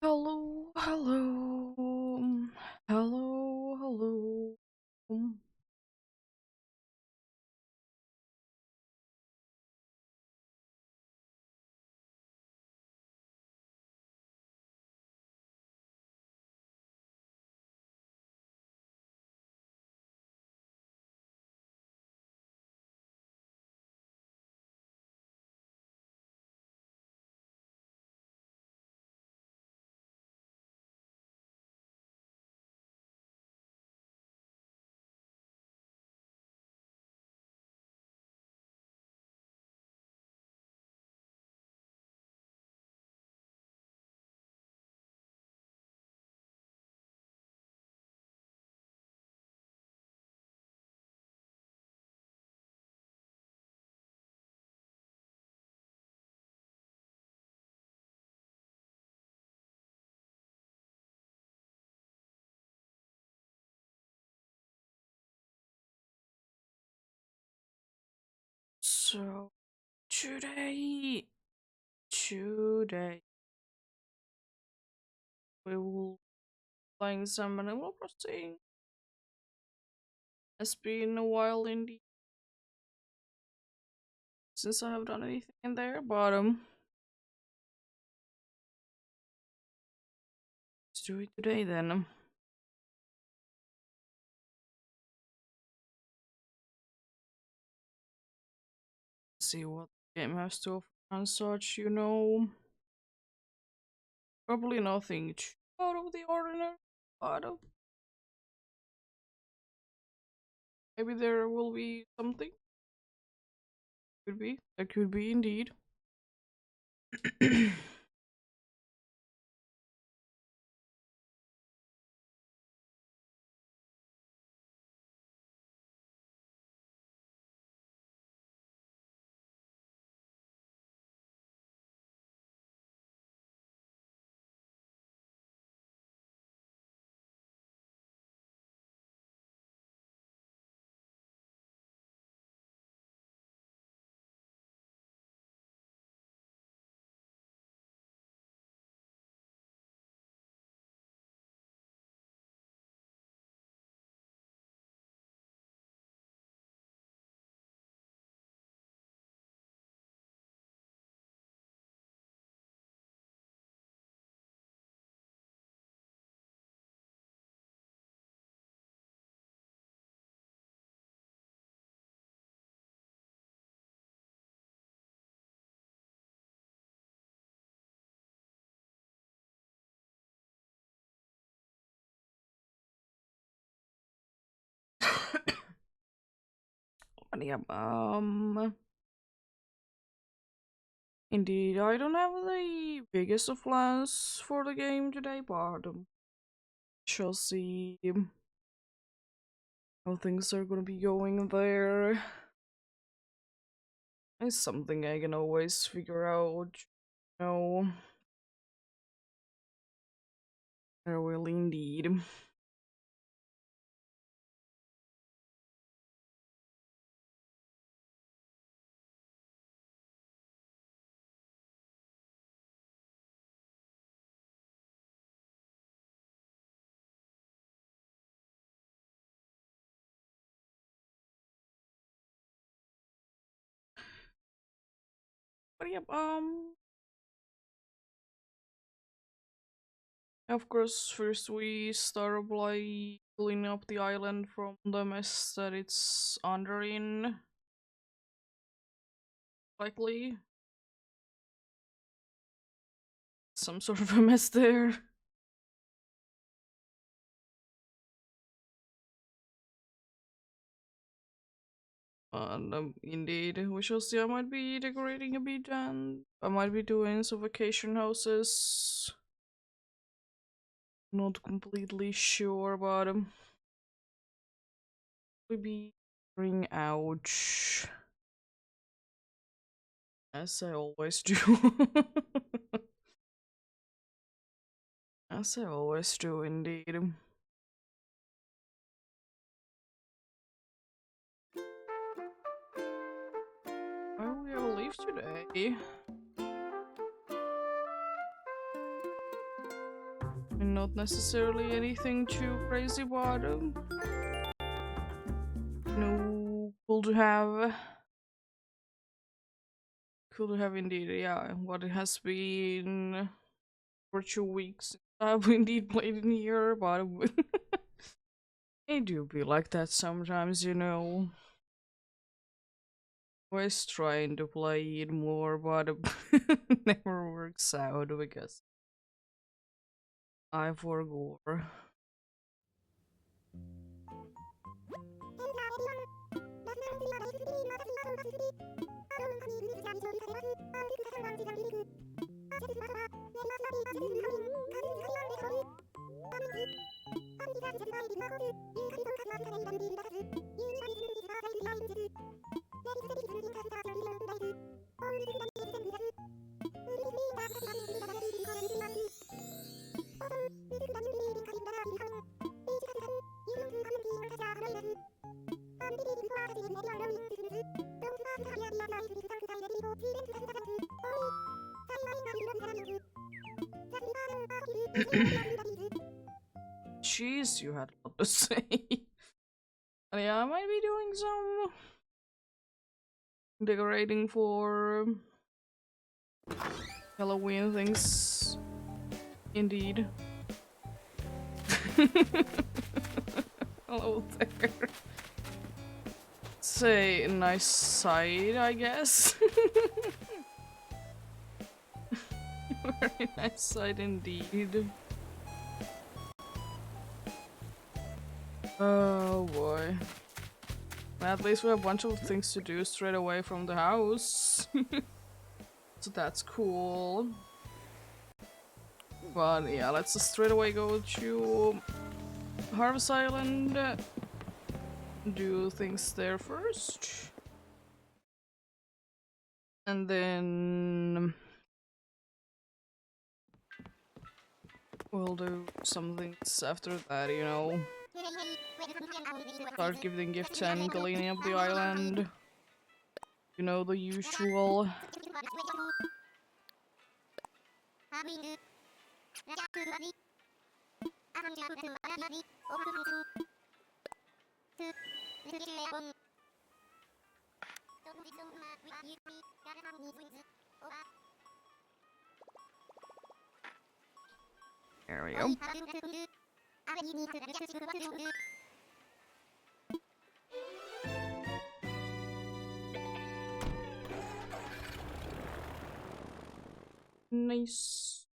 Hello, hello, hello, hello. So today we will playing some Animal Crossing. It's been a while indeed since I have done anything in there, but let's do it today then. See what the game has to offer and such, Probably nothing too out of the ordinary, but maybe there will be something. Could be. There could be indeed. Yep. Indeed, I don't have the biggest of plans for the game today, but shall see how things are gonna be going there. It's something I can always figure out. No, I will indeed. But yep, of course, first we start by cleaning up the island from the mess that it's under in. Likely some sort of a mess there. And indeed, we shall see. I might be decorating a bit, and I might be doing some vacation houses. Not completely sure, but we be figuring out as I always do. As I always do, indeed. Oh, we have a leaf today. Not necessarily anything too crazy, but no, cool to have. Cool to have indeed, yeah. What it has been for 2 weeks. I've indeed played in here, but it do be like that sometimes, you know. Always trying to play it more, but never works out because I forgot. Jeez, you had a lot to say. And yeah, I might be doing some decorating for Halloween things. Indeed. Hello there. It's a nice side, I guess. Very nice side indeed. Oh boy. At least we have a bunch of things to do straight away from the house. So that's cool. But yeah, let's just straight away go to Harvest Island. Do things there first. And then we'll do some things after that, you know. Start giving gifts and cleaning up the island. You know, the usual. There we go. Nice.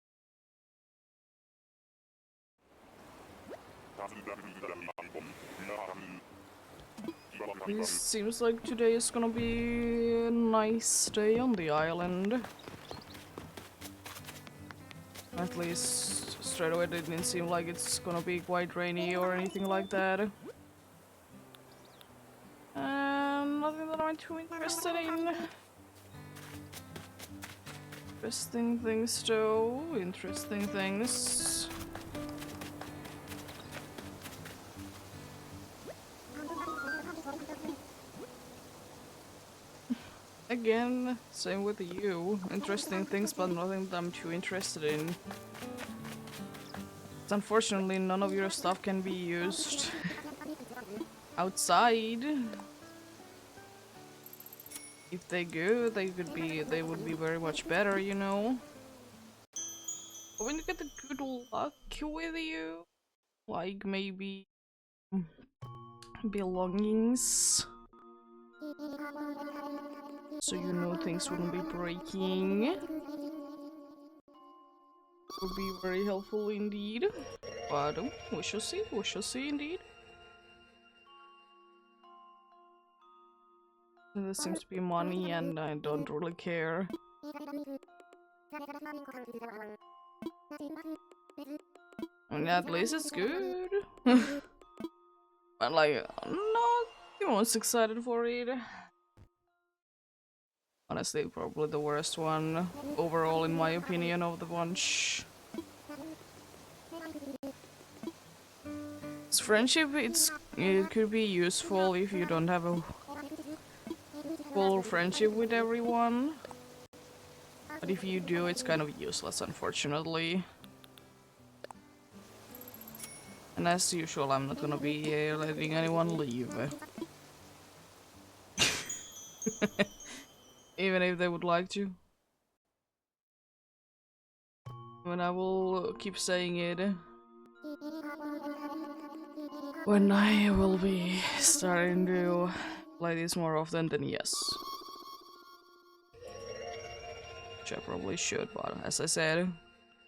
It seems like today is gonna be a nice day on the island. At least straight away it didn't seem like it's gonna be quite rainy or anything like that. Nothing that I'm too interested in. Interesting things though, interesting things. Again, same with you. Interesting things, but nothing that I'm too interested in. Unfortunately, none of your stuff can be used outside. If they go, they would be very much better, you know. But when you get the good luck with you, like maybe belongings, so you know things wouldn't be breaking. Would be very helpful indeed. But we shall see indeed. There seems to be money and I don't really care. And at least it's good. But like, I'm not the most excited for it. Honestly, probably the worst one overall in my opinion of the bunch. It's friendship, it could be useful if you don't have a full friendship with everyone. But if you do, it's kind of useless, unfortunately. And as usual, I'm not gonna be letting anyone leave. Even if they would like to. And I will keep saying it. When I will be starting to play this more often, then yes. Which I probably should, but as I said,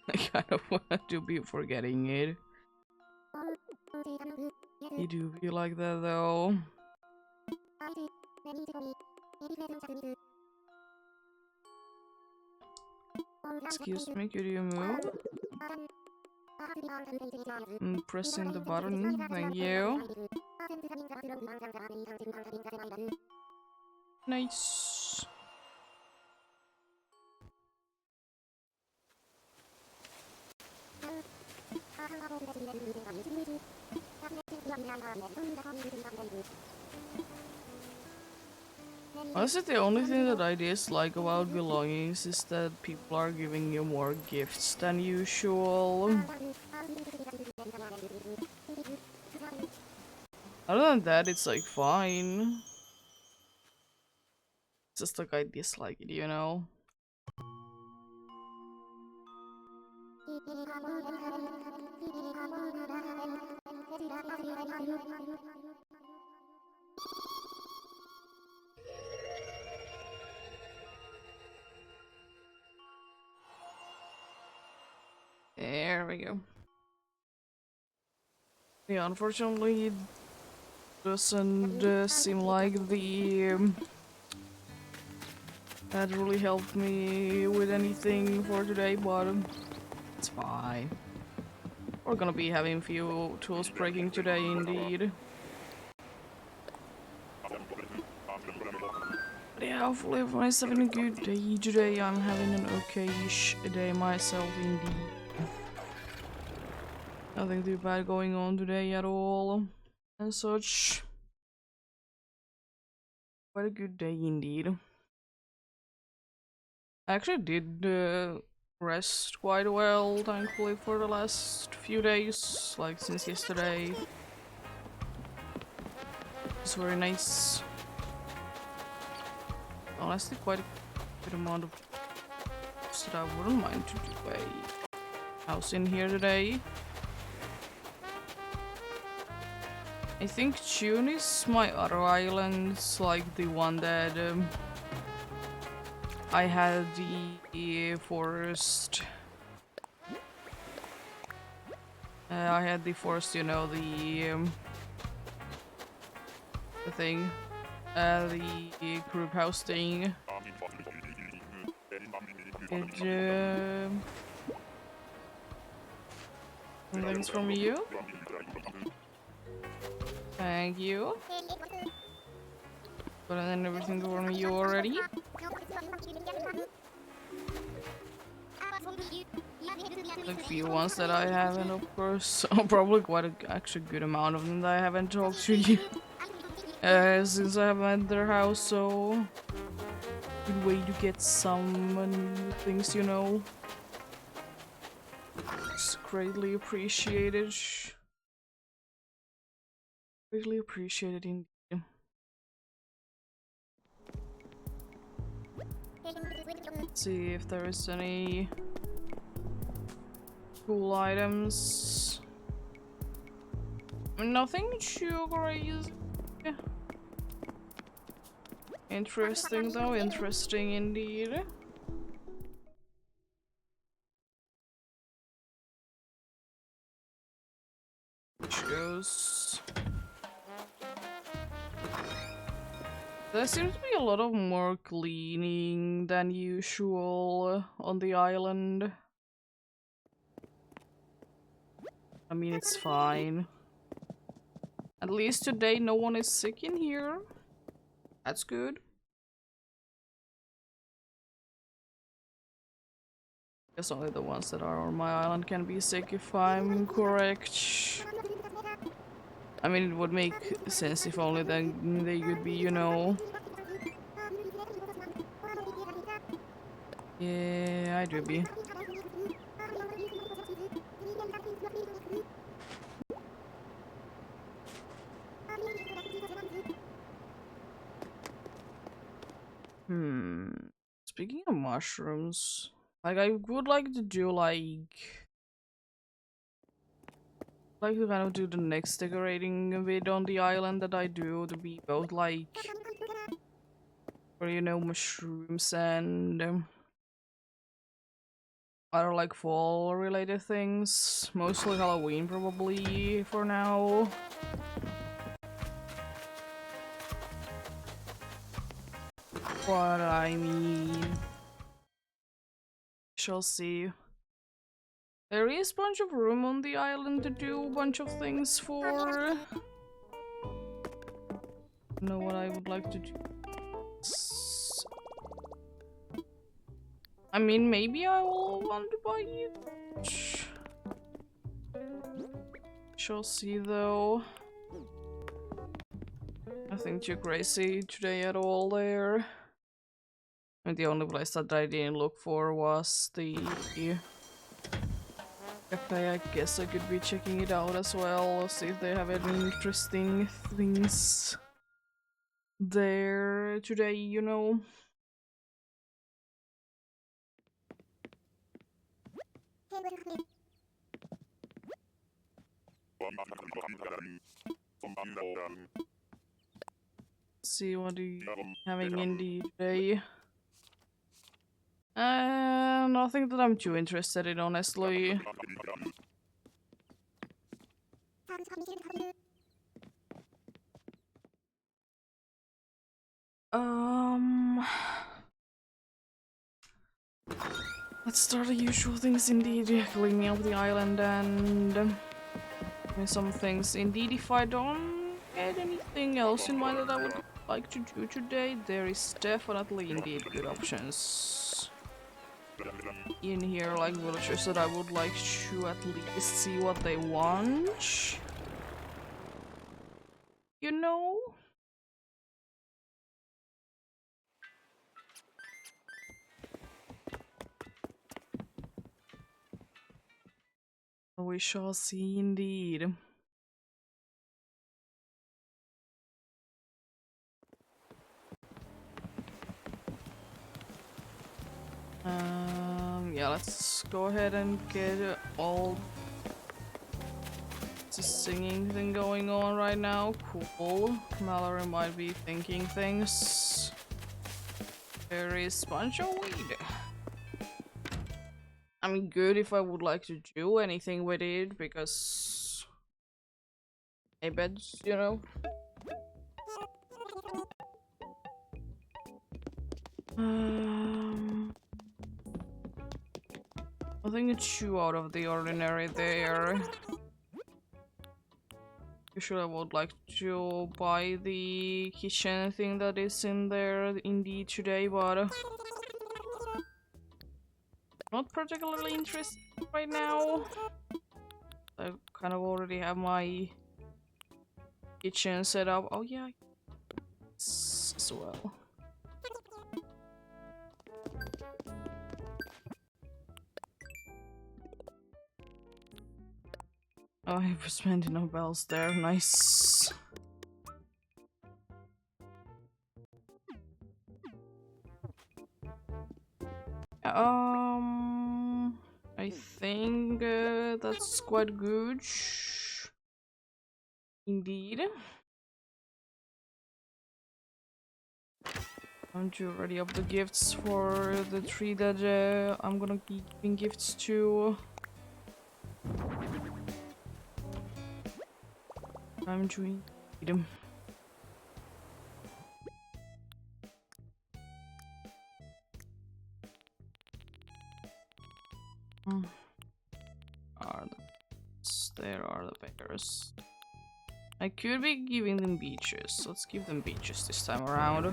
I kind of want to be forgetting it. You do be like that though. Excuse me, could you move? I'm pressing the button, thank you. Nice. Honestly, the only thing that I dislike about belongings is that people are giving you more gifts than usual. Other than that, it's like fine. It's just like I dislike it, you know? There we go. Yeah, unfortunately, it doesn't seem like the that really helped me with anything for today, but it's fine. We're gonna be having few tools breaking today, indeed. But yeah, hopefully everyone's having a good day today. I'm having an okay-ish day myself, indeed. Nothing too bad going on today at all, and such. Quite a good day indeed. I actually did rest quite well, thankfully, for the last few days, like since yesterday. It's very nice. Honestly, quite a good amount of stuff I wouldn't mind to do a house in here today. I think June is my other island, like the one that I had the forest. I had the forest, you know, the thing, the group house thing. Things from you. Thank you. But then everything from you already. A few ones that I haven't, of course. Probably quite a actually good amount of them that I haven't talked to you since I haven't at their house. So good way to get some new things, you know. It's greatly appreciated. Greatly appreciated indeed. Let's see if there is any cool items. Nothing too crazy. Interesting though, interesting indeed. Which goes. There seems to be a lot of more cleaning than usual on the island. I mean, it's fine. At least today no one is sick in here. That's good. Guess only the ones that are on my island can be sick if I'm correct. I mean, it would make sense if only then they could be, you know. Yeah, I do be. mushrooms. Like, I would like to do like to kind of do the next decorating bit on the island that I do to be both like, or you know, mushrooms and other like fall related things. Mostly Halloween probably for now. But I mean, shall see. There is a bunch of room on the island to do a bunch of things for. Know what I would like to do. I mean, maybe I will want to buy it. Shall see though. Nothing too crazy today at all there. And the only place that I didn't look for was the cafe. I guess I could be checking it out as well, see if they have any interesting things there today, you know. See what are you having indie today. Nothing that I'm too interested in, honestly. Let's start the usual things indeed. Cleaning up the island and doing some things. Indeed, if I don't get anything else in mind that I would like to do today, there is definitely indeed good options in here, like villagers that I would like to at least see what they want. You know? We shall see indeed. Yeah, let's go ahead and get all the singing thing going on right now. Cool. Mallory might be thinking things. There is a bunch of weed. I mean, good if I would like to do anything with it, because I bet, you know. I think it's too out of the ordinary there. Usually I would like to buy the kitchen thing that is in there indeed today, but not particularly interested right now. I kind of already have my kitchen set up. Oh yeah, as well. Oh, I was spending no bells there. Nice. I think that's quite good. Indeed. I'm to ready up the gifts for the tree that I'm gonna be giving gifts to. I'm to eat them. There are the bears. I could be giving them beaches. Let's give them beaches this time around.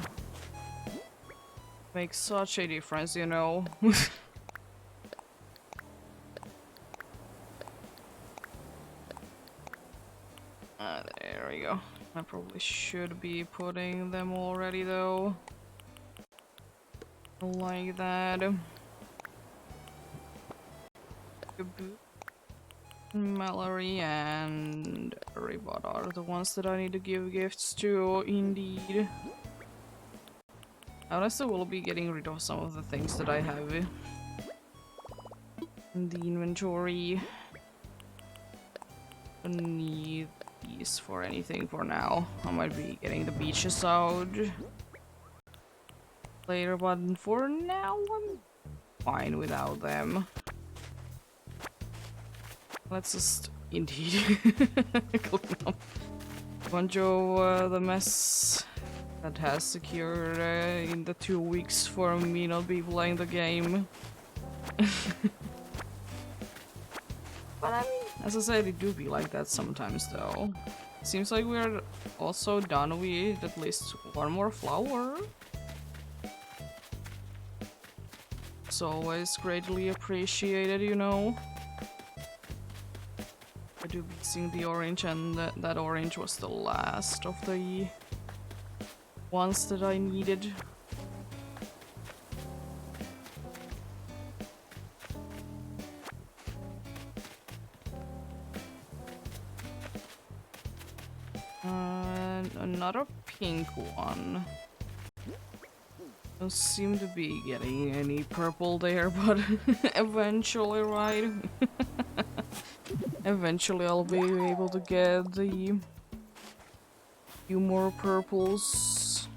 Makes such a difference, you know. There we go. I probably should be putting them already though. Like that. Mallory and Ribot are the ones that I need to give gifts to, indeed. Honestly, we'll be getting rid of some of the things that I have in the inventory. Don't need these for anything for now. I might be getting the beaches out later, but for now I'm fine without them. Let's just indeed clean up a bunch of the mess that has secured in the 2 weeks for me not be playing the game. But I mean, as I said, it do be like that sometimes though. Seems like we're also done with at least one more flower. It's always greatly appreciated, you know. I do be seeing the orange, and that orange was the last of the ones that I needed. And another pink one. Don't seem to be getting any purple there, but eventually, right? Eventually I'll be able to get the few more purples.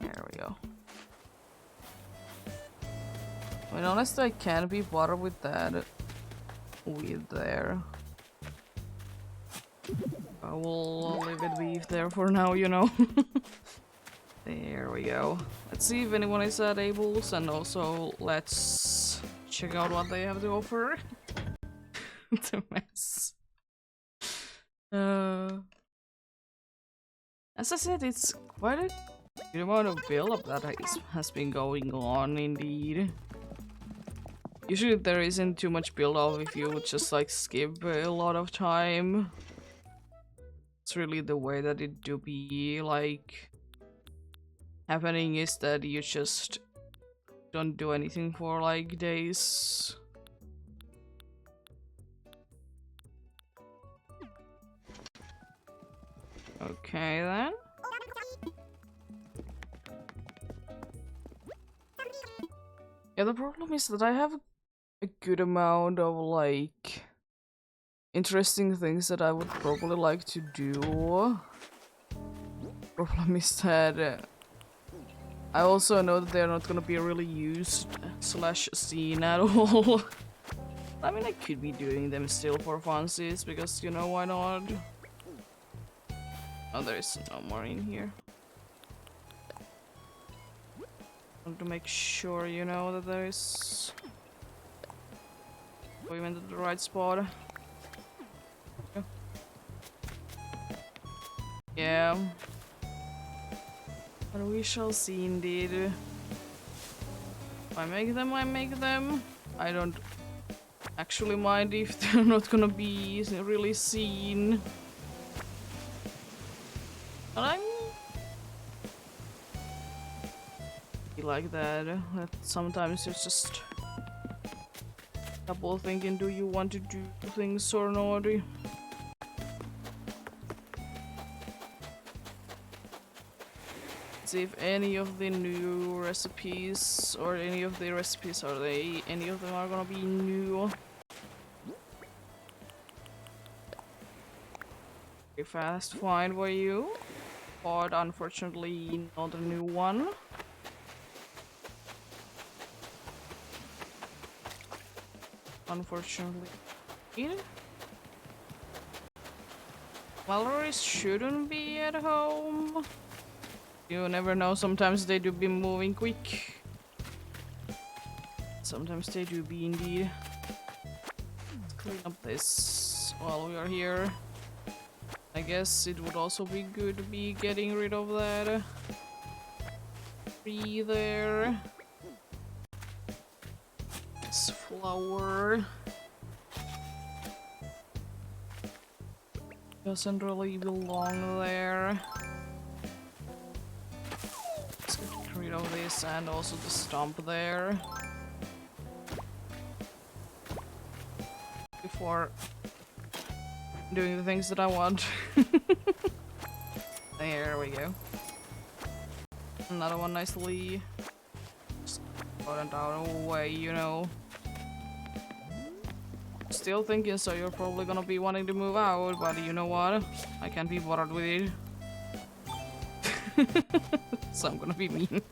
There we go. I mean, honestly, I can't be bothered with that weed there. I will leave it be there for now, you know. There we go. Let's see if anyone is at Abel's, and also let's check out what they have to offer. It's a mess. As I said, it's quite a good amount of build-up that has been going on, indeed. Usually there isn't too much build-up if you would just like skip a lot of time. It's really the way that it do be like happening is that you just don't do anything for like days. Okay then. Yeah, the problem is that I have a good amount of like interesting things that I would probably like to do. Problem is that I also know that they're not gonna be really used / seen at all. I mean, I could be doing them still for funsies because, you know, why not? Oh, there is no more in here. I want to make sure, you know, that there is. We went to the right spot. Yeah. But we shall see, indeed. If I make them, I make them. I don't actually mind if they're not gonna be really seen. But I'm like that. That sometimes you're just double thinking, do you want to do things or not? See if any of the new recipes or any of the recipes any of them are gonna be new. Okay, fast find for you, but unfortunately not a new one. Unfortunately. Mallory's shouldn't be at home. You never know, sometimes they do be moving quick. Sometimes they do be indeed. Let's clean up this while we are here. I guess it would also be good to be getting rid of that tree there. This flower doesn't really belong there. Let's get rid of this and also the stump there before doing the things that I want. There we go. Another one nicely buttoned out away, you know. Still thinking, so you're probably gonna be wanting to move out, but you know what? I can't be bothered with it. So I'm gonna be mean.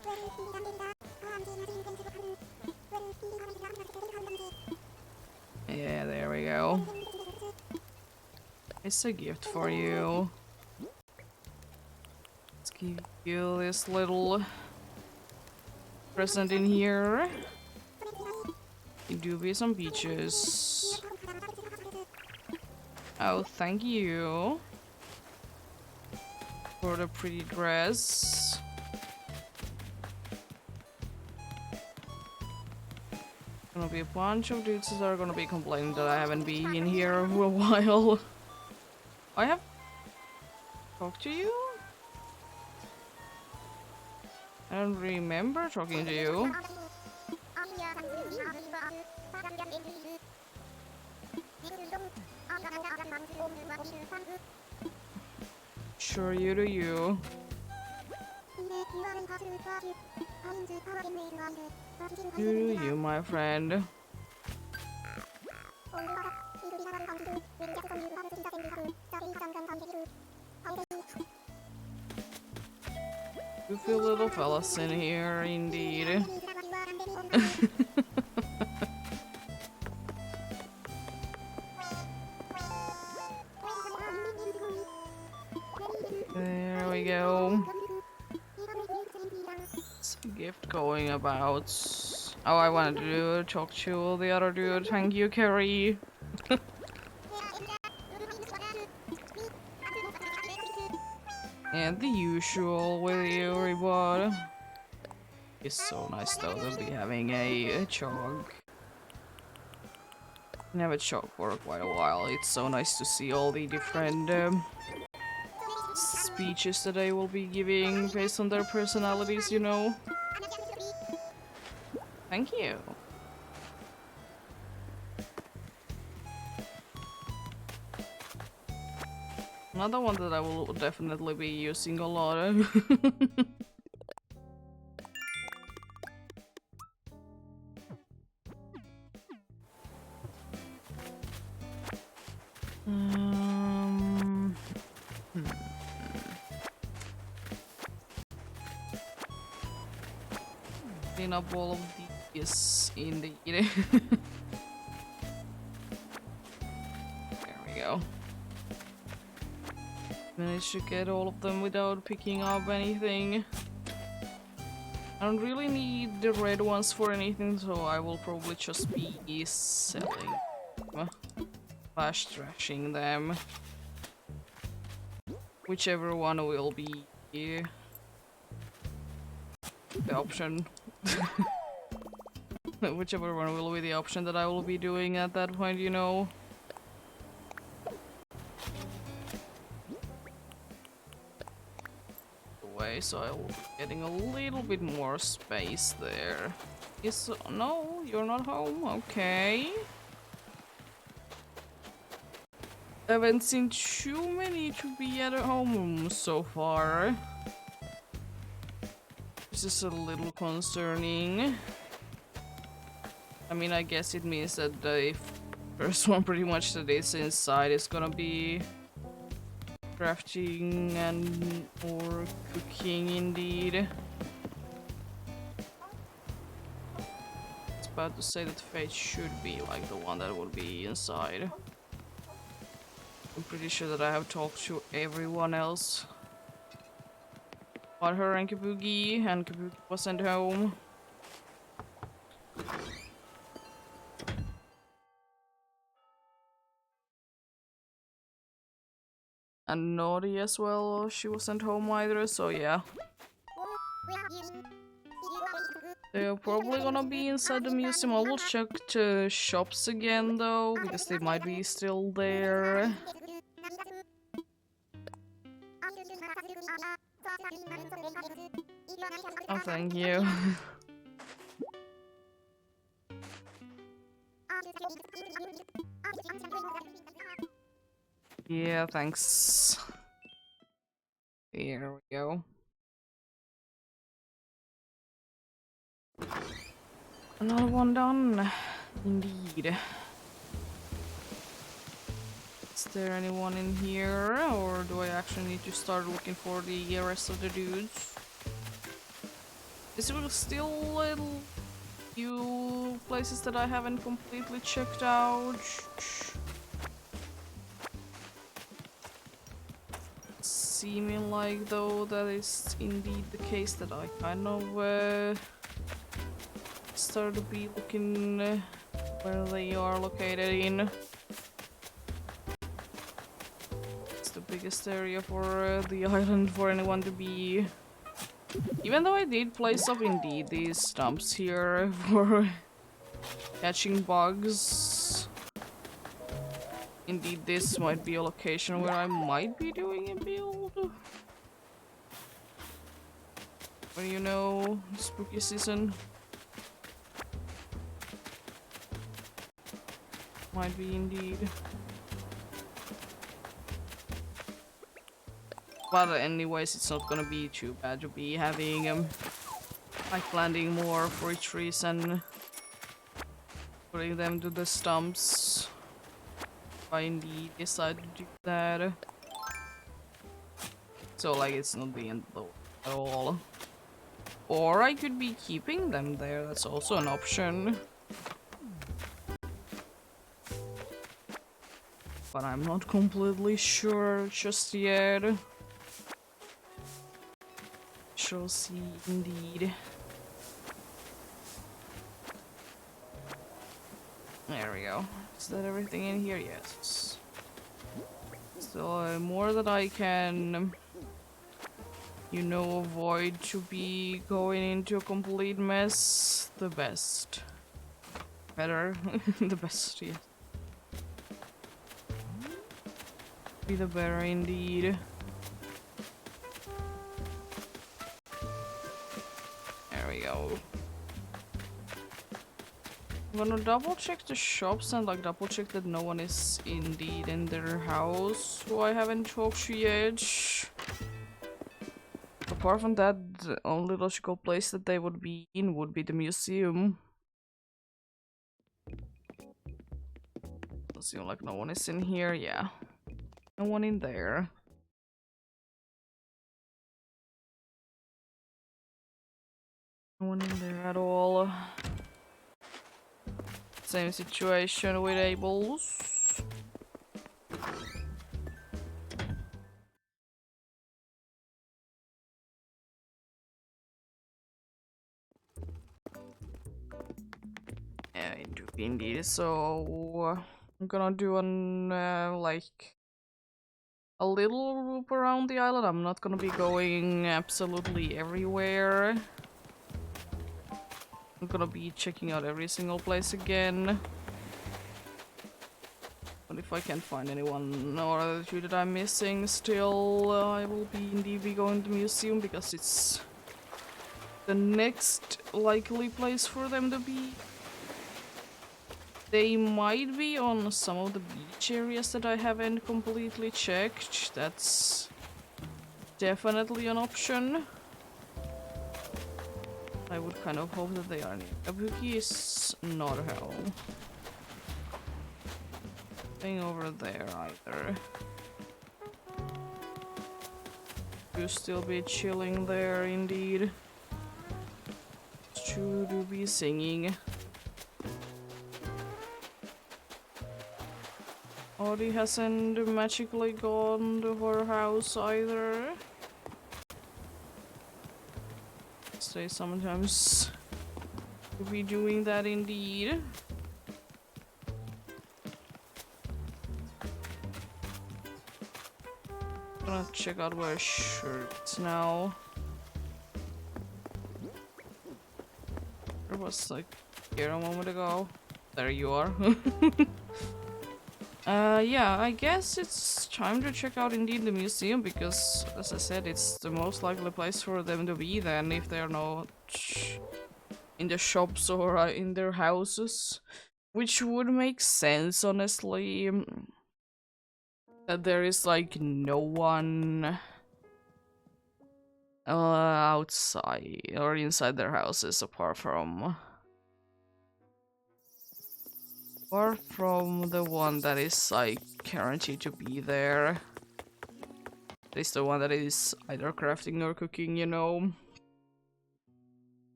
Yeah, there we go. It's a gift for you. Let's give you this little present in here. You do be some peaches. Oh, thank you for the pretty dress. Gonna be a bunch of dudes that are gonna be complaining that I haven't been in here for a while. I have talked to you? I don't remember talking to you. Sure, you do you. You do you, my friend. Goofy little fellas in here, indeed. There we go. It's a gift going about. Oh, I wanted to talk to the other dude. Thank you, Carrie. And the usual with you, reward. It's so nice though to be having a chog. Never chog for quite a while. It's so nice to see all the different speeches that they will be giving based on their personalities, you know. Thank you. Another one that I will definitely be using a lot of. Clean up all of these indeed. There we go. Managed to get all of them without picking up anything. I don't really need the red ones for anything, so I will probably just be selling them. Slash trashing them. Whichever one will be the option. Whichever one will be the option that I will be doing at that point, you know. Way, so I will be getting a little bit more space there. Yes, no, you're not home. Okay. I haven't seen too many to be at home so far. This is a little concerning. I mean, I guess it means that the first one pretty much that is inside is gonna be crafting and or cooking indeed. I was about to say that Fate should be like the one that would be inside. I'm pretty sure that I have talked to everyone else. But her and Kabuki was sent home. And Naughty as well, she wasn't home either, so yeah. They're probably gonna be inside the museum. I will check the shops again though, because they might be still there. Oh, thank you. Yeah, thanks. Here we go. Another one done. Indeed. Is there anyone in here, or do I actually need to start looking for the rest of the dudes? Is there still a few places that I haven't completely checked out? Seeming like though that is indeed the case, that I kind of start to be looking where they are located in. It's the biggest area for the island for anyone to be. Even though I did place up indeed these stumps here for catching bugs. Indeed, this might be a location where I might be doing a build. When you know, spooky season. Might be indeed. But anyways, it's not gonna be too bad to be having like planting more fruit trees and putting them to the stumps. If I indeed decide to do that. So like it's not the end of the world at all. Or I could be keeping them there, that's also an option. But I'm not completely sure just yet. Shall see indeed. There we go. Is that everything in here? Yes. So more that I can, you know, avoid to be going into a complete mess, the best. Better. The best, yes. Be the better indeed. There we go. I'm gonna double check the shops and like double check that no one is indeed in their house who I haven't talked to yet. Apart from that, the only logical place that they would be in would be the museum. Does seem like no one is in here, yeah. No one in there. No one in there at all. Same situation with Abel's. Yeah, indeed. So I'm gonna do an like a little loop around the island. I'm not gonna be going absolutely everywhere. I'm gonna be checking out every single place again. But if I can't find anyone or the two that I'm missing still, I will be indeed be going to the museum because it's the next likely place for them to be. They might be on some of the beach areas that I haven't completely checked. That's definitely an option. I would kind of hope that they are near. Kabuki is not hell. Nothing over there either. You still be chilling there indeed. Should you be singing? Audie hasn't magically gone to her house either. They sometimes be doing that indeed. Gonna check out where shirts now. There was like here a moment ago. There you are. Yeah, I guess it's time to check out indeed the museum because, as I said, it's the most likely place for them to be then if they're not in the shops or in their houses. Which would make sense, honestly, that there is like no one outside or inside their houses, apart from the one that is like guaranteed to be there. At least the one that is either crafting or cooking, you know.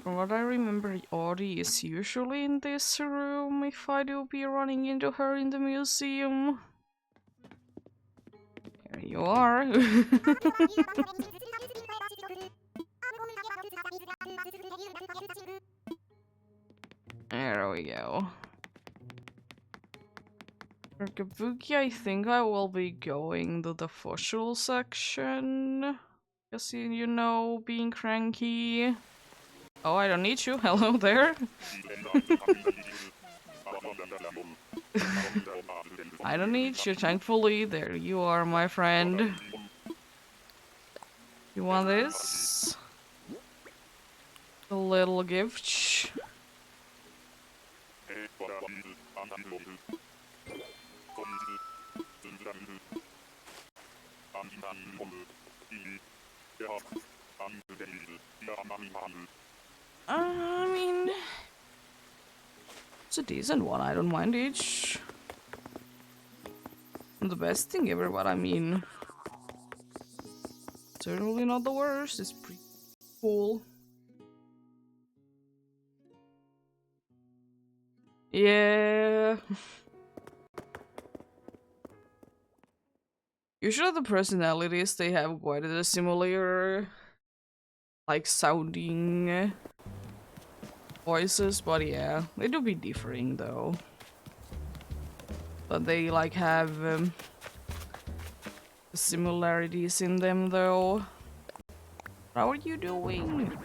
From what I remember, Audie is usually in this room if I do be running into her in the museum. There you are. There we go. For Kabuki, I think I will be going to the fossil section. Because, you know, being cranky. Oh, I don't need you. Hello there. I don't need you, thankfully. There you are, my friend. You want this? A little gift. I mean, it's a decent one. I don't mind each. Not the best thing ever, but I mean, certainly not the worst. It's pretty cool. Yeah. Usually the personalities, they have quite a similar, like, sounding voices, but yeah, they do be differing though. But they like have similarities in them though. How are you doing?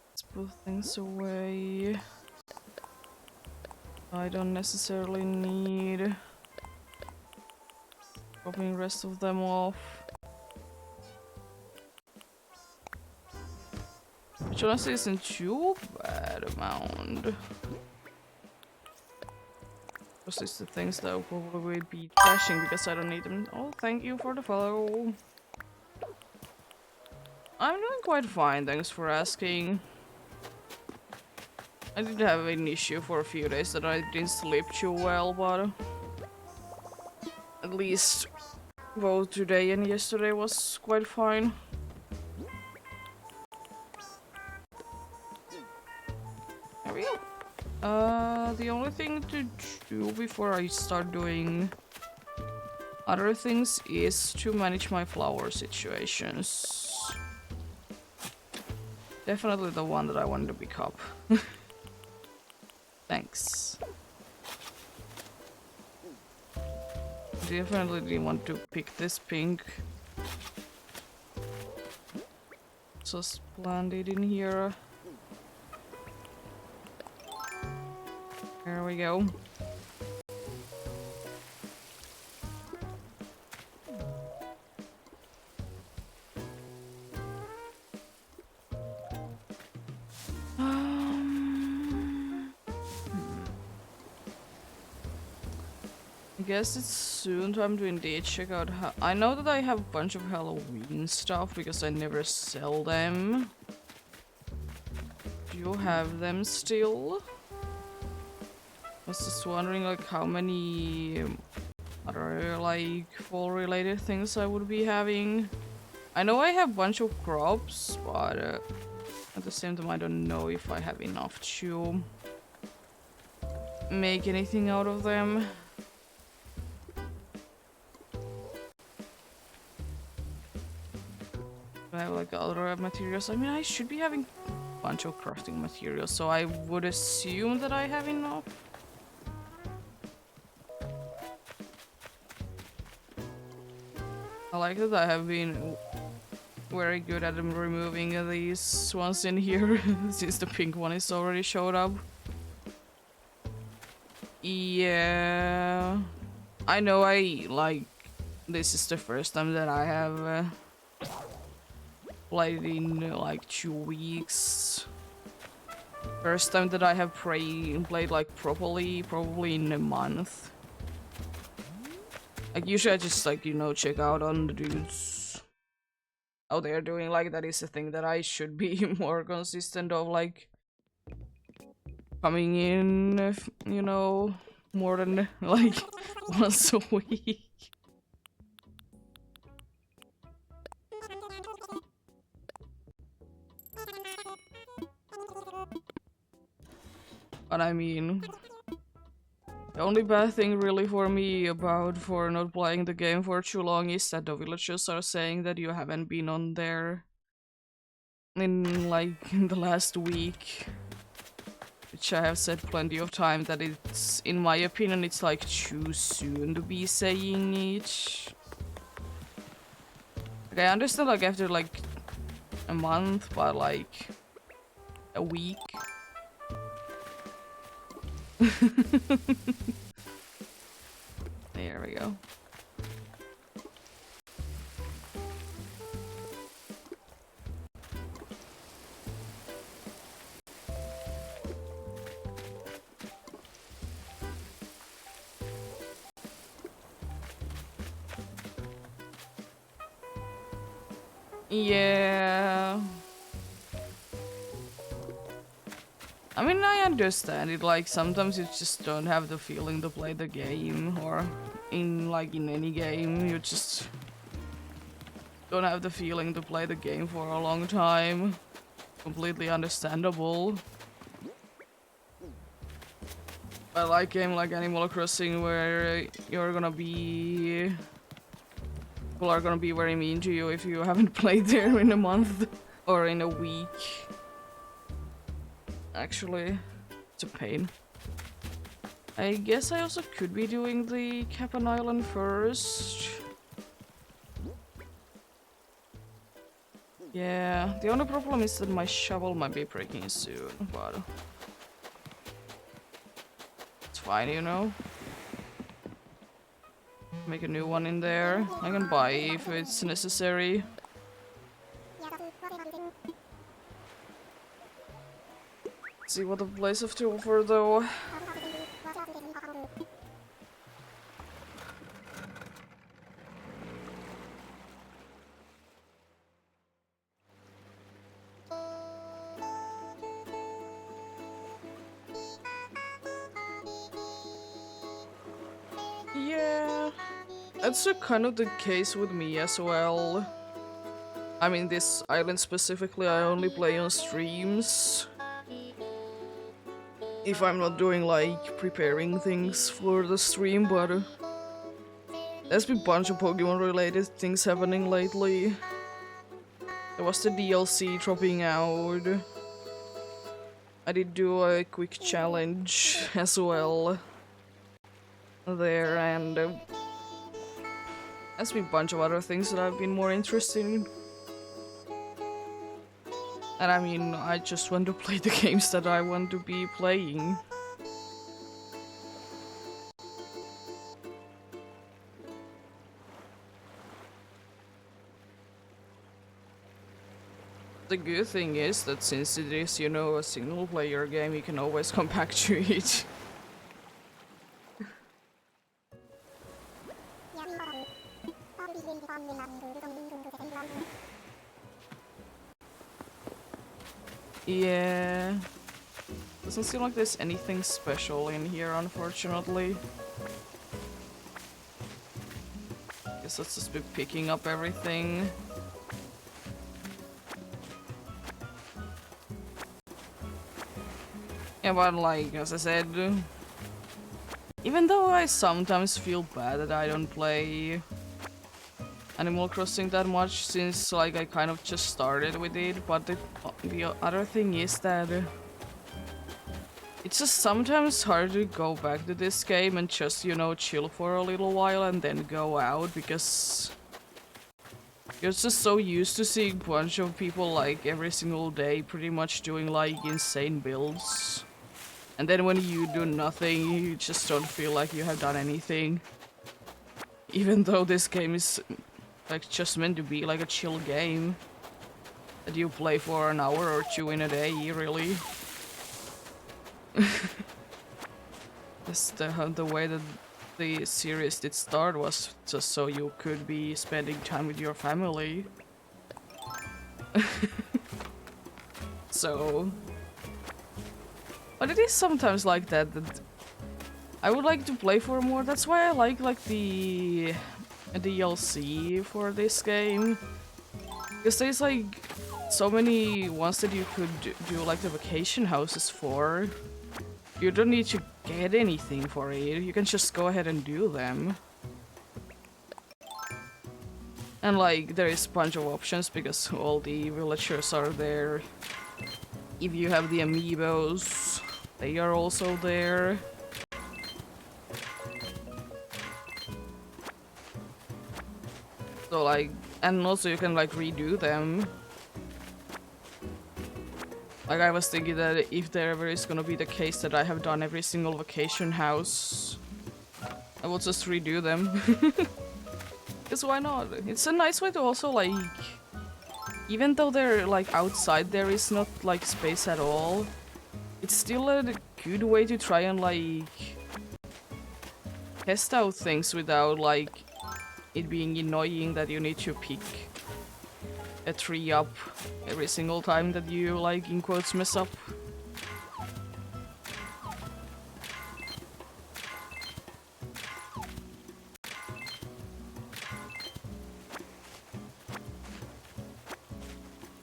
Let's put things away. I don't necessarily need. Dropping the rest of them off. Which honestly isn't too bad amount. Those is the things that will probably be trashing because I don't need them. Oh, thank you for the follow. I'm doing quite fine, thanks for asking. I did have an issue for a few days that I didn't sleep too well, but at least both today and yesterday was quite fine. There we go. The only thing to do before I start doing other things is to manage my flower situations. Definitely the one that I wanted to pick up. Thanks. Definitely didn't want to pick this pink. Just planted in here. There we go. I guess it's soon time to indeed check out how. I know that I have a bunch of Halloween stuff because I never sell them. Do you have them still? I was just wondering like how many other like fall related things I would be having. I know I have a bunch of crops, but at the same time I don't know if I have enough to make anything out of them. I have like other materials. I mean, I should be having a bunch of crafting materials, so I would assume that I have enough. I like that I have been very good at removing these ones in here since the pink one is already showed up. Yeah, I know this is the first time that I have played in like 2 weeks. First time that I have played like properly, probably in a month. Like usually I just like, you know, check out on the dudes how they're doing. Like that is a thing that I should be more consistent of, like coming in, you know, more than like once a week. But I mean, the only bad thing really for me about for not playing the game for too long is that the villagers are saying that you haven't been on there in like in the last week. Which I have said plenty of time that it's, in my opinion, it's like too soon to be saying it. Like, I understand like after like a month, but like a week. There we go. Yeah. I mean, I understand it, like, sometimes you just don't have the feeling to play the game, or in any game, you just don't have the feeling to play the game for a long time. Completely understandable. But like game like Animal Crossing, where you're gonna be... people are gonna be very mean to you if you haven't played there in a month or in a week. Actually, it's a pain. I guess I also could be doing the Capon Island first. Yeah, the only problem is that my shovel might be breaking soon, but it's fine, you know. Make a new one in there. I can buy if it's necessary. See what the place have to offer though. Yeah, that's kind of the case with me as well. I mean, this island specifically I only play on streams. If I'm not doing like preparing things for the stream, but there's been a bunch of Pokemon related things happening lately. There was the DLC dropping out. I did do a quick challenge as well there, and there's been a bunch of other things that I've been more interested in. And I mean, I just want to play the games that I want to be playing. The good thing is that since it is, you know, a single player game, you can always come back to it. Yeah. Doesn't seem like there's anything special in here, unfortunately. Guess let's just be picking up everything. Yeah, but like, as I said, even though I sometimes feel bad that I don't play Animal Crossing that much, since like I kind of just started with it, but the other thing is that it's just sometimes hard to go back to this game and just, you know, chill for a little while and then go out, because you're just so used to seeing a bunch of people like every single day pretty much doing like insane builds. And then when you do nothing, you just don't feel like you have done anything. Even though this game is like just meant to be like a chill game that you play for an hour or two in a day, really. Just the way that the series did start was just so you could be spending time with your family. So, but it is sometimes like that, that I would like to play for more. That's why I like the DLC for this game, because there's like so many ones that you could do like the vacation houses for. You don't need to get anything for it. You can just go ahead and do them. And like there is a bunch of options because all the villagers are there. If you have the amiibos, they are also there. So like, and also you can like redo them. Like I was thinking that if there ever is gonna be the case that I have done every single vacation house, I will just redo them. Because why not? It's a nice way to also like, even though they're like outside there is not like space at all, it's still a good way to try and like test out things without like it being annoying that you need to pick a tree up every single time that you like in quotes mess up.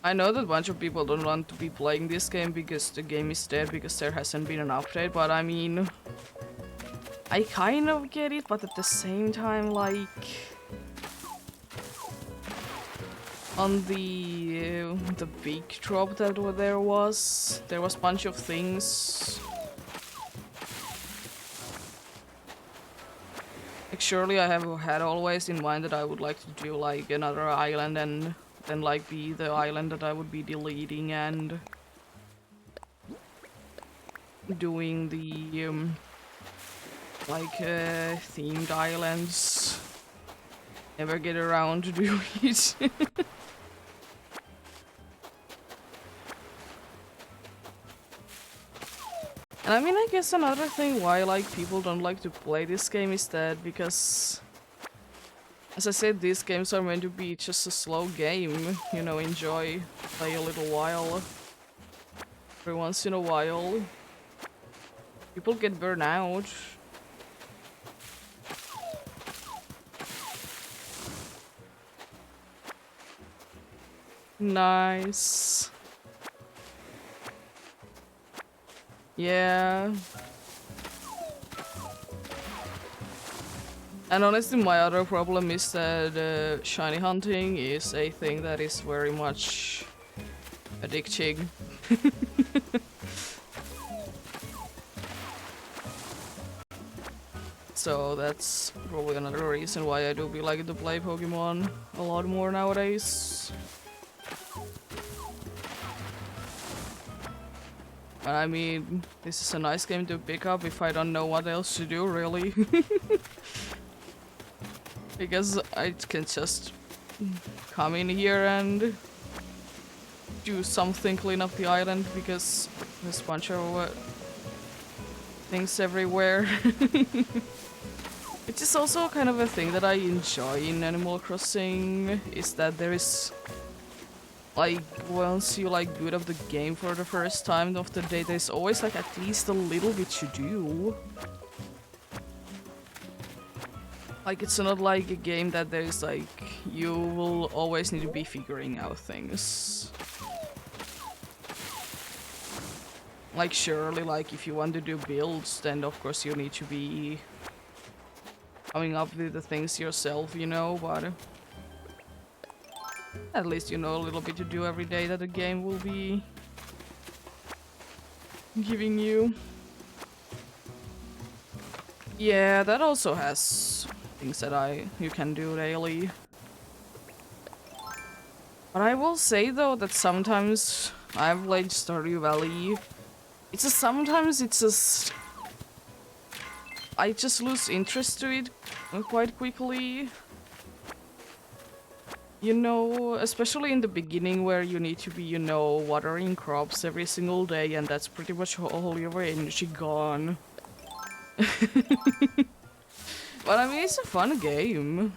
I know that a bunch of people don't want to be playing this game because the game is dead because there hasn't been an update, but I mean, I kind of get it, but at the same time, like, on the big drop that there was a bunch of things. Like, surely I have had always in mind that I would like to do like another island and then like be the island that I would be deleting and doing the like themed islands. Never get around to do it. And I mean, I guess another thing why like people don't like to play this game is that because, as I said, these games are meant to be just a slow game, you know, enjoy, play a little while. Every once in a while. People get burned out. Nice. Yeah. And honestly, my other problem is that shiny hunting is a thing that is very much addicting. So that's probably another reason why I do be liking to play Pokemon a lot more nowadays. But I mean, this is a nice game to pick up if I don't know what else to do, really. Because I can just come in here and do something, clean up the island, because there's a bunch of things everywhere. Which is also kind of a thing that I enjoy in Animal Crossing, is that there is, like, once you like boot up the game for the first time of the day, there's always like at least a little bit to do. Like, it's not like a game that there's like, you will always need to be figuring out things. Like, surely, like, if you want to do builds, then of course you need to be coming up with the things yourself, you know, but at least you know a little bit to do every day that the game will be giving you. Yeah, that also has things that you can do daily. But I will say though that sometimes I've played Stardew Valley. It's just sometimes it's just I just lose interest to it quite quickly. You know, especially in the beginning where you need to be, you know, watering crops every single day, and that's pretty much all your energy gone. But I mean, it's a fun game.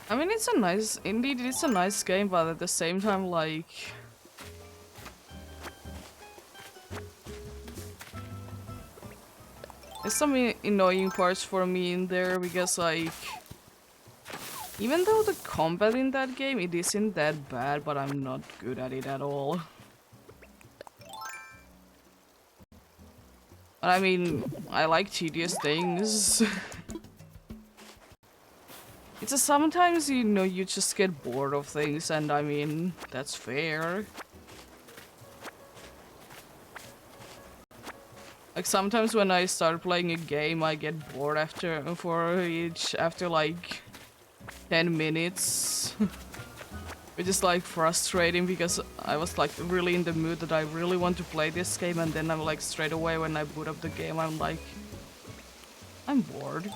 I mean, indeed, it's a nice game, but at the same time, like, there's some annoying parts for me in there because, like, even though the combat in that game, it isn't that bad, but I'm not good at it at all. But I mean, I like tedious things. It's just sometimes, you know, you just get bored of things, and I mean, that's fair. Like, sometimes when I start playing a game, I get bored after like 10 minutes. Which is like frustrating because I was like really in the mood that I really want to play this game, and then I'm like straight away when I boot up the game, I'm like, I'm bored.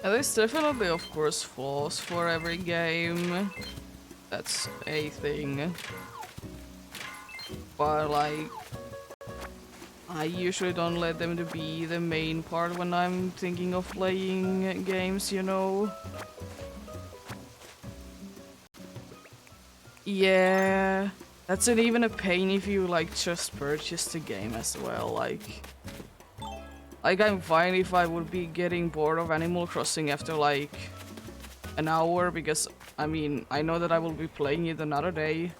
And there's definitely, of course, flaws for every game. That's a thing. But like, I usually don't let them to be the main part when I'm thinking of playing games, you know? Yeah, that's not even a pain if you like just purchase the game as well, like I'm fine if I would be getting bored of Animal Crossing after like an hour, because I mean, I know that I will be playing it another day,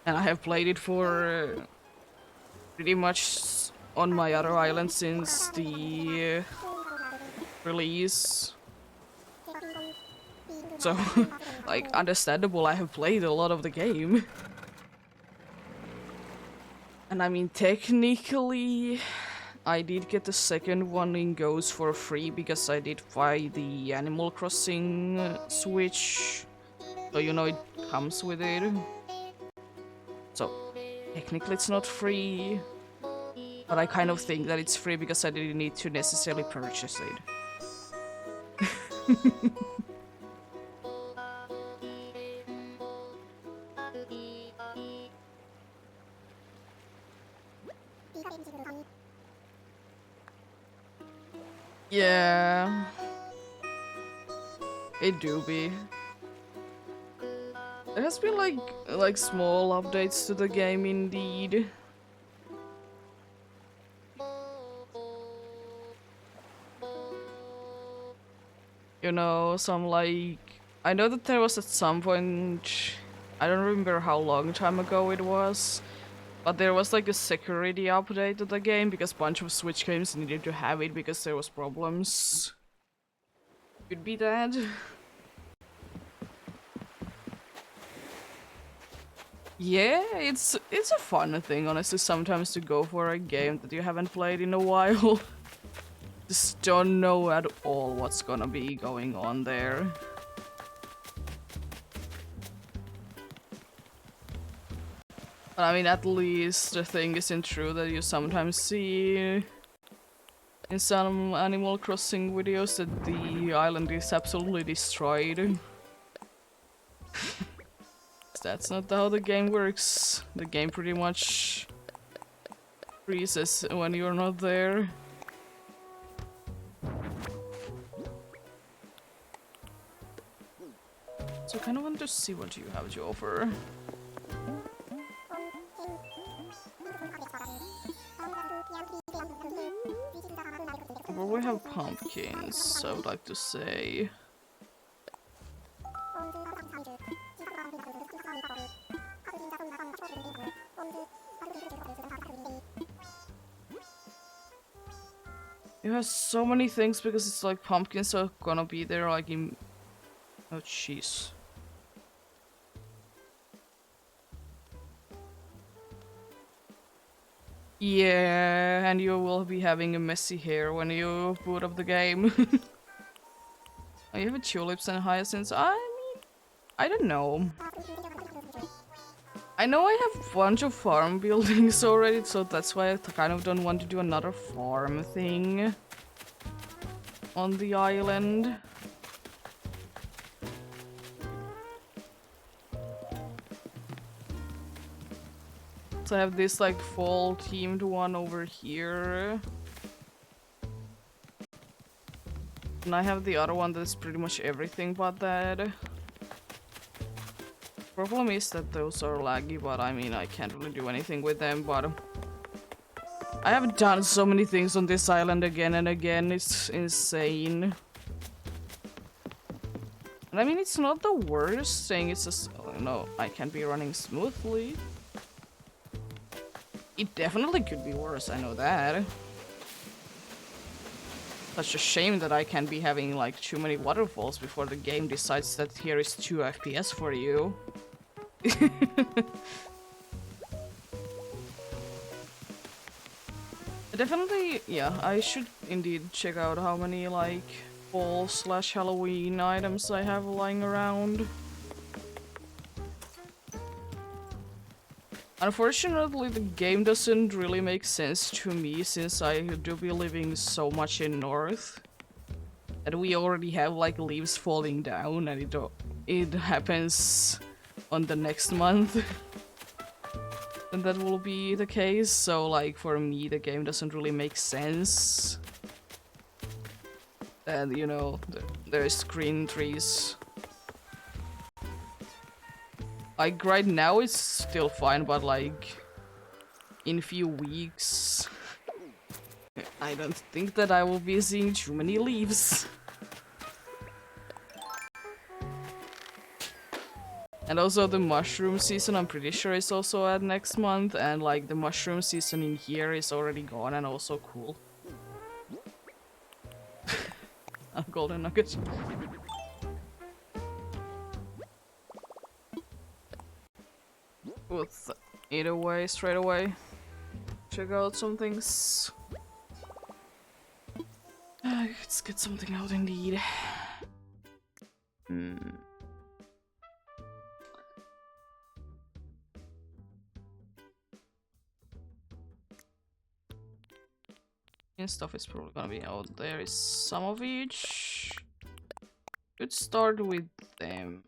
and I have played it for pretty much on my other island since the release. So, like, understandable, I have played a lot of the game. And I mean, technically, I did get the second one in Ghost for free because I did buy the Animal Crossing Switch. So, you know, it comes with it. So, technically it's not free. But I kind of think that it's free because I didn't need to necessarily purchase it. Yeah, it do be. There has been like small updates to the game indeed. You know, some like, I know that there was at some point, I don't remember how long time ago it was, but there was like a security update to the game because a bunch of Switch games needed to have it because there was problems. Could be that. Yeah, it's a fun thing, honestly, sometimes to go for a game that you haven't played in a while. Just don't know at all what's gonna be going on there. But I mean, at least the thing isn't true that you sometimes see in some Animal Crossing videos that the island is absolutely destroyed. That's not how the game works. The game pretty much freezes when you're not there. So I kind of want to see what you have to offer. Well, we have pumpkins, I would like to say. It has so many things because it's like pumpkins are gonna be there like in... Oh jeez. Yeah, and you will be having a messy hair when you boot up the game. Oh, you have a tulips and hyacinths? I mean, I don't know. I know I have a bunch of farm buildings already, so that's why I kind of don't want to do another farm thing on the island. So I have this like fall themed one over here. And I have the other one that's pretty much everything but that. Problem is that those are laggy, but I mean I can't really do anything with them, but I have done so many things on this island again and again, it's insane. And I mean it's not the worst thing, it's just, oh, no, I can't be running smoothly. It definitely could be worse, I know that. Such a shame that I can't be having like too many waterfalls before the game decides that here is 2 FPS for you. Definitely, yeah, I should indeed check out how many like fall/Halloween items I have lying around. Unfortunately, the game doesn't really make sense to me since I do be living so much in north. And we already have like leaves falling down and it happens on the next month. And that will be the case, so like for me the game doesn't really make sense. And you know, there's green trees. Like right now it's still fine, but like in few weeks I don't think that I will be seeing too many leaves. And also the mushroom season I'm pretty sure is also at next month, and like the mushroom season in here is already gone and also cool. A golden nugget. With it away straight away. Check out some things. Let's get something out indeed. And stuff is probably gonna be out there. Is some of each. Could start with them.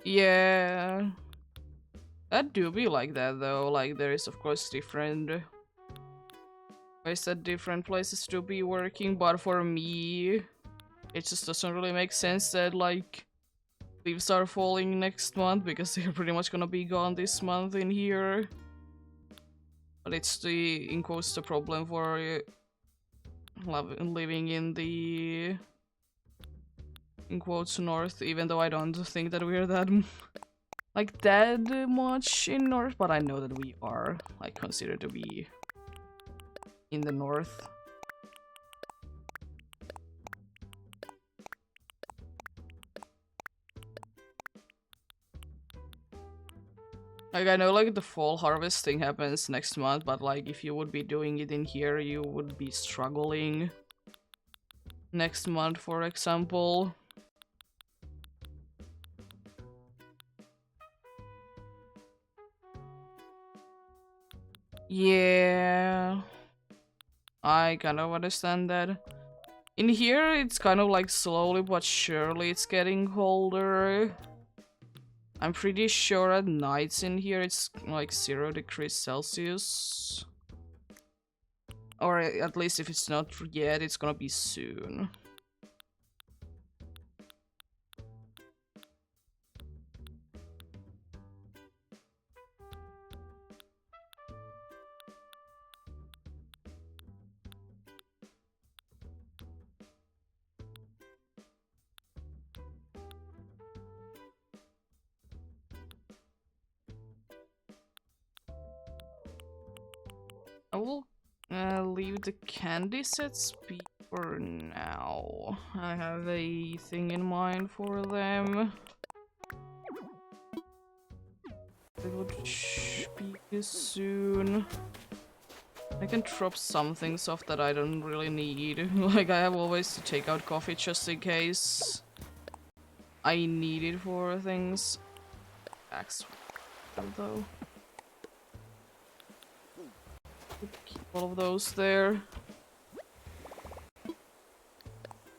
Yeah. That do be like that though. Like there is of course different ways that different places to be working, but for me it just doesn't really make sense that like leaves are falling next month because they're pretty much gonna be gone this month in here. But it's the, in quotes, the problem for living in the, in quotes, north, even though I don't think that we're that like that much in north, but I know that we are like considered to be in the north. Like, I know, like, the fall harvest thing happens next month, but, like, if you would be doing it in here, you would be struggling next month, for example. Yeah. I kind of understand that. In here, it's kind of, like, slowly but surely it's getting colder. I'm pretty sure at nights in here it's like 0 degrees Celsius. Or at least if it's not yet, it's gonna be soon. I will leave the candy sets be for now. I have a thing in mind for them. They would be soon. I can drop some things off that I don't really need. Like, I have always to take out coffee just in case I need it for things. Axe, though. Keep all of those there.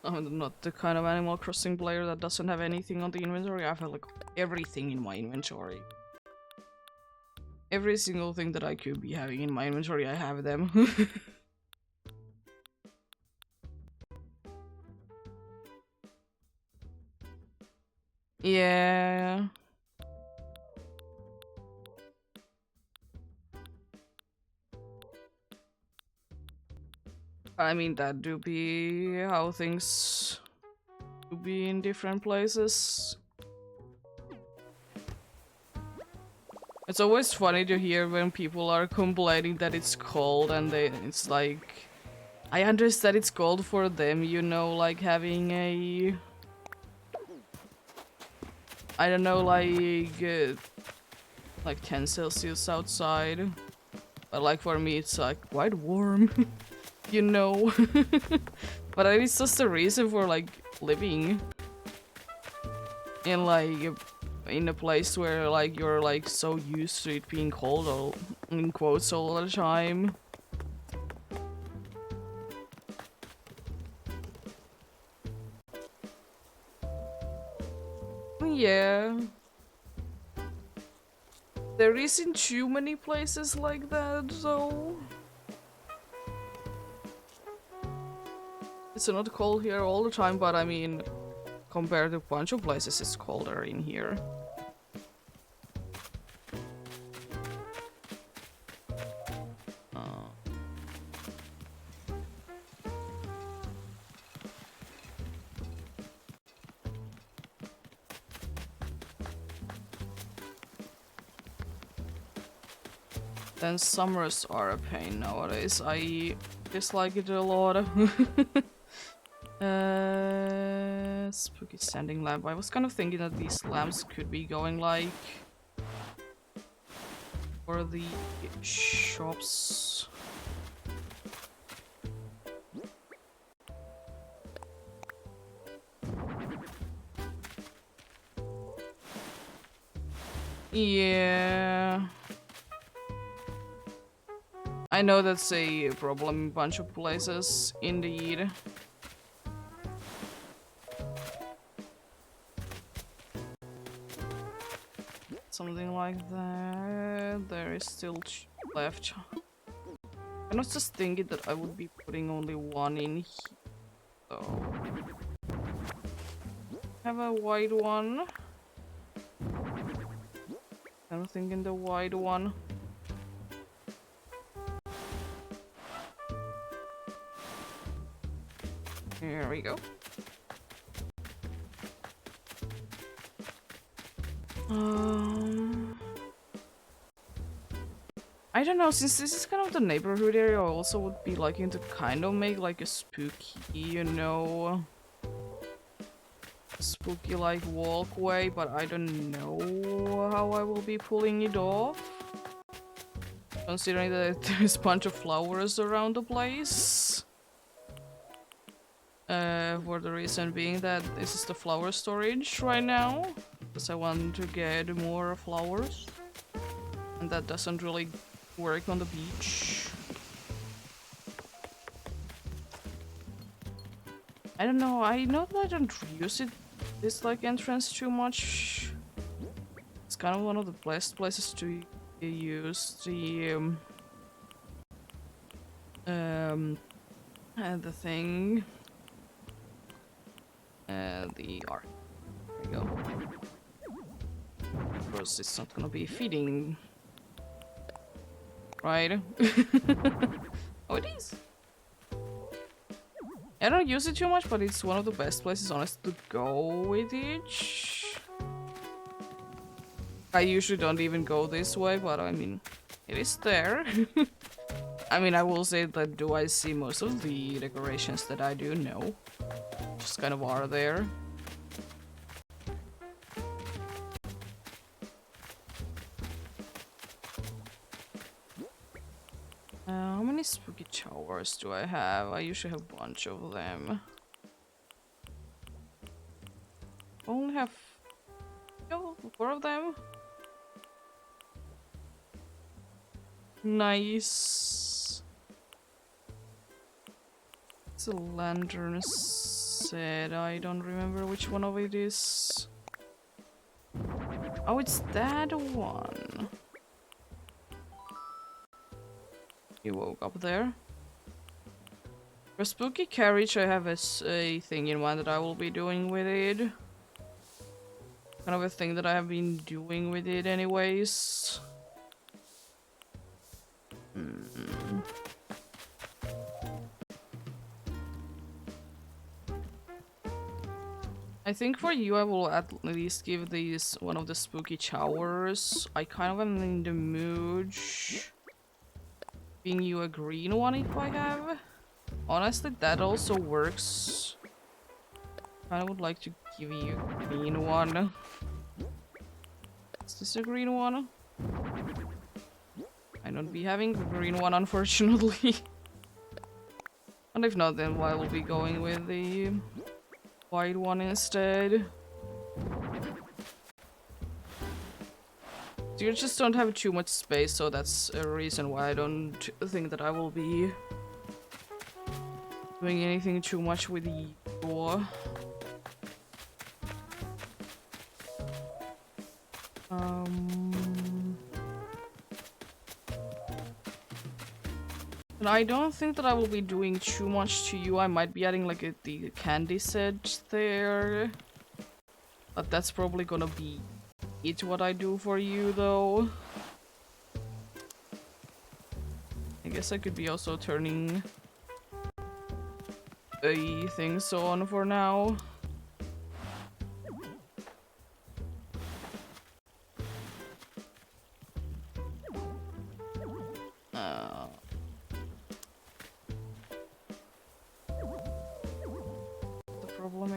I'm not the kind of Animal Crossing player that doesn't have anything on the inventory. I have like everything in my inventory. Every single thing that I could be having in my inventory, I have them. Yeah. I mean, that do be how things do be in different places. It's always funny to hear when people are complaining that it's cold and it's like... I understand it's cold for them, you know, like having a... I don't know, like 10 Celsius outside. But like for me it's like quite warm, you know. But it's just a reason for like living in like in a place where like you're like so used to it being cold all in quotes all the time. Yeah. There isn't too many places like that, though. It's not cold here all the time, but I mean, compared to a bunch of places, it's colder in here. Then summers are a pain nowadays. I dislike it a lot. Spooky standing lamp. I was kind of thinking that these lamps could be going like for the shops. Yeah. I know that's a problem in a bunch of places, indeed. Something like that. There is still left. I was just thinking that I would be putting only one in here, so have a wide one. I'm thinking the wide one. Here we go. I don't know, since this is kind of the neighborhood area, I also would be liking to kind of make like a spooky, you know, spooky like walkway, but I don't know how I will be pulling it off. Considering that there's a bunch of flowers around the place. For the reason being that this is the flower storage right now, because I want to get more flowers, and that doesn't really work on the beach. I don't know, I know that I don't use this like entrance too much. It's kind of one of the best places to use the thing. The art. There we go. Of course, it's not gonna be feeding, right? Oh, it is. I don't use it too much, but it's one of the best places, honestly, to go with it. I usually don't even go this way, but I mean, it is there. I mean, I will say that do I see most of the decorations that I do? No. Just kind of are there. How many spooky towers do I have? I usually have a bunch of them. Only have 4 of them. Nice. It's a lantern set. I don't remember which one of it is. Oh, it's that one. You woke up there. For spooky carriage, I have a thing in mind that I will be doing with it. Kind of a thing that I have been doing with it anyways. I think for you I will at least give these one of the spooky towers. I kind of am in the mood giving you a green one if I have. Honestly, that also works. I would like to give you a green one. Is this a green one? I don't be having a green one, unfortunately. And if not, then I will be going with the white one instead. You just don't have too much space, so that's a reason why I don't think that I will be doing anything too much with the door. And I don't think that I will be doing too much to you. I might be adding like the candy set there. But that's probably gonna be it what I do for you though. I guess I could be also turning the things on for now.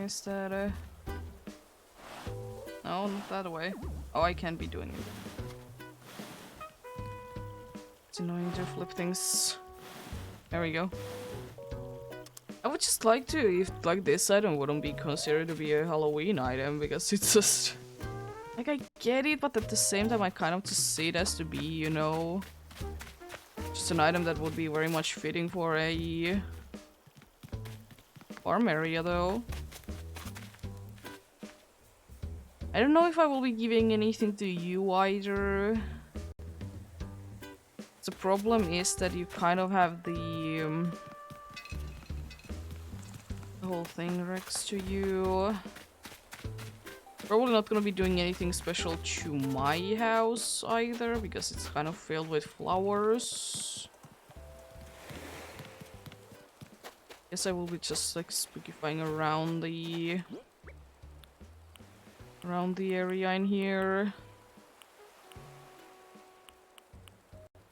Is that no, not that way. Oh, I can't be doing it. It's annoying to flip things. There we go. I would just like to, if like this item wouldn't be considered to be a Halloween item, because it's just like I get it, but at the same time I kind of just see it as to be, you know, just an item that would be very much fitting for a farm area though. I don't know if I will be giving anything to you either. The problem is that you kind of have the whole thing next to you. Probably not gonna be doing anything special to my house either, because it's kind of filled with flowers. Guess I will be just like spookifying around the area in here.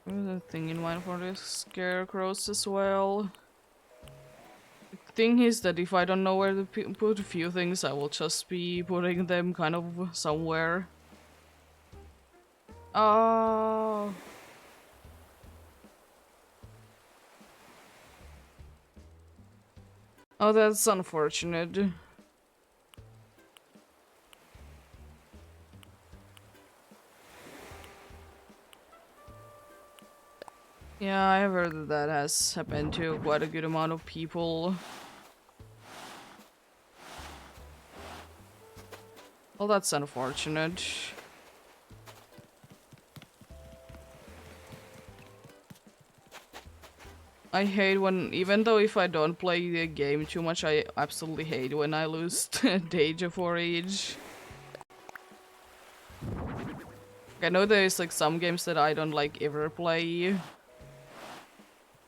There's a thing in mind for the scarecrows as well. The thing is that if I don't know where to put a few things, I will just be putting them kind of somewhere. Oh. Oh, that's unfortunate. Yeah, I have heard that that has happened to quite a good amount of people. Well, that's unfortunate. I hate when, even though if I don't play the game too much, I absolutely hate when I lose data for age. I know there's like some games that I don't like ever play.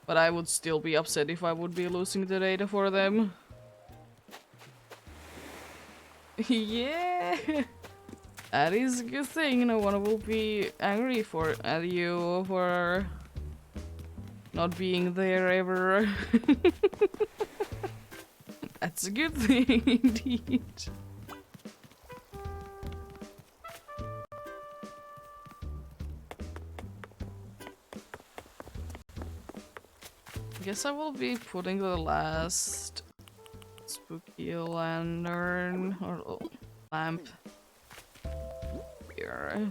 But I would still be upset if I would be losing the data for them. Yeah! That is a good thing. No one will be angry at you for not being there ever. That's a good thing, indeed. I guess I will be putting the last spooky lantern or lamp here.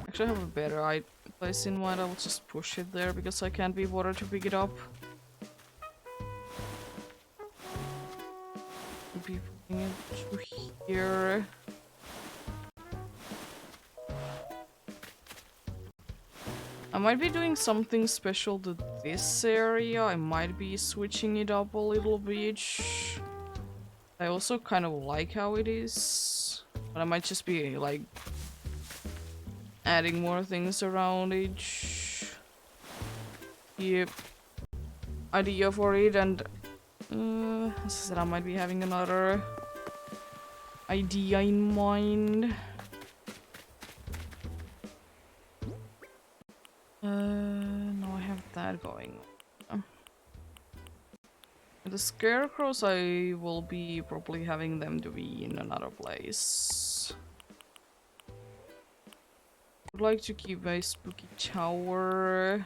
Actually, I have a better place in mind. I will just push it there because I can't be bothered to pick it up. I'll be putting it to here. I might be doing something special to this area. I might be switching it up a little bit. I also kind of like how it is, but I might just be like adding more things around it. Yep. Idea for it, and as I said, I might be having another idea in mind. No, I have that going on. The scarecrows, I will be probably having them to be in another place. Would like to keep a spooky tower.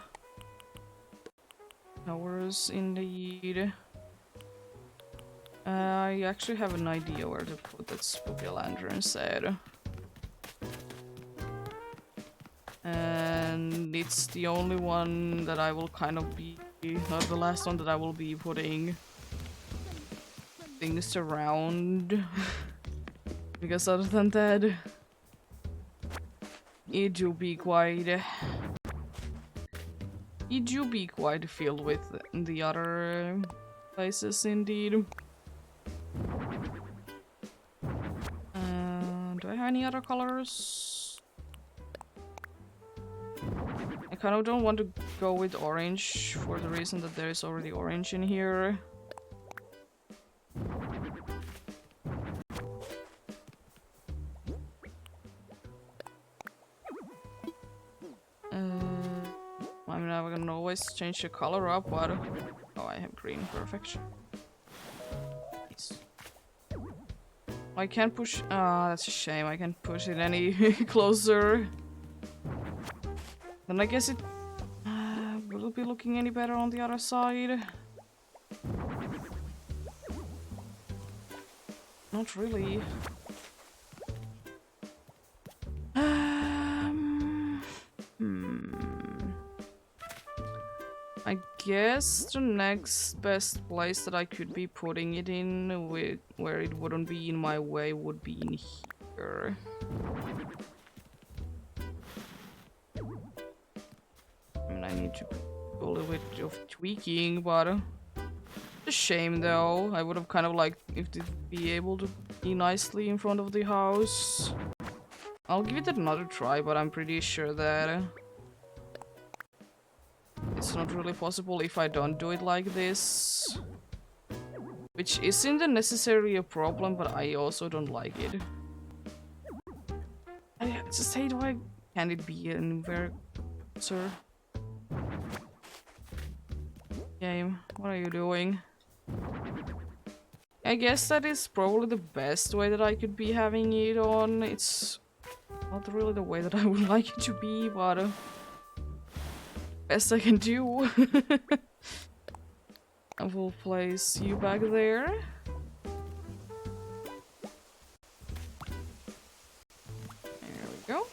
Towers, indeed. I actually have an idea where to put that spooky lantern set. And it's the only one that I will kind of be, not the last one that I will be putting things around. Because other than that, it will be quite filled with the other places, indeed. Do I have any other colors? I kind of don't want to go with orange for the reason that there is already orange in here. I mean, I can always change the color up, but... Oh, I have green. Perfect. Nice. I can't push... Ah, that's a shame. I can't push it any closer. Then I guess it... will it be looking any better on the other side? Not really. I guess the next best place that I could be putting it in, where it wouldn't be in my way, would be in here. I mean, I need to do a little bit of tweaking, but it's a shame though. I would have kind of liked if it be able to be nicely in front of the house. I'll give it another try, but I'm pretty sure that it's not really possible if I don't do it like this. Which isn't necessarily a problem, but I also don't like it. I just hate why can't it be anywhere closer? Game, what are you doing? I guess that is probably the best way that I could be having it on. It's not really the way that I would like it to be, but best I can do. I will place you back there. There we go.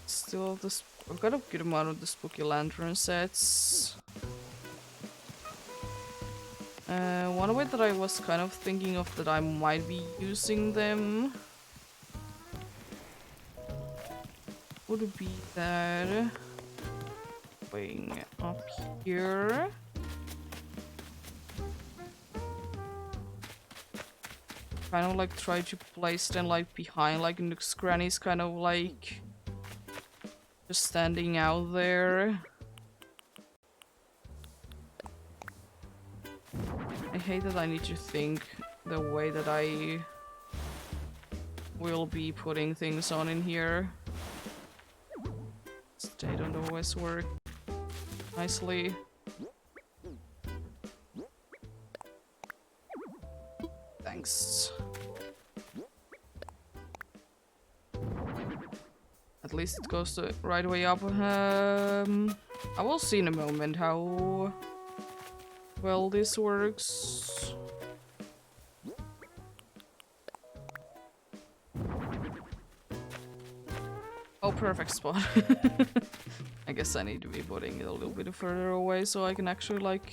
Still this. I've got a good amount of the spooky lantern sets. One way that I was kind of thinking of that I might be using them would be that going up here. Kind of like try to place them like behind, like Nook's Granny's kind of like just standing out there. I hate that I need to think the way that I will be putting things on in here. they don't always work nicely. Thanks. At least it goes the right way up. I will see in a moment how well this works. Oh, perfect spot. I guess I need to be putting it a little bit further away so I can actually like...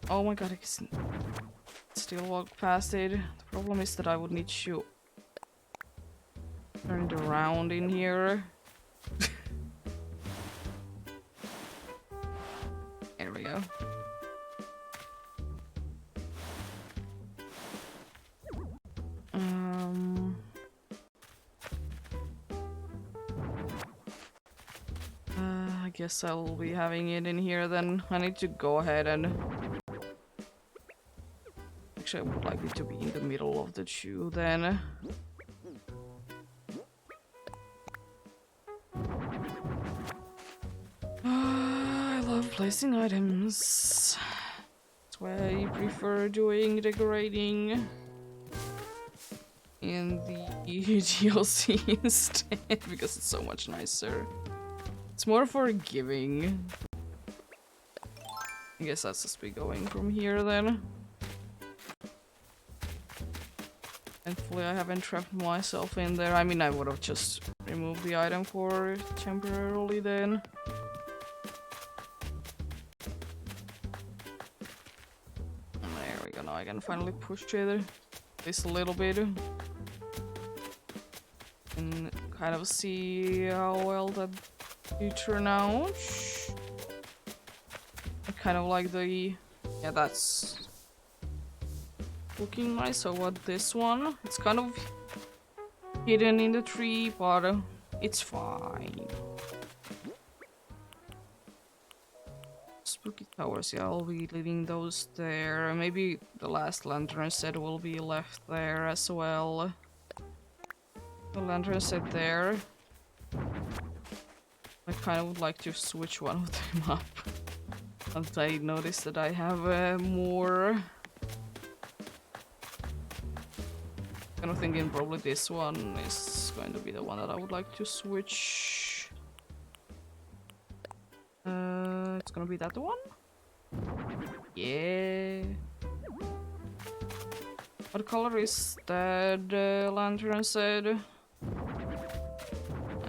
Oh my god, I can still walk past it. The problem is that I would need to turn it around in here. There we go. I guess I will be having it in here then. I need to go ahead and... Actually, I would like it to be in the middle of the two then. I love placing items. That's why I prefer doing decorating in the DLC instead, because it's so much nicer. It's more forgiving. I guess that's just be going from here then. Thankfully I haven't trapped myself in there. I mean, I would have just removed the item for temporarily then. There we go, now I can finally push it this a little bit. And kind of see how well that you turn out. I kind of like the... Yeah, that's looking nice. So what this one? It's kind of hidden in the tree, but it's fine. Spooky towers, yeah, I'll be leaving those there. Maybe the last lantern set will be left there as well. The lantern set there. I kind of would like to switch one of them up. But I noticed that I have more. Kind of thinking probably this one is going to be the one that I would like to switch. It's gonna be that one? Yeah. What color is that lantern set?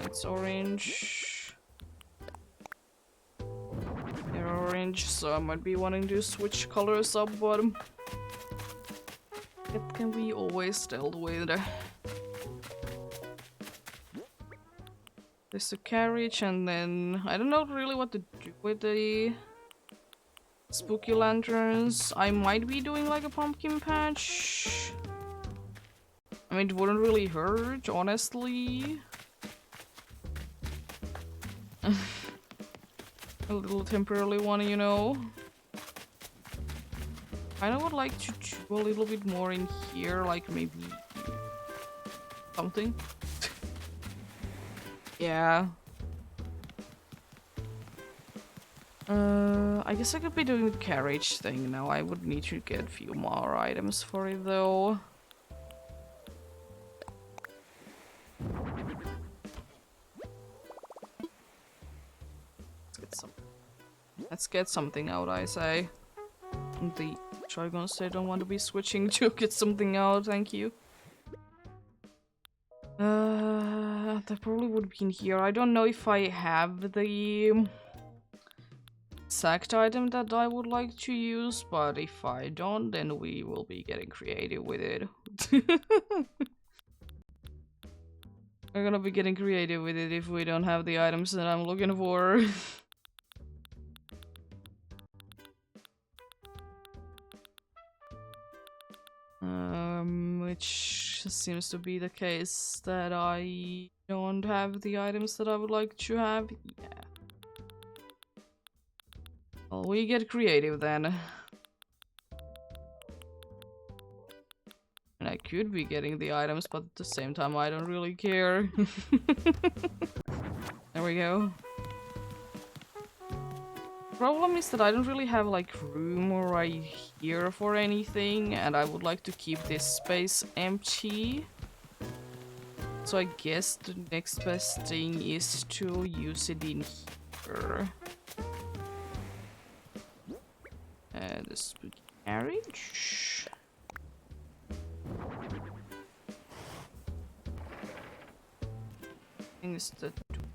It's orange. They're orange, so I might be wanting to switch colors up, but it can be always dealt with. There's a carriage, and then I don't know really what to do with the spooky lanterns. I might be doing like a pumpkin patch. I mean, it wouldn't really hurt, honestly. A little temporarily one, you know. I would like to do a little bit more in here, like maybe something. Yeah. I guess I could be doing the carriage thing now. I would need to get a few more items for it though. Let's get something out, I say. The Dragons, they don't want to be switching to get something out, thank you. That probably would be in here. I don't know if I have the exact item that I would like to use, but if I don't, then we will be getting creative with it. We're gonna be getting creative with it if we don't have the items that I'm looking for. Which seems to be the case that I don't have the items that I would like to have. Yeah. Well, we get creative then. And I could be getting the items, but at the same time I don't really care. There we go. Problem is that I don't really have like room right here for anything, and I would like to keep this space empty. So I guess the next best thing is to use it in here. The spooky carriage. Things that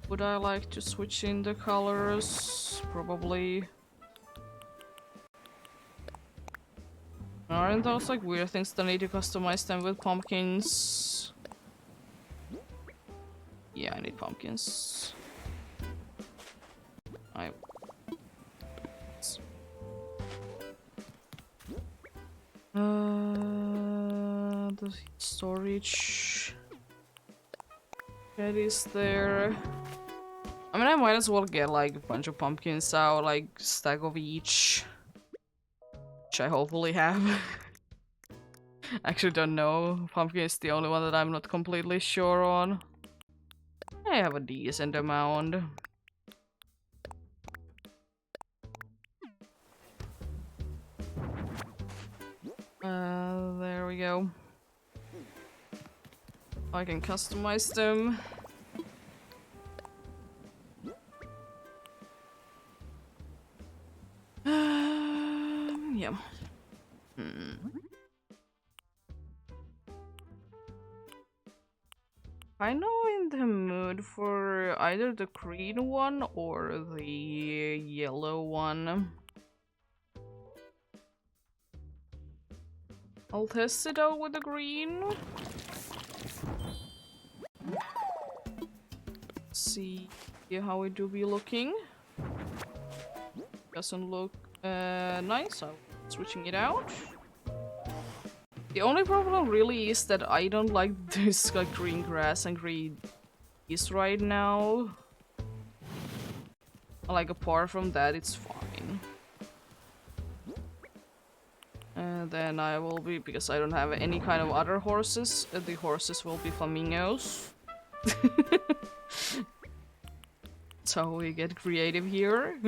would I like to switch in the colors? Probably. Aren't those like weird things that need to customize them with pumpkins? Yeah, I need pumpkins. The storage that is there. I mean, I might as well get like a bunch of pumpkins out, like stack of each, which I hopefully have. Actually, don't know. Pumpkin is the only one that I'm not completely sure on. I have a decent amount. There we go. I can customize them. Yeah. I'm in the mood for either the green one or the yellow one. I'll test it out with the green. See how it do be looking. Doesn't look nice, so I'm switching it out. The only problem really is that I don't like this like green grass and green trees right now. Like apart from that, it's fine. And then I will be, because I don't have any kind of other horses, the horses will be flamingos. So we get creative here.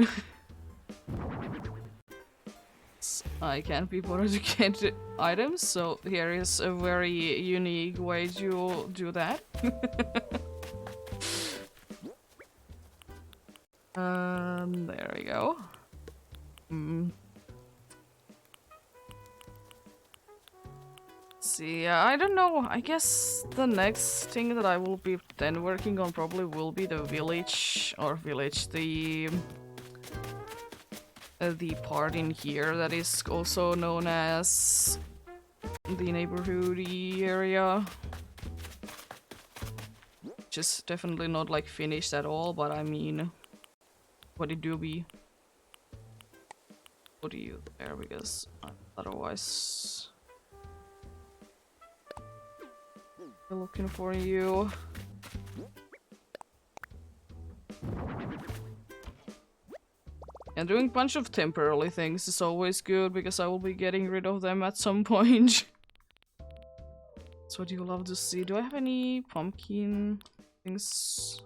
I can't be bothered to get items, so here is a very unique way to do that. There we go. See, I don't know. I guess the next thing that I will be then working on probably will be the village, the part in here that is also known as the neighborhoody area. Which is definitely not like finished at all, but I mean, what it do be? What do you there? Because otherwise, we're looking for you. And doing a bunch of temporary things is always good, because I will be getting rid of them at some point. That's what you love to see. Do I have any pumpkin things?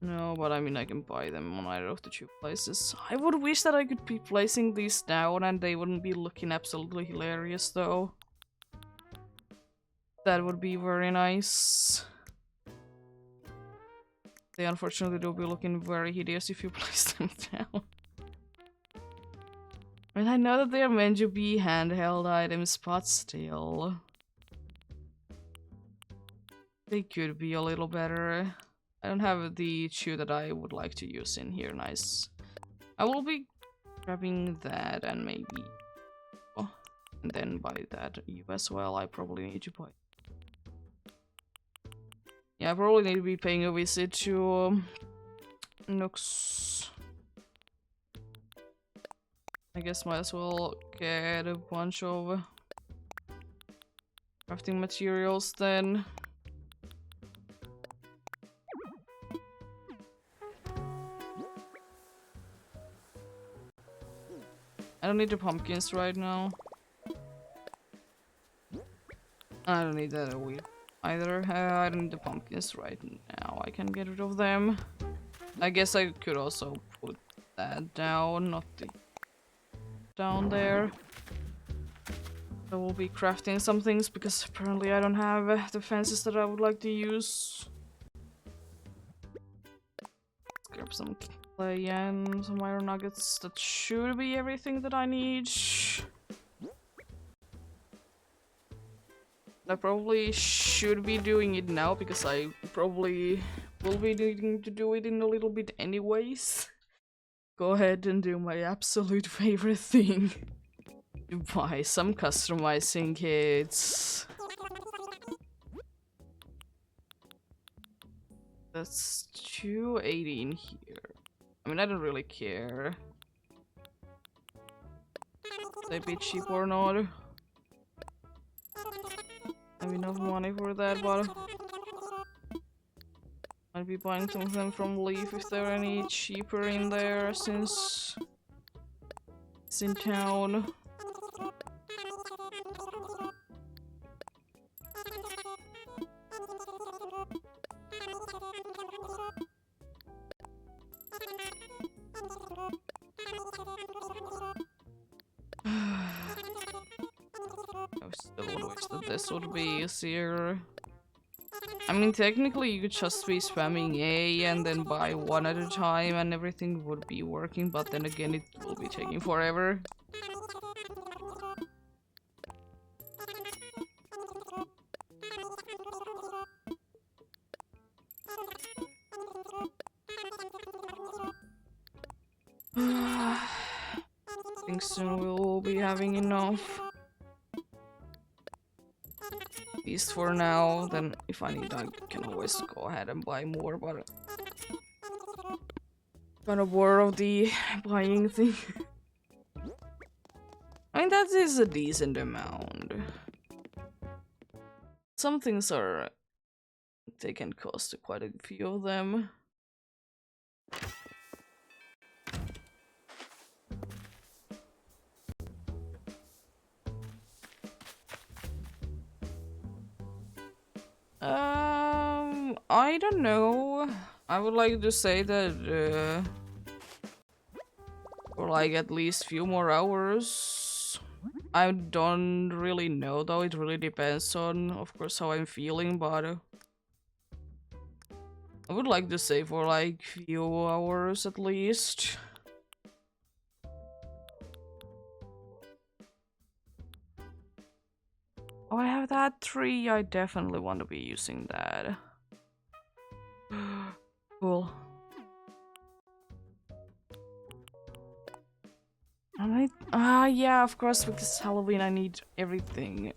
No, but I mean I can buy them on either of the two places. I would wish that I could be placing these down and they wouldn't be looking absolutely hilarious though. That would be very nice. They unfortunately do be looking very hideous if you place them down. I mean, I know that they are meant to be handheld items, but still. They could be a little better. I don't have the shoe that I would like to use in here, nice. I will be grabbing that and maybe... Oh, and then buy that you as well. I probably need to buy... Yeah, I probably need to be paying a visit to Nooks. I guess might as well get a bunch of crafting materials then. I don't need the pumpkins right now. I don't need that wheat. either. I don't need the pumpkins right now. I can get rid of them. I guess I could also put that down, not the down there. I will be crafting some things because apparently I don't have the fences that I would like to use. Let's grab some clay and some iron nuggets. That should be everything that I need. I probably should be doing it now because I probably will be needing to do it in a little bit anyways. Go ahead and do my absolute favorite thing. Buy some customizing kits. That's 280 in here. I mean, I don't really care. They be cheap or not. I have enough money for that, but I'll be buying some of them from Leaf if there are any cheaper in there since it's in town. I still wish that this would be easier. I mean, technically you could just be spamming A and then buy one at a time and everything would be working, but then again it will be taking forever. I think soon we'll be having enough. At least for now, then if I need I can always go ahead and buy more, but kind of bored of the buying thing. I mean, that is a decent amount. Some things are... they can cost quite a few of them. I don't know. I would like to say that for like at least few more hours. I don't really know though, it really depends on, of course, how I'm feeling, but I would like to say for like few hours at least. Oh, I have that tree. I definitely want to be using that. Cool. Yeah, of course, because Halloween I need everything.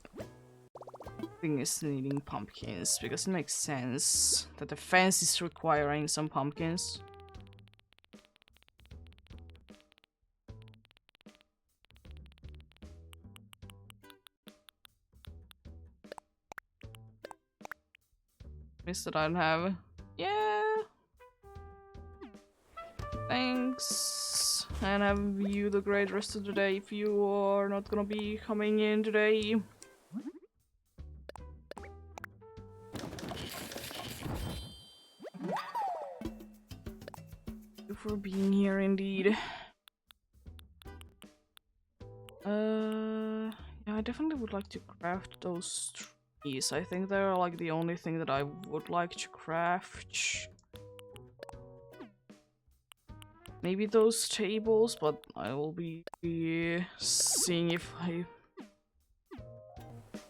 Everything is needing pumpkins, because it makes sense that the fence is requiring some pumpkins. Miss that I don't have. Yeah. Thanks. And have you the great rest of the day if you are not gonna be coming in today. Thank you for being here indeed. Yeah, I definitely would like to craft those trees. I think they're like the only thing that I would like to craft. Maybe those tables, but I will be seeing if I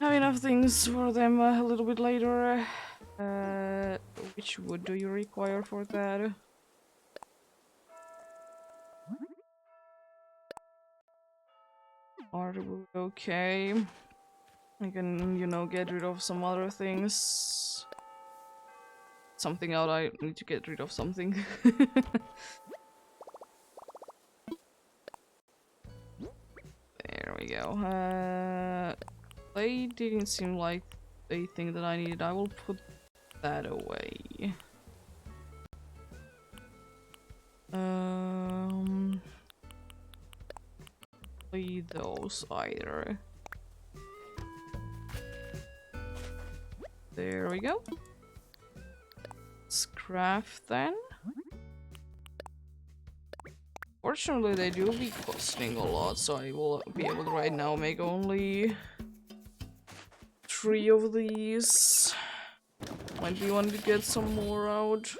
have enough things for them a little bit later. Which wood do you require for that? Hardwood, okay. I can, you know, get rid of some other things. Something out, I need to get rid of something. There we go. They didn't seem like a thing that I needed. I will put that away. Leave those either. There we go. Let's craft then. Fortunately, they do be costing a lot, so I will be able to right now make only 3 of these. Might be wanting to get some more out,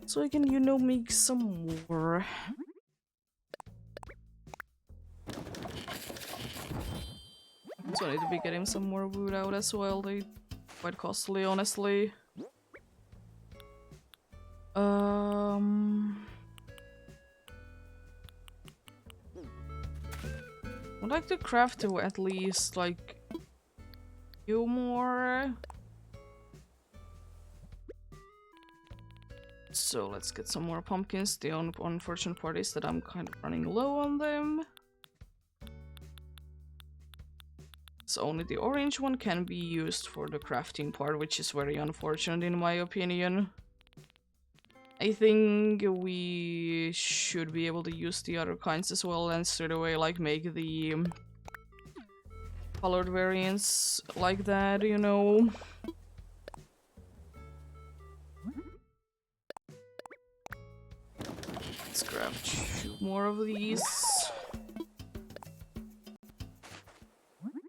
so I can, you know, make some more. So I need to be getting some more wood out as well. They quite costly, honestly. I'd like to craft to at least like few more. So let's get some more pumpkins. The unfortunate part is that I'm kind of running low on them. So only the orange one can be used for the crafting part, which is very unfortunate in my opinion. I think we should be able to use the other kinds as well and straight away like make the colored variants like that, you know. Let's grab 2 more of these.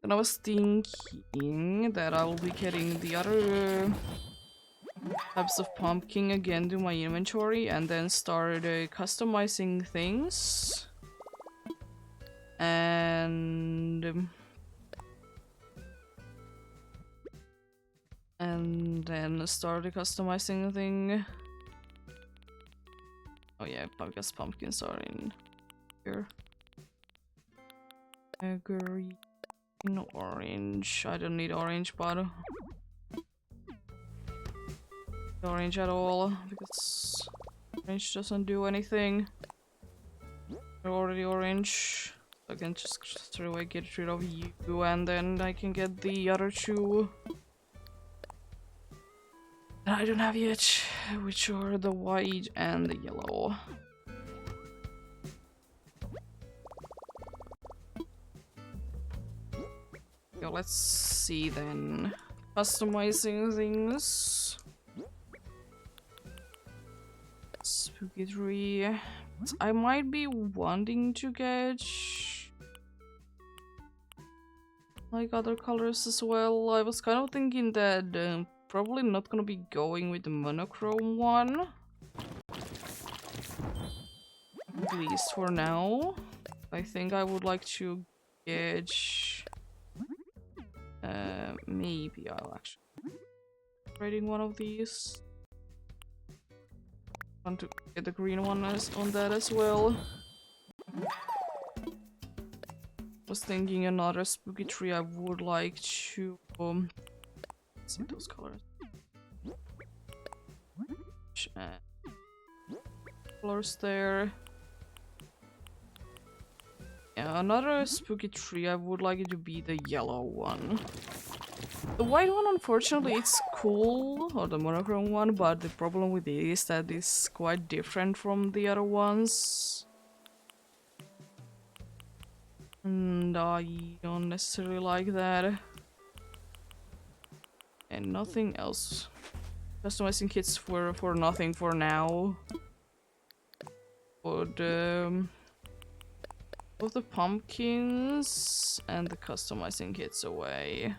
And I was thinking that I will be getting the other types of pumpkin again to my inventory and then start customizing things. And then start the customizing thing. Oh yeah, because pumpkins are in here. Green, orange. I don't need orange, but orange at all because orange doesn't do anything. They're already orange. I can just straight away get rid of you, and then I can get the other 2 that I don't have yet, which are the white and the yellow. Yeah, let's see then. Customizing things. Spooky tree. I might be wanting to get like other colors as well. I was kind of thinking that probably not gonna be going with the monochrome one, at least for now. I think I would like to get maybe I'll actually rating one of these. Want to get the green one on that as well. Was thinking another spooky tree. I would like to see those colors. Colors there. Yeah, another spooky tree. I would like it to be the yellow one. The white one, unfortunately, it's cool, or the monochrome one, but the problem with it is that it's quite different from the other ones. And I don't necessarily like that. And nothing else. Customizing kits for nothing for now. But both the pumpkins and the customizing kits away.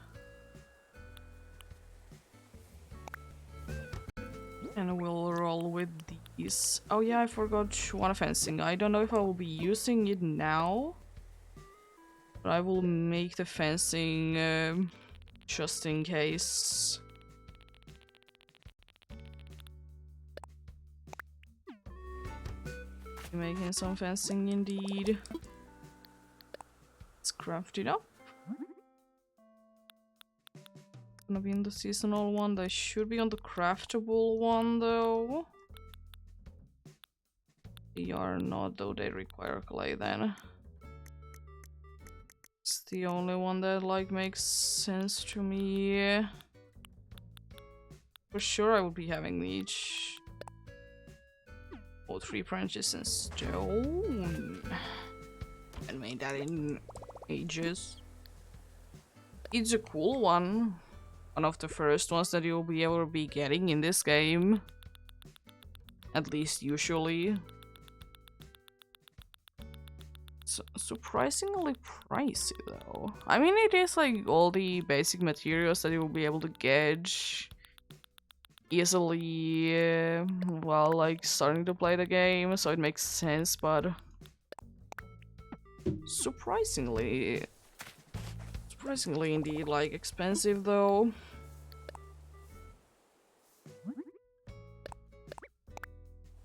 And we'll roll with these. Oh yeah, I forgot one fencing. I don't know if I will be using it now. But I will make the fencing just in case. Making some fencing indeed. Let's craft it up. Gonna be in the seasonal one. They should be on the craftable one though. They are not, though they require clay then. It's the only one that like makes sense to me. For sure I would be having each. Oh, 3 branches and stone. And made that in ages. It's a cool one. one of the first ones that you'll be able to be getting in this game. At least usually. It's surprisingly pricey though. I mean, it is like all the basic materials that you'll be able to get easily while like starting to play the game, so it makes sense, but surprisingly indeed, like expensive though.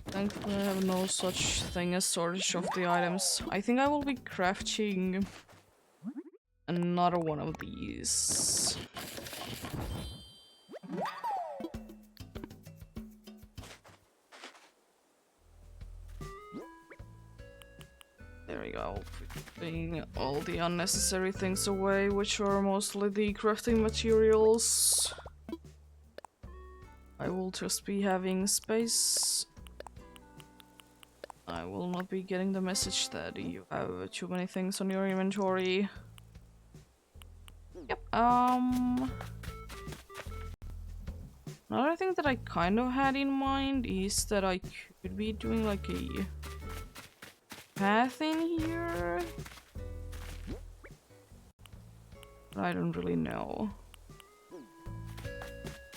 Thankfully I have no such thing as shortage of the items. I think I will be crafting another one of these. There we go, putting all the unnecessary things away, which are mostly the crafting materials. I will just be having space. I will not be getting the message that you have too many things on your inventory. Yep, another thing that I kind of had in mind is that I could be doing like a path in here. But I don't really know.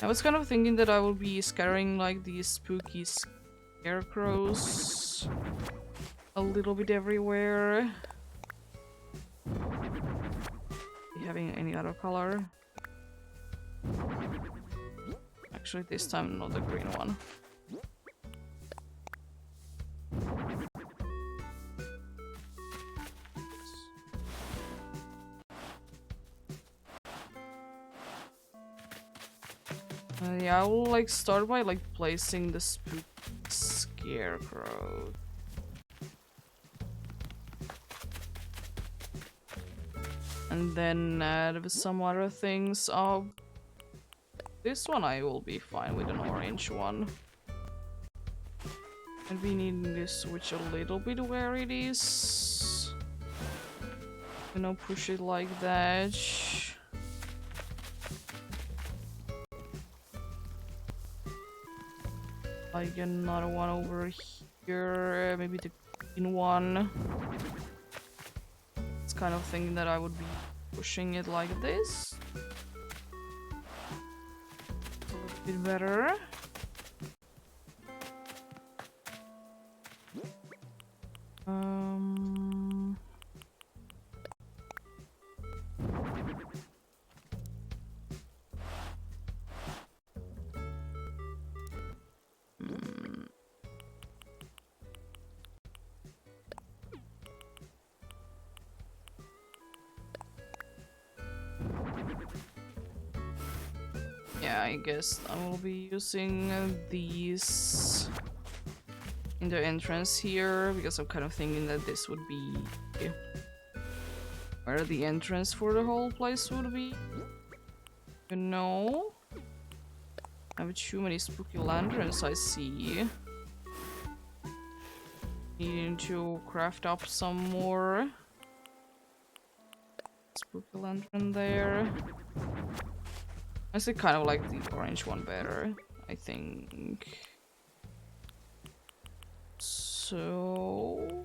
I was kind of thinking that I will be scattering like these spooky scarecrows a little bit everywhere. Having any other color? Actually, this time not the green one. Yeah, I will like start by like placing the spooky scarecrow. And then add some other things. This one I will be fine with an orange one. And we need to switch a little bit where it is. You know, push it like that. Like another one over here, maybe the green one. It's kind of thing that I would be pushing it like this. A little bit better. Yeah, I guess I will be using these in the entrance here, because I'm kind of thinking that this would be where the entrance for the whole place would be. You know? I have too many spooky lanterns, I see. Needing to craft up some more. Spooky lantern there. I still kind of like the orange one better, I think. So...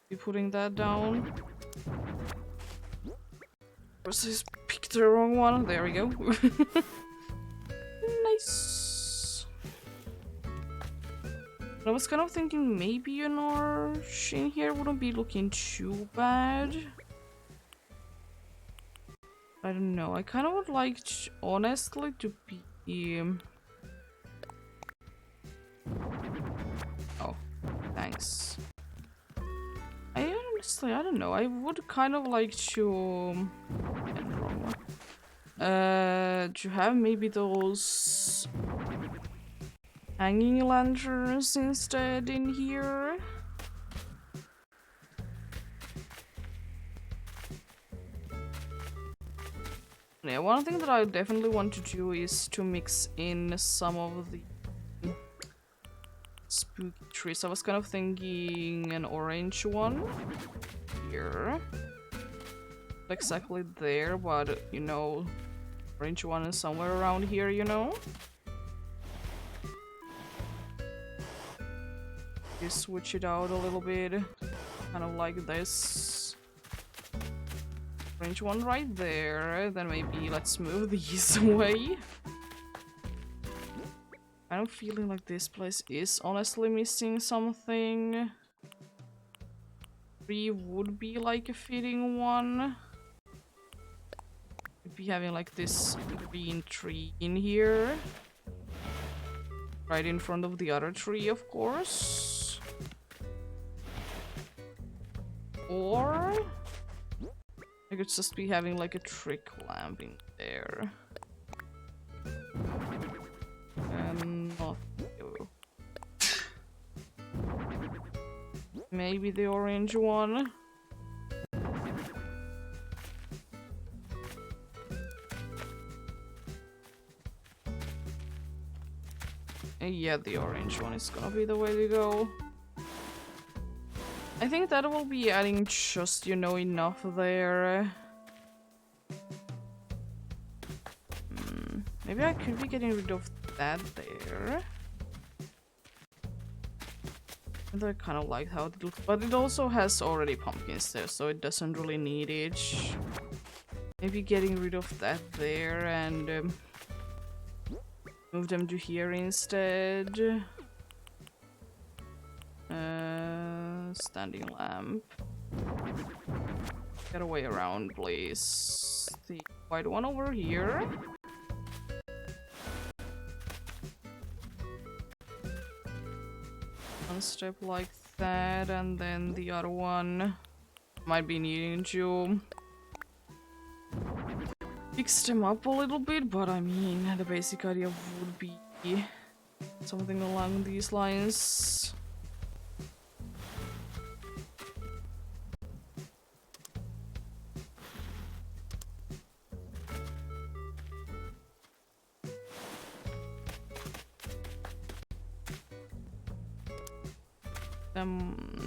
be putting that down. First I picked the wrong one. There we go. Nice. I was kind of thinking maybe an orange in here wouldn't be looking too bad. I don't know. I kind of would like, honestly, to be... Oh, thanks. I honestly, I don't know. I would kind of like to... And the wrong one. To have maybe those hanging lanterns instead in here. Yeah, one thing that I definitely want to do is to mix in some of the spooky trees. I was kind of thinking an orange one here. Not exactly there, but you know, orange one is somewhere around here, you know? Just switch it out a little bit. Kind of like this. Orange one right there. Then maybe let's move these away. I'm feeling like this place is honestly missing something. 3 would be like a fitting one. Could be having like this green tree in here. Right in front of the other tree, of course. Or I could just be having like a trick lamp in there. And not you. Maybe the orange one. Yeah, the orange one is gonna be the way to go. I think that will be adding just, you know, enough there. Maybe I could be getting rid of that there. And I kind of like how it looks, but it also has already pumpkins there, so it doesn't really need it. Maybe getting rid of that there and move them to here instead. Standing lamp. Get away around, please. The white one over here. One step like that, and then the other one might be needing to fix them up a little bit, but I mean, the basic idea would be something along these lines.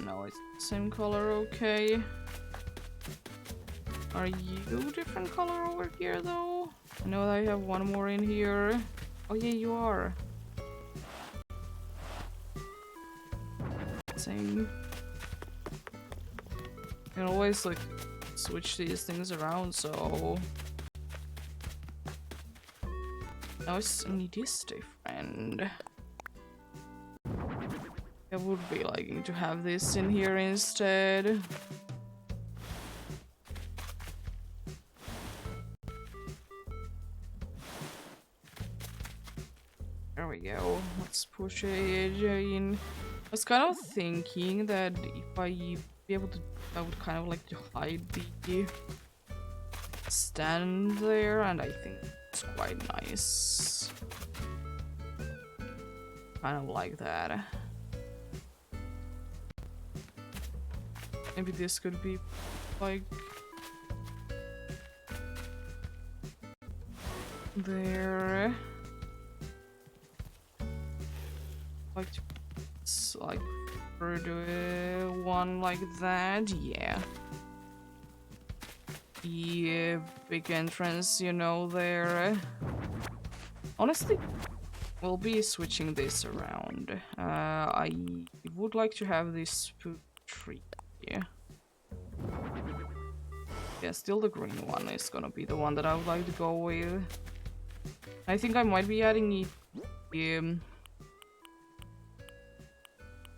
No, it's the same color, okay. Are you different color over here, though? I know that I have one more in here. Oh yeah, you are. Same. You can always, like, switch these things around, so... Now it's it is different. I would be liking to have this in here instead. There we go. Let's push it in. I was kind of thinking that if I be able to, I would kind of like to hide the stand there, and I think it's quite nice. Kind of like that. Maybe this could be like there. Like it's like further one like that, yeah. The big entrance, you know, there. Honestly, we'll be switching this around. I would like to have this spook tree. Yeah, still the green one is gonna be the one that I would like to go with. I think I might be adding the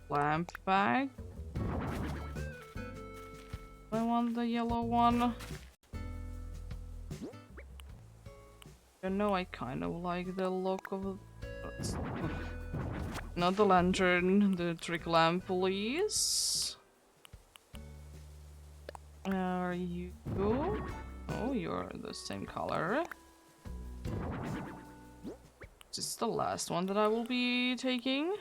lamp back. I want the yellow one. You know, I kind of like the look of it. Not the lantern, the trick lamp, please. Are you? Oh, you're the same color. This is the last one that I will be taking.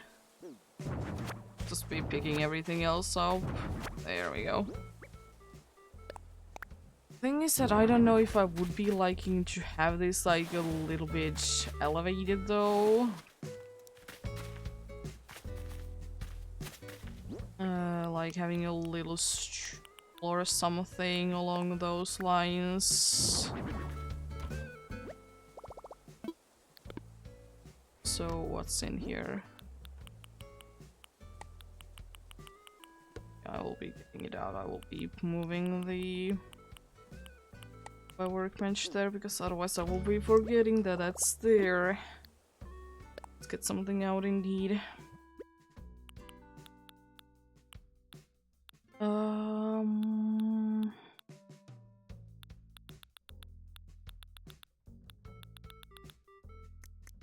Just be picking everything else up. There we go. Thing is that I don't know if I would be liking to have this like a little bit elevated though. Like having a little or something along those lines. so what's in here? I will be getting it out. I will be moving the workbench there because otherwise I will be forgetting that that's there. Let's get something out indeed.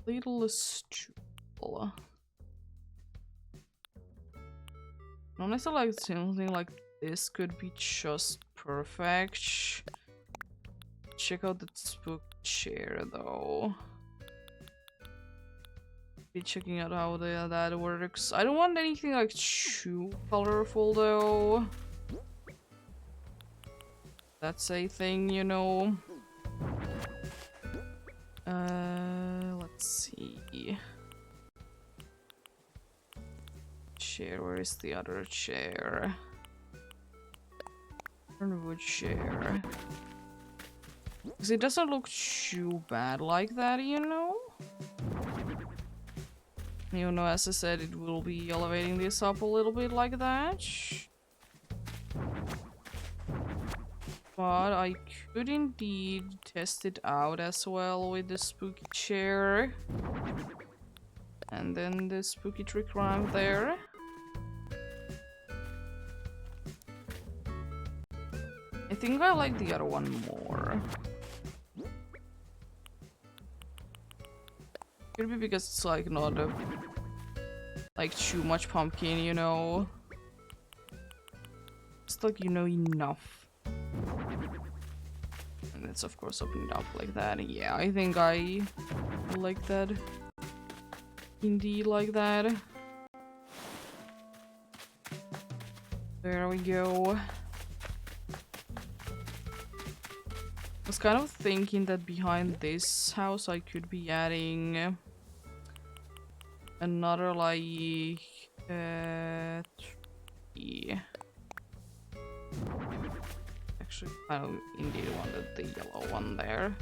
Little stool. Honestly, like something like this could be just perfect. Check out the spook chair though. Be checking out how that works. I don't want anything like too colorful though. That's a thing, you know. Let's see. Chair, where is the other chair? Wood chair. Because it doesn't look too bad like that, you know? You know, as I said, it will be elevating this up a little bit like that. But I could indeed test it out as well with the spooky chair. And then the spooky trick ramp there. I think I like the other one more. Could be because it's like not a, like too much pumpkin, you know. It's like, you know, enough. And it's of course opened up like that. Yeah, I think I like that. Indeed like that. There we go. I was kind of thinking that behind this house I could be adding another like tree. Actually, I indeed wanted the yellow one there.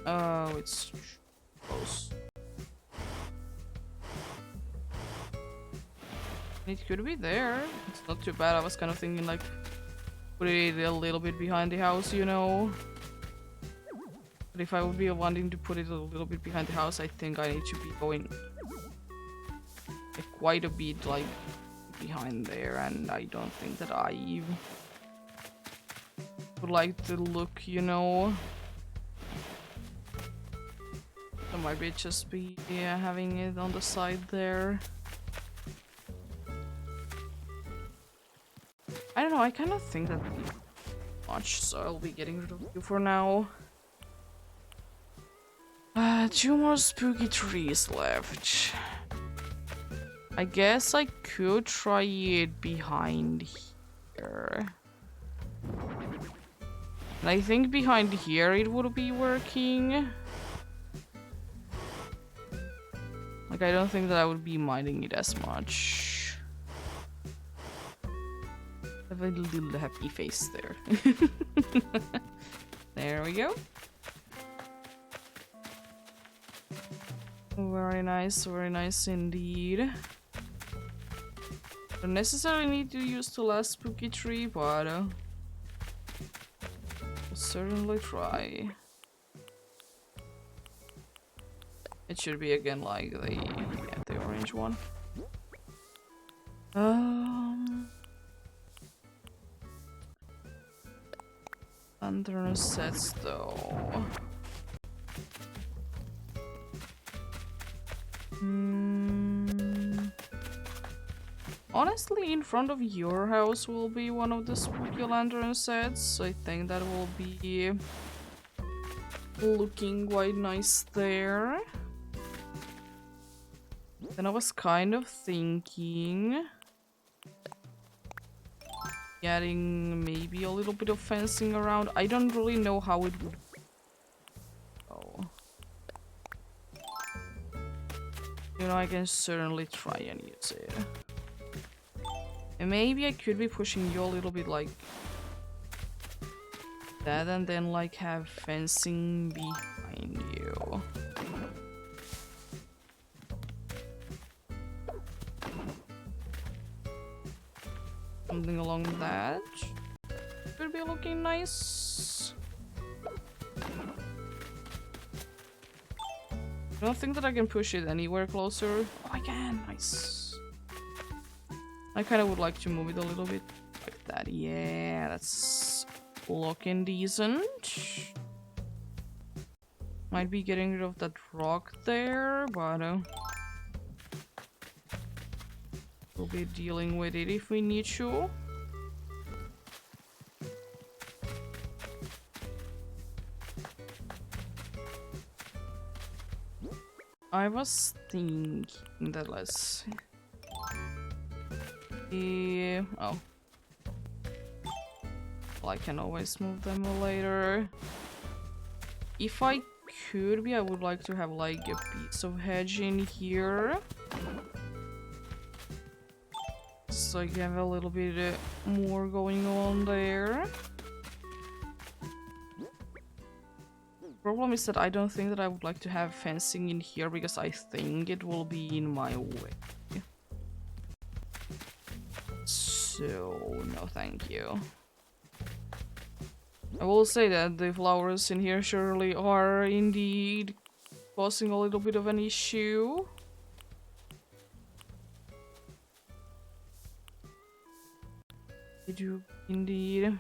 Oh, it's close. It could be there. It's not too bad. I was kind of thinking like put it a little bit behind the house, you know. But if I would be wanting to put it a little bit behind the house, I think I need to be going like, quite a bit like behind there, and I don't think that I would like the look, you know. So might be just be having it on the side there. I don't know, I kind of think that would be much, so I'll be getting rid of you for now. 2 more spooky trees left. I guess I could try it behind here. And I think behind here it would be working. Like, I don't think that I would be minding it as much. Have a little happy face there. There we go. Very nice indeed. Don't necessarily need to use the last spooky tree, but I'll certainly try. It should be again like the orange one. Lantern sets though. Honestly, in front of your house will be one of the spooky lantern sets. I think that will be looking quite nice there. Then I was kind of thinking getting maybe a little bit of fencing around. I don't really know how it would go. You know, I can certainly try and use it. And maybe I could be pushing you a little bit like that and then like have fencing behind you. something along that could be looking nice. I don't think that I can push it anywhere closer. Oh, I can! Nice. I kind of would like to move it a little bit like that. Yeah, that's looking decent. Might be getting rid of that rock there, but we'll be dealing with it if we need to. I was thinking that let's... Yeah, oh. Well, I can always move them later. If I could be, I would like to have like a piece of hedge in here. So you have a little bit more going on there. Problem is that I don't think that I would like to have fencing in here because I think it will be in my way. So, no thank you. I will say that the flowers in here surely are indeed causing a little bit of an issue. They do indeed.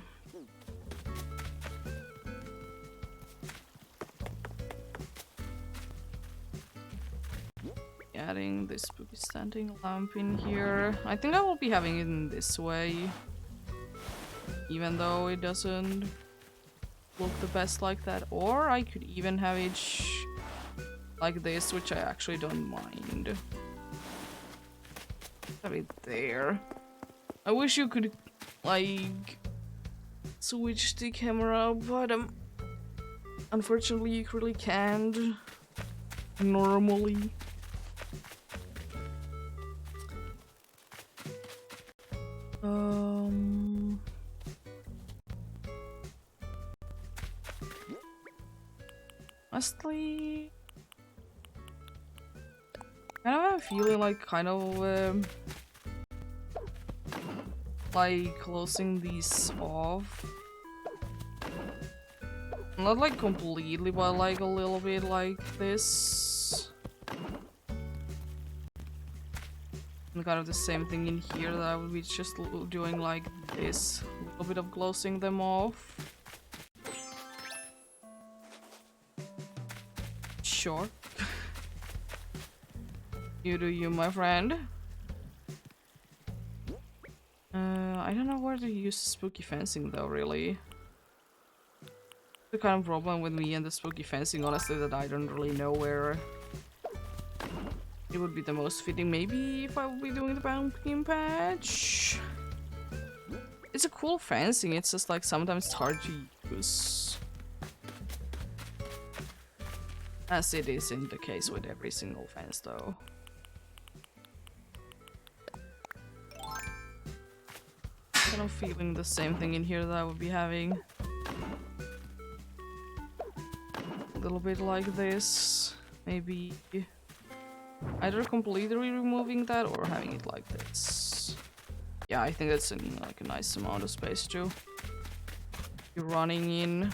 Adding this spooky standing lamp in here. I think I will be having it in this way. Even though it doesn't look the best like that. Or I could even have it like this, which I actually don't mind. Have it there. I wish you could like switch the camera, but unfortunately you really can't normally. Honestly, I kind of have a feeling like like closing these off. Not like completely, but like a little bit like this. And kind of the same thing in here that I would be just doing like this. A little bit of closing them off. Sure. You do you, my friend. I don't know where to use spooky fencing though, really. The kind of problem with me and the spooky fencing, honestly, that I don't really know where it would be the most fitting. Maybe if I would be doing the pumpkin patch. It's a cool fencing, it's just like sometimes it's hard to use. As it is in the case with every single fence though. Kind of feeling the same thing in here that I would be having. A little bit like this. Maybe either completely removing that or having it like this. Yeah, I think that's like a nice amount of space to be running in.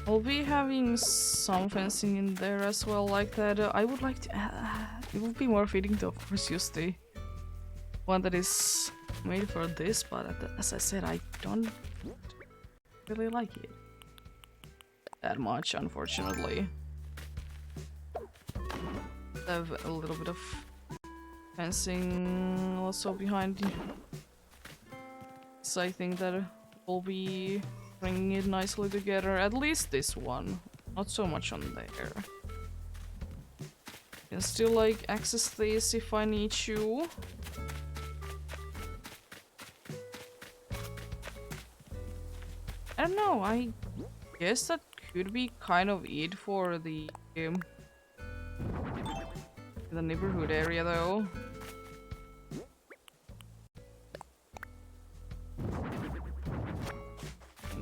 I'll be having some fencing in there as well, like that. I would like to. It would be more fitting to, of course, use the one that is made for this, but as I said, I don't really like it that much, unfortunately. I have a little bit of fencing also behind you. So I think that will be bringing it nicely together, at least this one, not so much on there. Can still like access this if I need to. I don't know, I guess that could be kind of it for the neighborhood area though.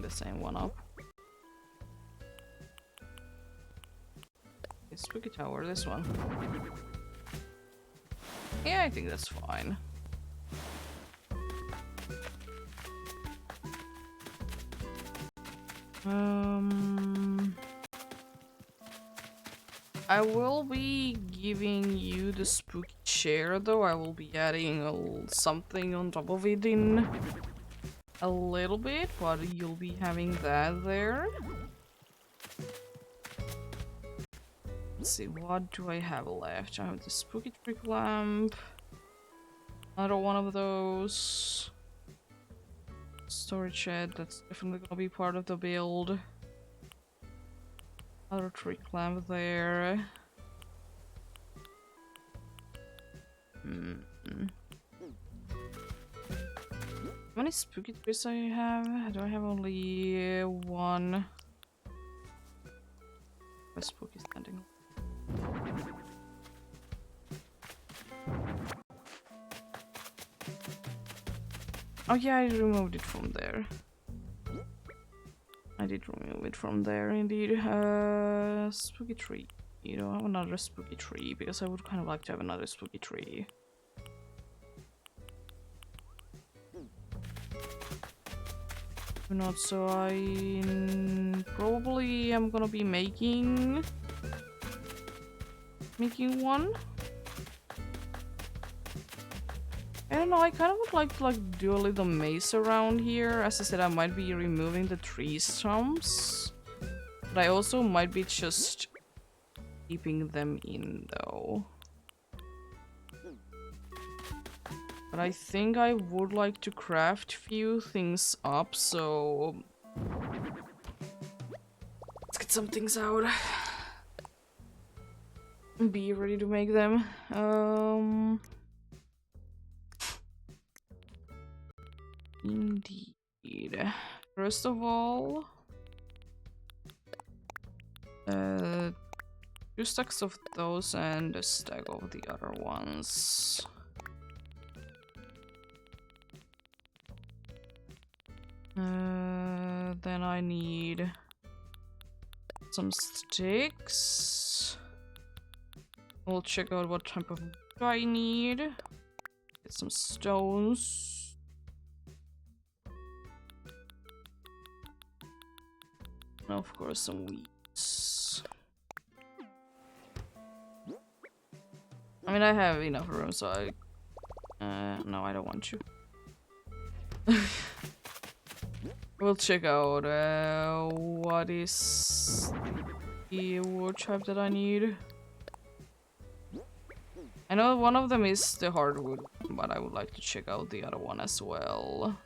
the same one up. Okay, spooky tower, this one. Yeah, I think that's fine. I will be giving you the spooky chair though. I will be adding something on top of it in a little bit, but you'll be having that there. Let's see, what do I have left? I have the spooky trick lamp. Another one of those. Storage shed, that's definitely gonna be part of the build. Another trick lamp there. How many spooky trees do I have? Do I have only one? A spooky standing. Oh yeah, I removed it from there. I did remove it from there indeed. Spooky tree. You don't have another spooky tree because I would kind of like to have another spooky tree. Not so I probably am gonna be making one. I don't know, I kind of would like to do a little maze around here. As I said, I might be removing the tree stumps, but I also might be just keeping them in though. But I think I would like to craft few things up, so let's get some things out. Be ready to make them. Indeed. First of all, 2 stacks of those and a stack of the other ones. Then I need some sticks. We'll check out what type of wood I need. Get some stones. And of course some weeds. I mean, I have enough room, so I... no, I don't want you. We'll check out what is the wood type that I need. I know one of them is the hardwood, but I would like to check out the other one as well.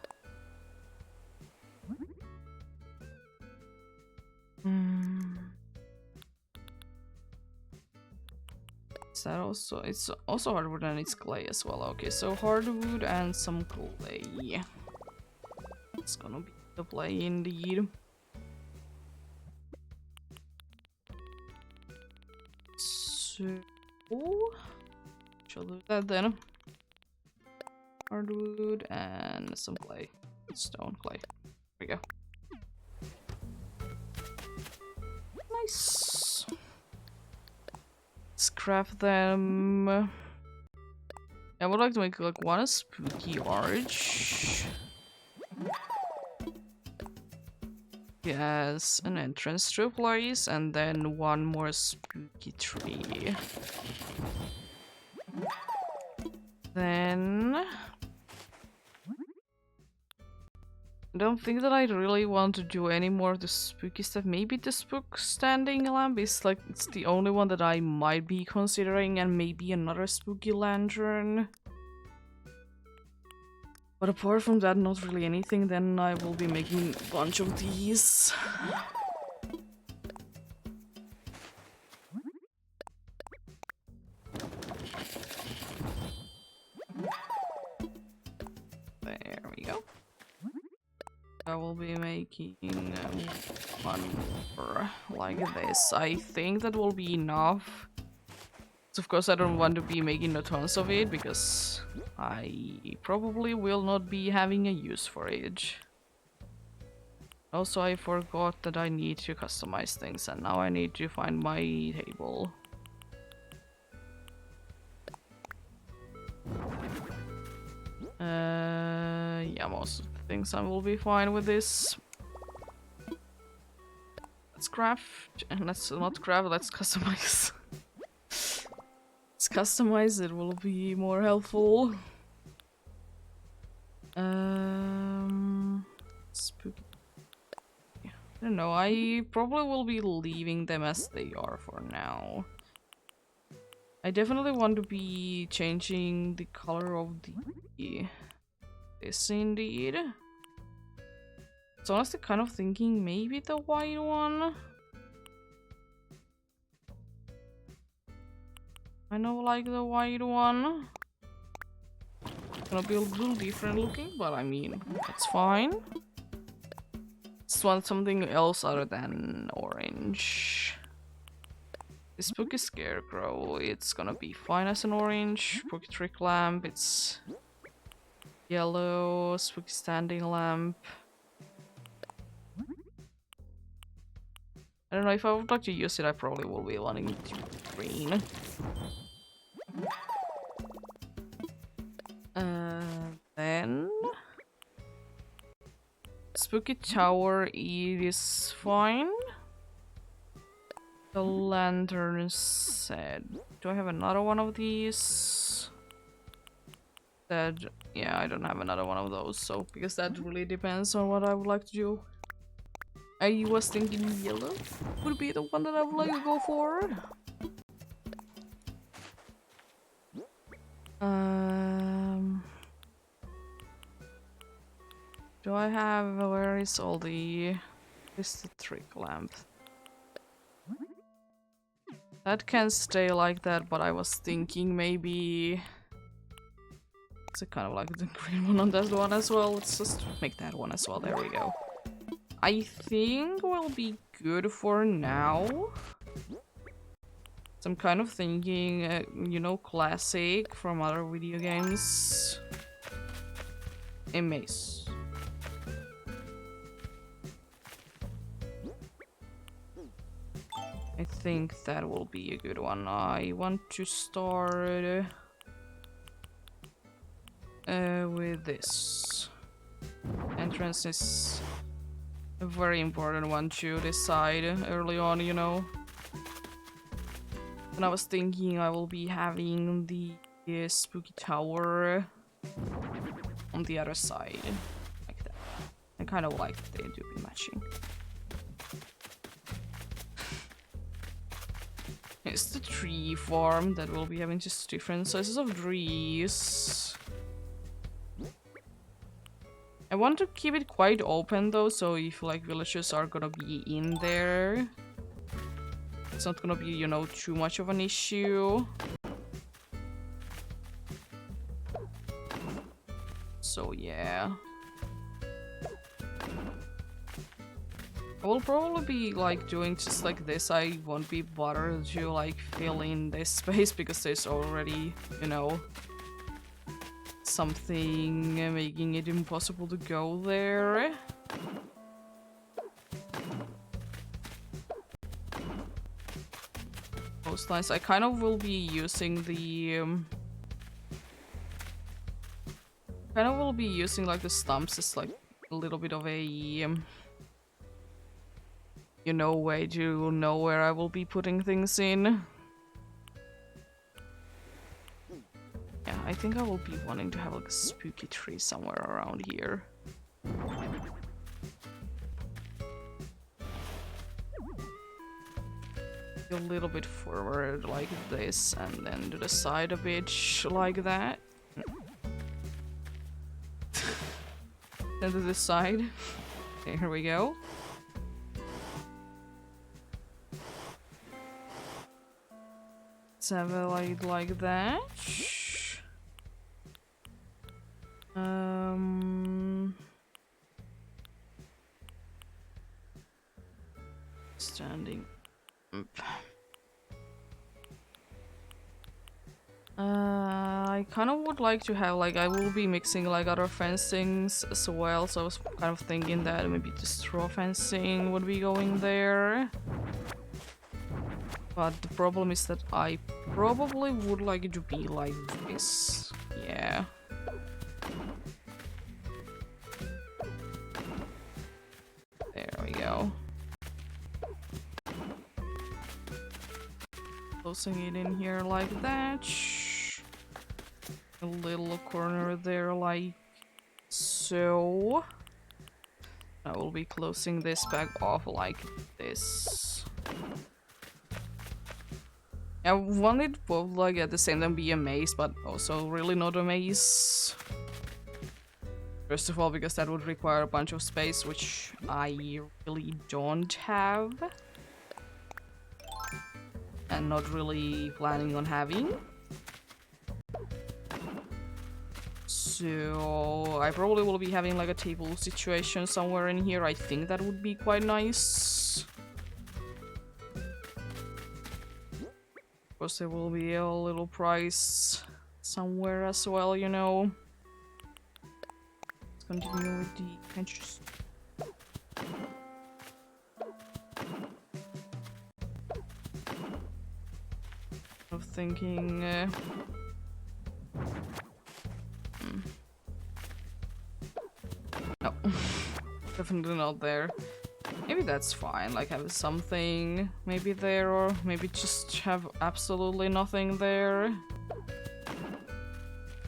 Is that also? It's also hardwood and it's clay as well. Okay, so hardwood and some clay. It's gonna be the play indeed. So shall do that then. Hardwood and some clay. Stone clay. There we go. Nice. Let's craft them. I would like to make like one spooky arch. Yes, an entrance to a place, and then one more spooky tree. Then... I don't think that I really want to do any more of the spooky stuff. Maybe the spook standing lamp is like, it's the only one that I might be considering, and maybe another spooky lantern. But apart from that, not really anything. Then I will be making a bunch of these. There we go. I will be making one more like this. I think that will be enough. So of course I don't want to be making tons of it because I probably will not be having a use for it. Also, I forgot that I need to customize things, and now I need to find my table. Yeah, most of the things I will be fine with this. Let's craft, and let's not craft, let's customize. Let's customize, it will be more helpful. Spooky. Yeah, I don't know, I probably will be leaving them as they are for now. I definitely want to be changing the color of this indeed. So honestly kind of thinking maybe the white one. I know like the white one. It's gonna be a little different looking, but I mean, that's fine. Just want something else other than orange. The spooky scarecrow, it's gonna be fine as an orange. Spooky trick lamp, it's yellow. Spooky standing lamp. I don't know, if I would like to use it, I probably will be wanting it to be green. Then... Spooky tower, it is fine. The lantern set. Do I have another one of these? That, yeah, I don't have another one of those, so because that really depends on what I would like to do. I was thinking yellow would be the one that I would like to go for. Do I have, where is all the, is the trick lamp? That can stay like that, but I was thinking maybe it's kind of like the green one on that one as well. Let's just make that one as well. There we go. I think we'll be good for now. So I'm kind of thinking, you know, classic from other video games. A mace. I think that will be a good one. I want to start with this. Entrance is a very important one to decide early on, you know. And I was thinking I will be having the spooky tower on the other side, like that. I kind of like they do be matching. It's the tree farm that will be having just different sizes of trees. I want to keep it quite open though, so if like villagers are gonna be in there, it's not gonna be, you know, too much of an issue. So yeah. I will probably be like doing just like this. I won't be bothered to like fill in this space because there's already, you know, something making it impossible to go there. Most nice. I kind of will be using the like the stumps as like a little bit of a you know, way to know where I will be putting things in. Yeah, I think I will be wanting to have like a spooky tree somewhere around here. A little bit forward like this, and then to the side a bit like that. Then to the side. Okay, here we go. Let's have a light like that. Standing up. I kind of would like to have, like, I will be mixing, like, other fencings as well, so I was kind of thinking that maybe the straw fencing would be going there. But the problem is that I probably would like it to be like this. Yeah. There we go. Closing it in here like that. A little corner there like so. I will be closing this back off like this. I wanted both like at the same time be a maze, but also really not a maze. First of all, because that would require a bunch of space, which I really don't have. And not really planning on having. So I probably will be having like a table situation somewhere in here. I think that would be quite nice. Of course, there will be a little price somewhere as well, you know. Let's continue with the adventures. Of thinking. No, definitely not there. Maybe that's fine, like have something maybe there, or maybe just have absolutely nothing there.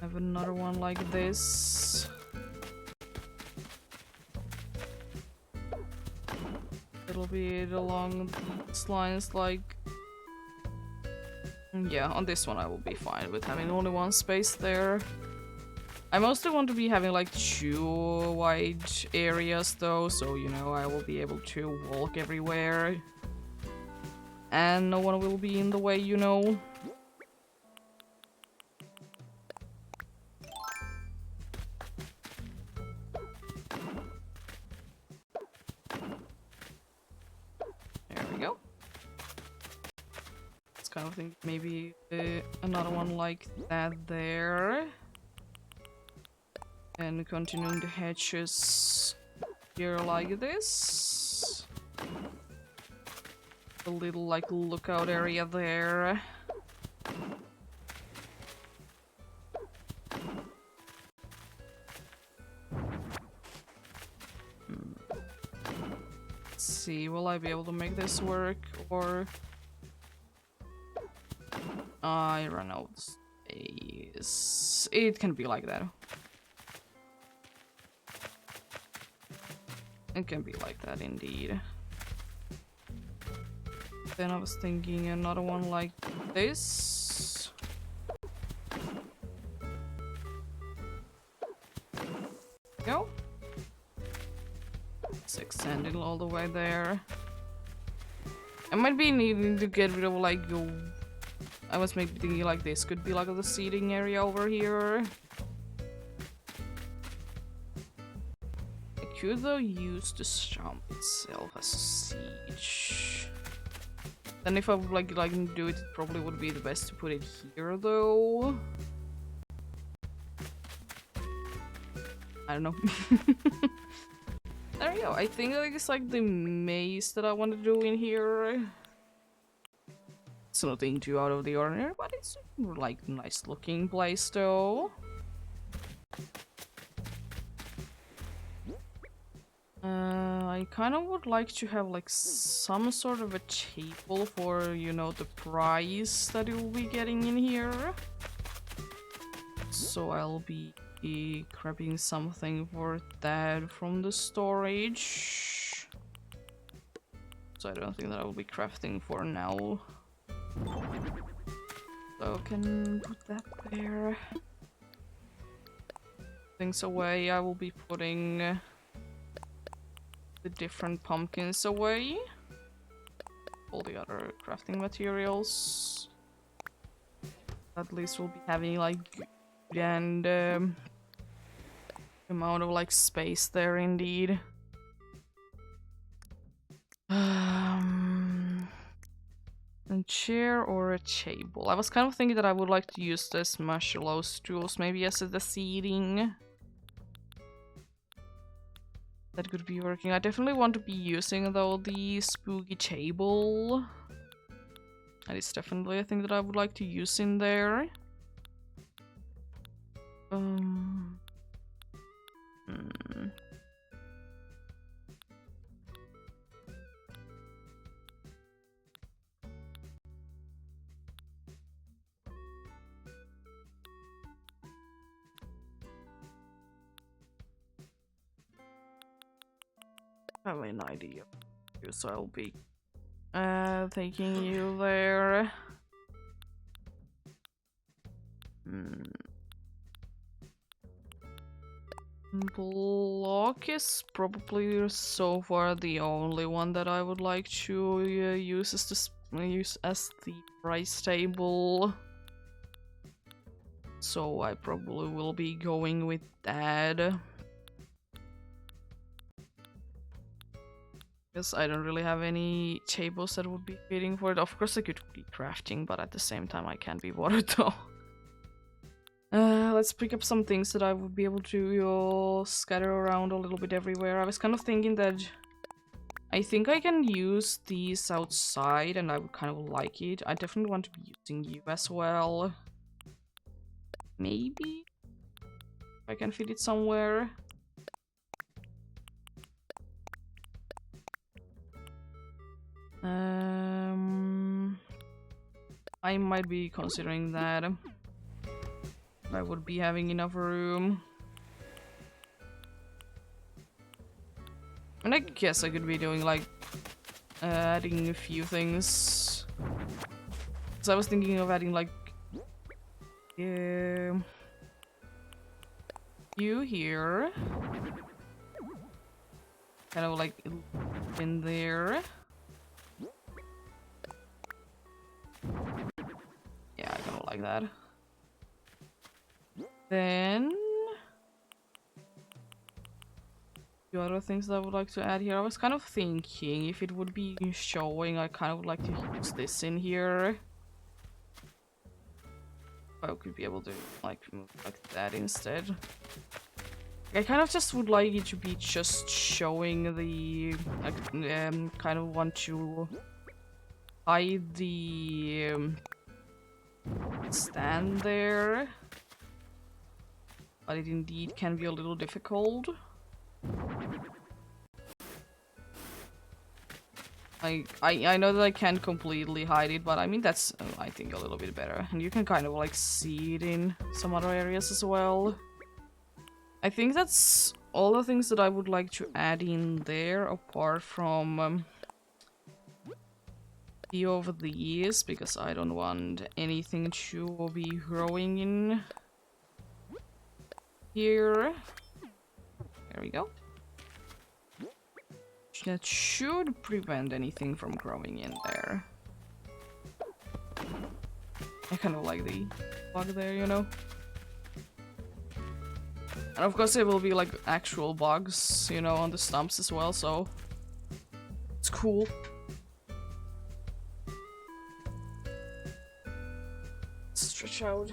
Have another one like this. It'll be along these lines, like... Yeah, on this one I will be fine with having only one space there. I mostly want to be having like 2 wide areas though, so you know, I will be able to walk everywhere. And no one will be in the way, you know. There we go. It's kind of think maybe another one like that there. And continuing the hedges here like this. A little like lookout area there. Let's see, will I be able to make this work, or I run out of space. It can be like that. It can be like that indeed. Then I was thinking another one like this. Go. Let's extend it all the way there. I might be needing to get rid of like I was maybe thinking like this could be like the seating area over here. I could though use the jump itself as a siege. Then if I would like do it, it probably would be the best to put it here though. I don't know. There we go. I think like it's like the maze that I want to do in here. It's nothing too out of the ordinary, but it's like nice looking place though. I kind of would like to have like some sort of a table for, you know, the prize that you'll be getting in here. So I'll be grabbing something for that from the storage. So I don't think that I will be crafting for now. So I can put that there. Things away, I will be putting the different pumpkins away. All the other crafting materials. At least we'll be having like and amount of like space there indeed. And Chair or a table? I was kind of thinking that I would like to use this marshmallow stools maybe as the seating. That could be working. I definitely want to be using though the spooky table. That is definitely a thing that I would like to use in there. I have an idea. So I'll be taking you there. Block is probably so far the only one that I would like to use as the price table. So I probably will be going with that. Because I don't really have any tables that would be fitting for it. Of course I could be crafting, but at the same time I can't be watered though. Let's pick up some things that I would be able to scatter around a little bit everywhere. I was kind of thinking that I think I can use these outside and I would kind of like it. I definitely want to be using you as well. Maybe I can fit it somewhere. I might be considering that. I would be having enough room. And I guess I could be doing like adding a few things. So I was thinking of adding like you here. Kind of like in there. Yeah, I kind of like that. Then the other things that I would like to add here. I was kind of thinking if it would be showing, I kind of would like to use this in here. I could be able to like move like that instead. I kind of just would like it to be just showing the like kind of want to hide the stand there. But it indeed can be a little difficult. I know that I can't completely hide it, but I mean that's I think a little bit better. And you can kind of like see it in some other areas as well. I think that's all the things that I would like to add in there, apart from a few of these, because I don't want anything to be growing in here. There we go. That should prevent anything from growing in there. I kind of like the bug there, you know? And of course there will be like actual bugs, you know, on the stumps as well, so it's cool. Stretch out.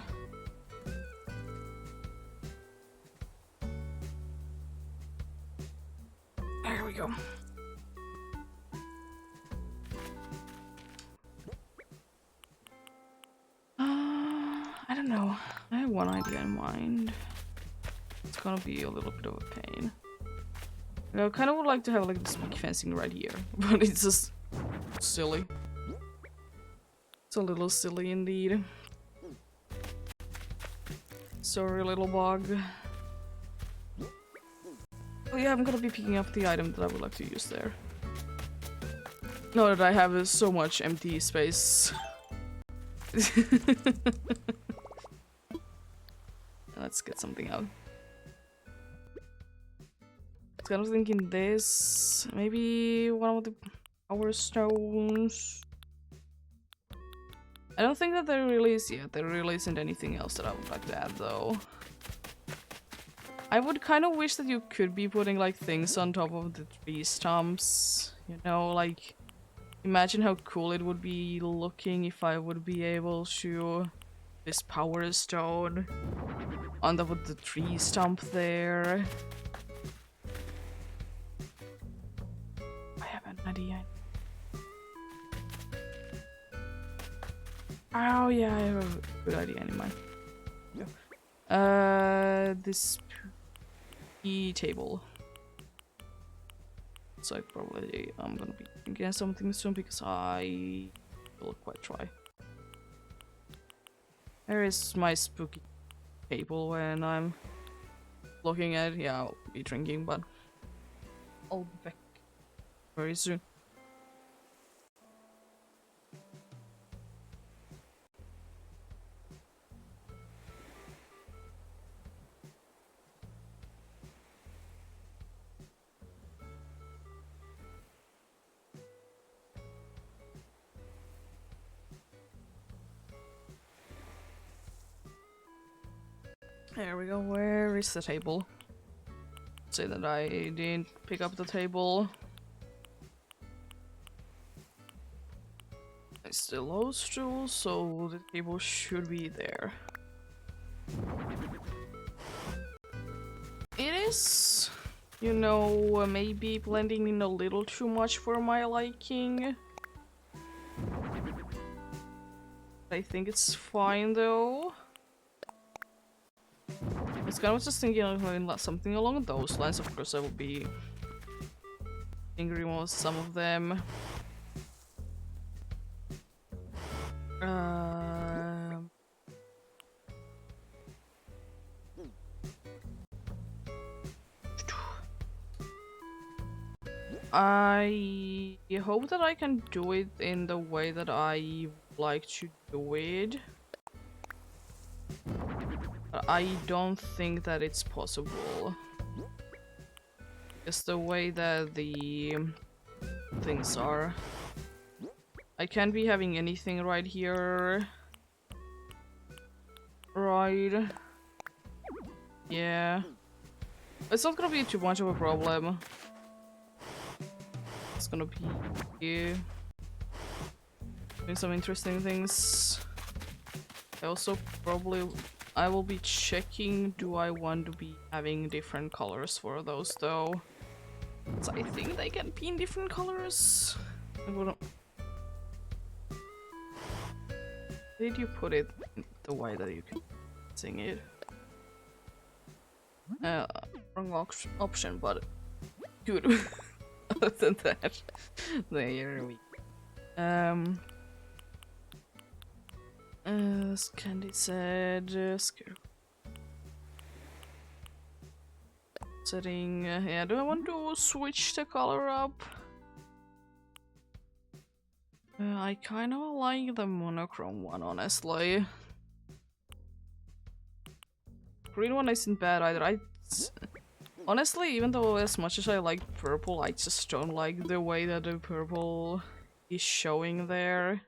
There we go. I don't know. I have one idea in mind. It's gonna be a little bit of a pain. I kind of would like to have like this big fencing right here, but it's just silly. It's a little silly indeed. Sorry, little bug. Oh yeah, I'm gonna be picking up the item that I would like to use there. Now that I have so much empty space. Let's get something out. I was kind of thinking this, maybe one of the power stones. I don't think that there really is yet. There really isn't anything else that I would like to add though. I would kind of wish that you could be putting like things on top of the tree stumps, you know, like Imagine how cool it would be looking if I would be able to this power stone on top of the tree stump there. I have an idea. Oh yeah, I have a good idea in mind. This table. So probably I'm gonna be thinking something soon because I will quite try. There is my spooky table when I'm looking at it. Yeah, I'll be drinking, but I'll be back very soon. There we go. Where is the table? Say that I didn't pick up the table. It's the low stool, so the table should be there. It is, you know, maybe blending in a little too much for my liking. I think it's fine though. It's kind of just thinking of something along those lines. Of course, I will be remove some of them. I hope that I can do it in the way that I like to do it. But I don't think that it's possible. Just the way that the things are. I can't be having anything right here. Right. Yeah. It's not gonna be too much of a problem. It's gonna be doing some interesting things. I also I will be checking, do I want to be having different colors for those though? So I think they can be in different colors. Did you put it the way that you can sing it? Wrong option, but good. Other than that, there we as Candy said, setting, yeah, do I want to switch the color up? I kind of like the monochrome one, honestly. Green one isn't bad either. Honestly, even though as much as I like purple, I just don't like the way that the purple is showing there.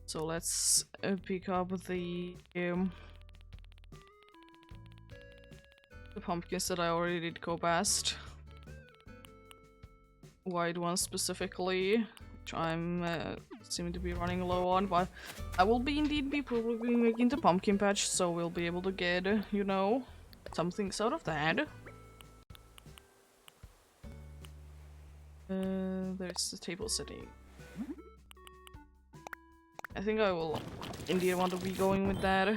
So let's pick up the pumpkins that I already did go past. White one specifically, which I'm seeming to be running low on, but I will be probably making the pumpkin patch, so we'll be able to get, you know, some things out of that. There's the table setting. I think I will indeed want to be going with that.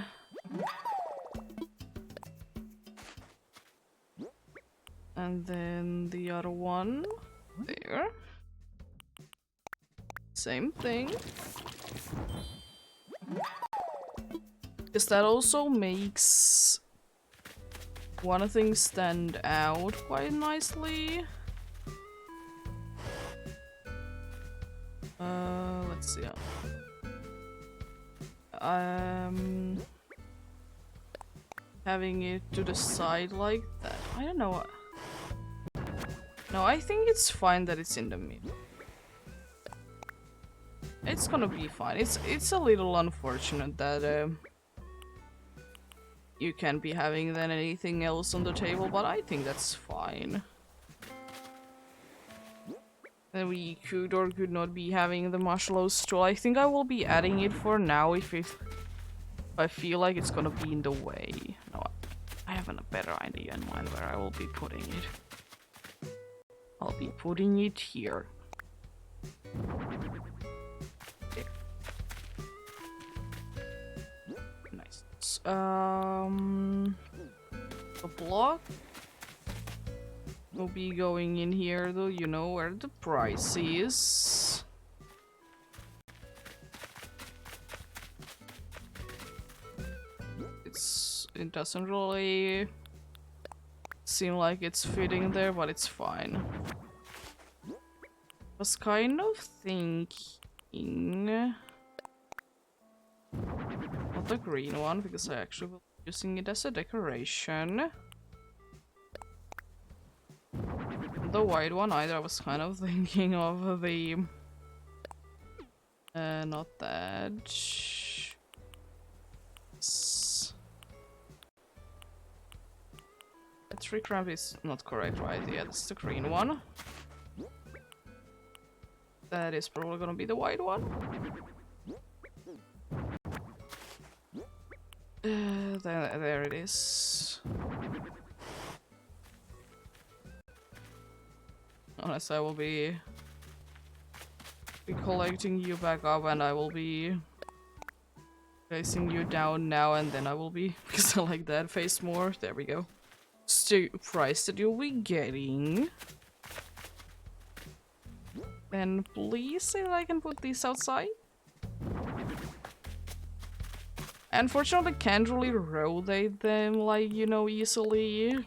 And then the other one there. Same thing. Because that also makes one thing stand out quite nicely. Let's see. Having it to the side like that. I don't know. No, I think it's fine that it's in the middle. It's gonna be fine. It's a little unfortunate that you can't be having then anything else on the table, but I think that's fine. then we could or could not be having the marshmallow stool. I think I will be adding it for now if I feel like it's gonna be in the way. No, I have a better idea in mind where I will be putting it. I'll be putting it here. There. Nice. A block will be going in here though, you know where the price is. It doesn't really seem like it's fitting there, but it's fine. Was kind of thinking not the green one because I actually will be using it as a decoration. The white one either. I was kind of thinking of the not that. The tree crab is not correct, right? Yeah, that's the green one. That is probably gonna be the white one. There it is. Unless I will be collecting you back up and I will be placing you down now and then I will be, because I like that face more. There we go. Price that you'll be getting. And please say that I can put these outside. Unfortunately, can't really rotate them like, you know, easily.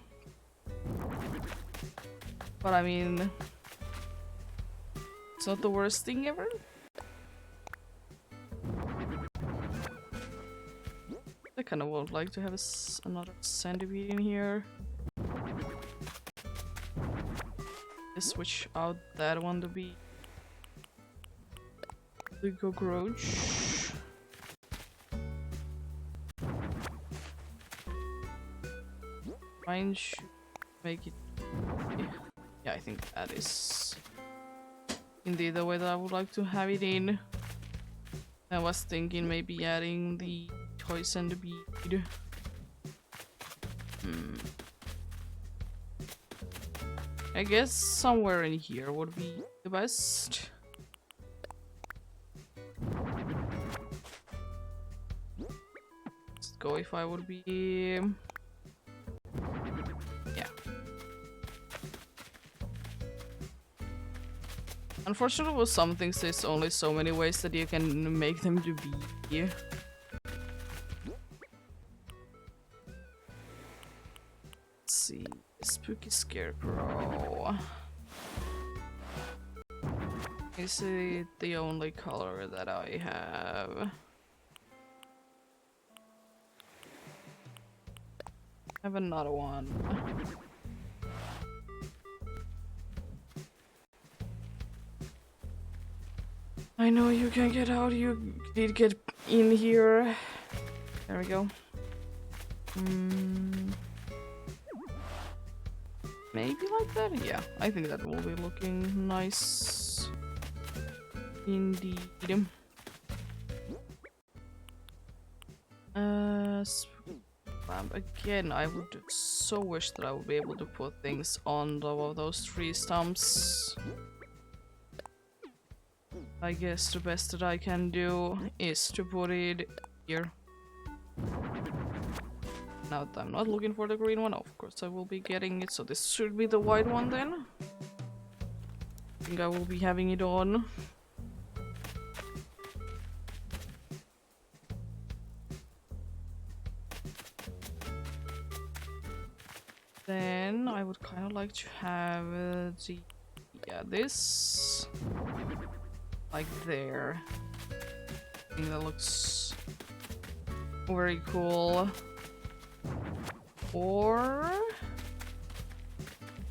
But I mean, it's not the worst thing ever. I kind of would like to have another centipede in here. Switch out that one to be the cockroach. Mine should make it. Yeah, I think that is indeed the way that I would like to have it in. I was thinking maybe adding the toy centipede. I guess somewhere in here would be the best. Let's go if I would be... Yeah. Unfortunately with some things there's only so many ways that you can make them to be. Let's see. Spooky Scarecrow. Is it the only color that I have? I have another one. I know you can get out, you did get in here. There we go. Maybe like that? Yeah, I think that will be looking nice. Indeed. Again, I would so wish that I would be able to put things on top of those tree stumps. I guess the best that I can do is to put it here. Now that I'm not looking for the green one, of course I will be getting it, so this should be the white one then. I think I will be having it on. Then I would kind of like to have this like there. I think that looks very cool. Or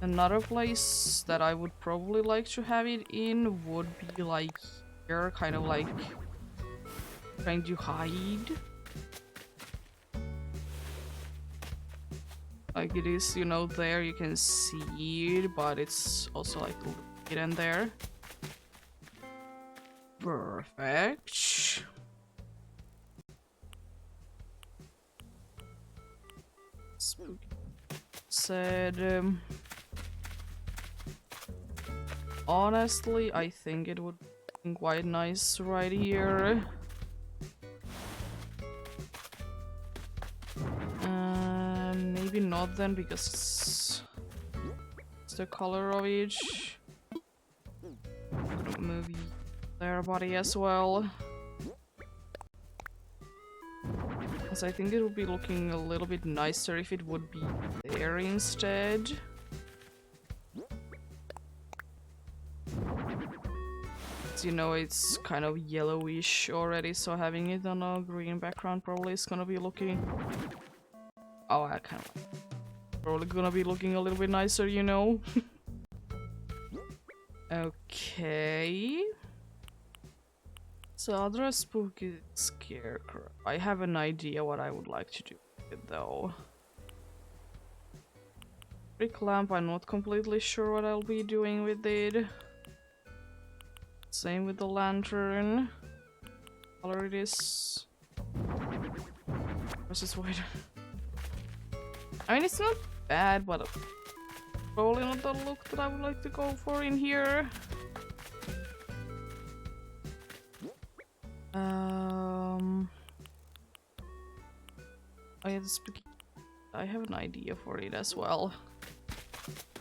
another place that I would probably like to have it in would be like here, kind of like trying to hide. Like it is, you know, there you can see it, but it's also like hidden there. Perfect. Spooky said, honestly, I think it would be quite nice right here. Maybe not then, because it's the color of each. I'm gonna move their body as well. Because I think it would be looking a little bit nicer if it would be there instead. You know, it's kind of yellowish already, so having it on a green background probably is gonna be looking... Oh, I kind of... Probably gonna be looking a little bit nicer, you know? Okay... So, other spooky scarecrow. I have an idea what I would like to do with it, though. Brick lamp, I'm not completely sure what I'll be doing with it. Same with the lantern. Color it is. What's this white? I mean, it's not bad, but probably not the look that I would like to go for in here. Oh yeah, I have an idea for it as well.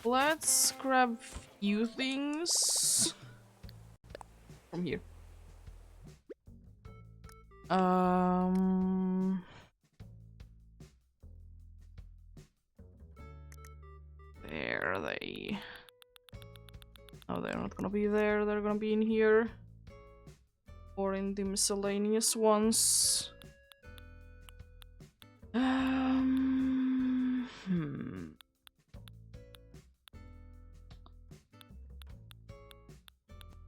Let's grab a few things from here. There they... Oh, they're not gonna be there, they're gonna be in here. Or in the miscellaneous ones.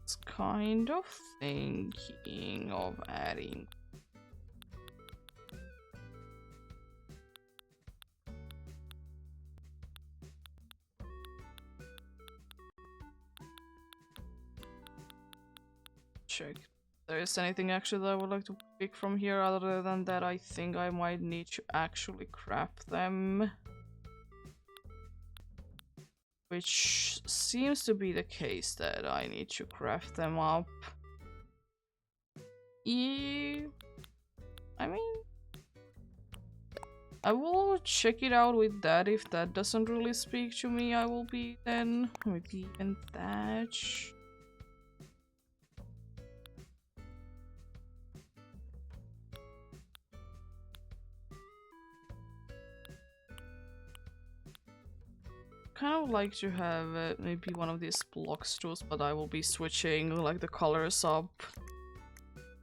It's kind of thinking of adding. Check. There is anything actually that I would like to pick from here. Other than that, I think I might need to actually craft them, which seems to be the case that I need to craft them up. I mean, I will check it out with that. If that doesn't really speak to me, I will be then maybe even thatch. Kind of like to have maybe one of these block stools, but I will be switching like the colors up.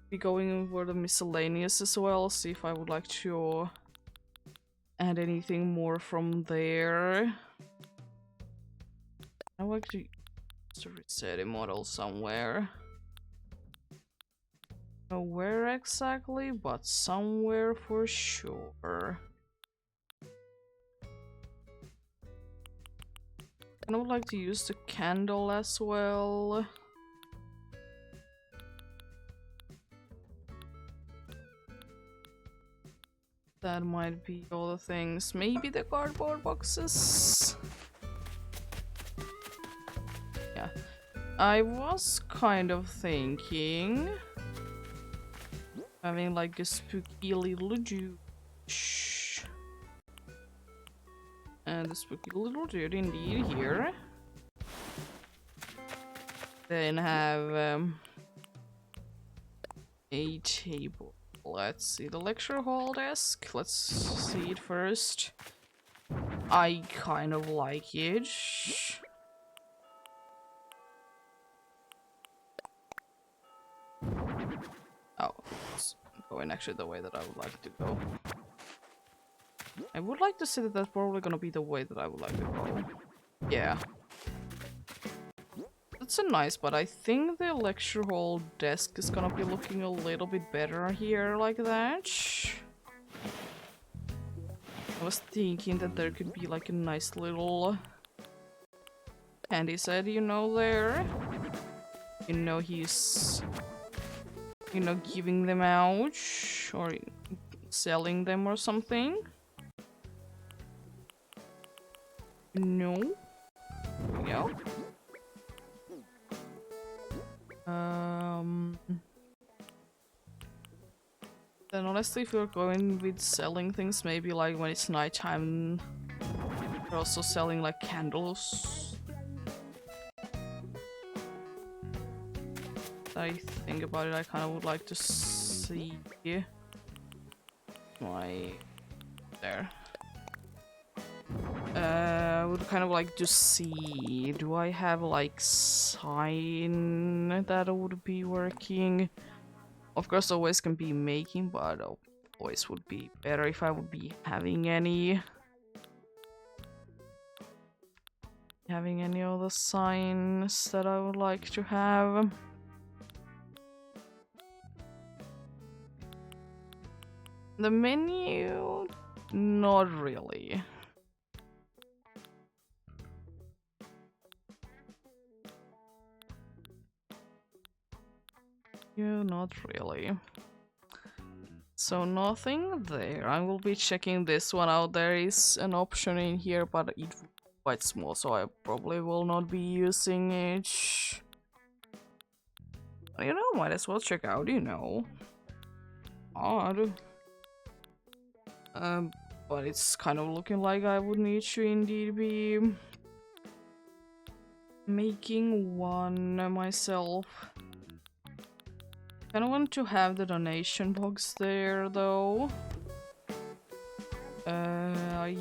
Be going over the miscellaneous as well, see if I would like to add anything more from there. I would like to use the reset model somewhere. Know where exactly, but somewhere for sure. I would like to use the candle as well. That might be all the things. Maybe the cardboard boxes. Yeah. I was kind of thinking having like a spooky little juice. And the spooky little dude indeed here. Then have a table. Let's see the lecture hall desk. Let's see it first. I kind of like it. Oh, it's going actually the way that I would like to go. I would like to say that that's probably gonna be the way that I would like to go. Yeah. It's a nice, but I think the lecture hall desk is gonna be looking a little bit better here like that. I was thinking that there could be like a nice little candy set, you know, there. You know, he's you know, giving them out or selling them or something. No. Yeah. Then honestly, if you're going with selling things, maybe like when it's nighttime, you're also selling like candles. I think about it, I kind of would like to see my there. I would kind of like to see, do I have like sign that would be working? Of course, always can be making, but always would be better if I would be having any other signs that I would like to have. The menu, not really. Yeah, not really. So nothing there. I will be checking this one out. There is an option in here, but it's quite small, so I probably will not be using it. You know, might as well check out, you know. Odd. But it's kind of looking like I would need to indeed be making one myself. Kind of want to have the donation box there, though. I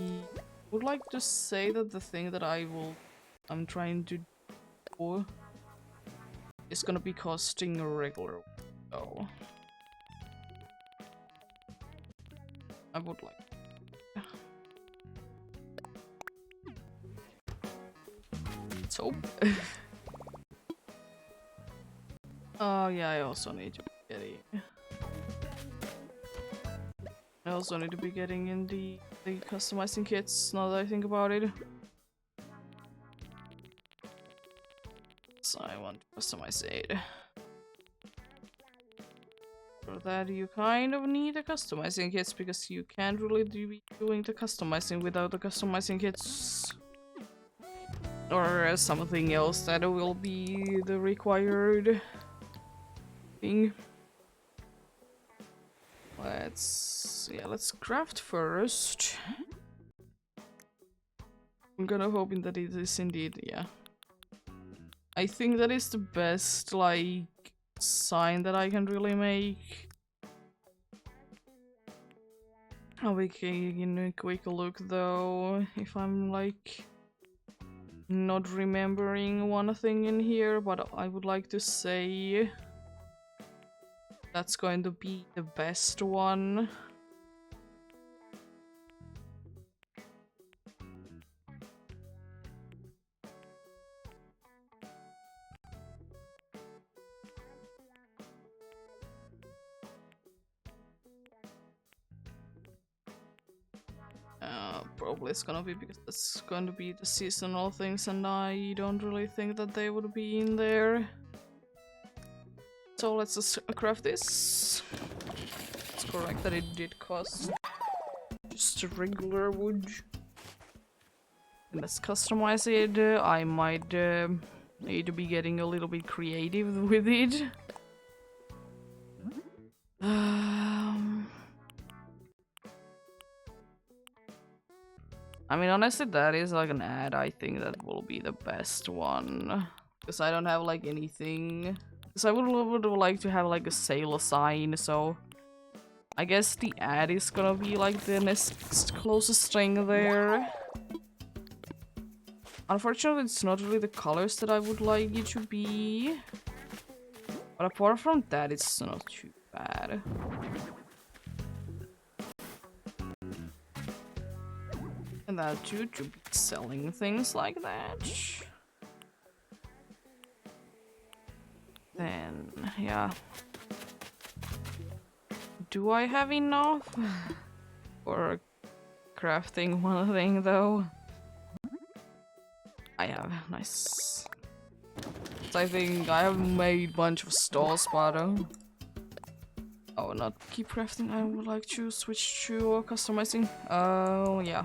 would like to say that the thing that I'm trying to do is gonna be costing a regular, though. I would like. So. Oh yeah, I also need to be getting. I also need to be getting in the customizing kits. Now that I think about it. So I want to customize it. For that, you kind of need the customizing kits because you can't really be doing the customizing without the customizing kits. Or something else that will be the required thing. Let's craft first. I'm gonna hoping that it is indeed, yeah. I think that is the best, like, sign that I can really make. I'll be taking a quick look though, if I'm like not remembering one thing in here, but I would like to say that's going to be the best one. Probably it's gonna be because that's going to be the seasonal things, and I don't really think that they would be in there. So let's just craft this. It's correct that it did cost just a regular wood. And let's customize it. I might need to be getting a little bit creative with it. I mean, honestly, that is like an ad. I think that will be the best one. Because I don't have like anything. Because I would like to have like a sale sign, so I guess the ad is gonna be like the next closest thing there. Unfortunately, it's not really the colors that I would like it to be. But apart from that, it's not too bad. And that too, to be selling things like that. Then, yeah. Do I have enough for crafting one thing though? I have, nice. So I think I have made a bunch of stalls, but Oh, not keep crafting. I would like to switch to customizing. Oh, yeah.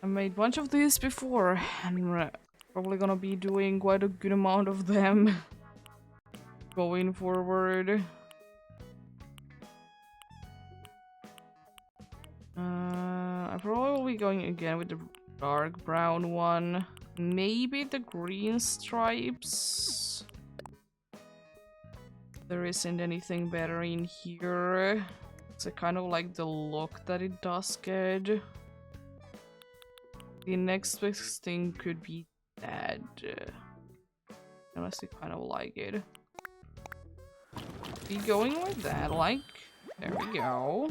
I made a bunch of these before, and we're probably gonna be doing quite a good amount of them going forward. I probably will be going again with the dark brown one. Maybe the green stripes. There isn't anything better in here. It's a kind of like the look that it does get. The next best thing could be that. I honestly kind of like it. Be going with that, like, there we go.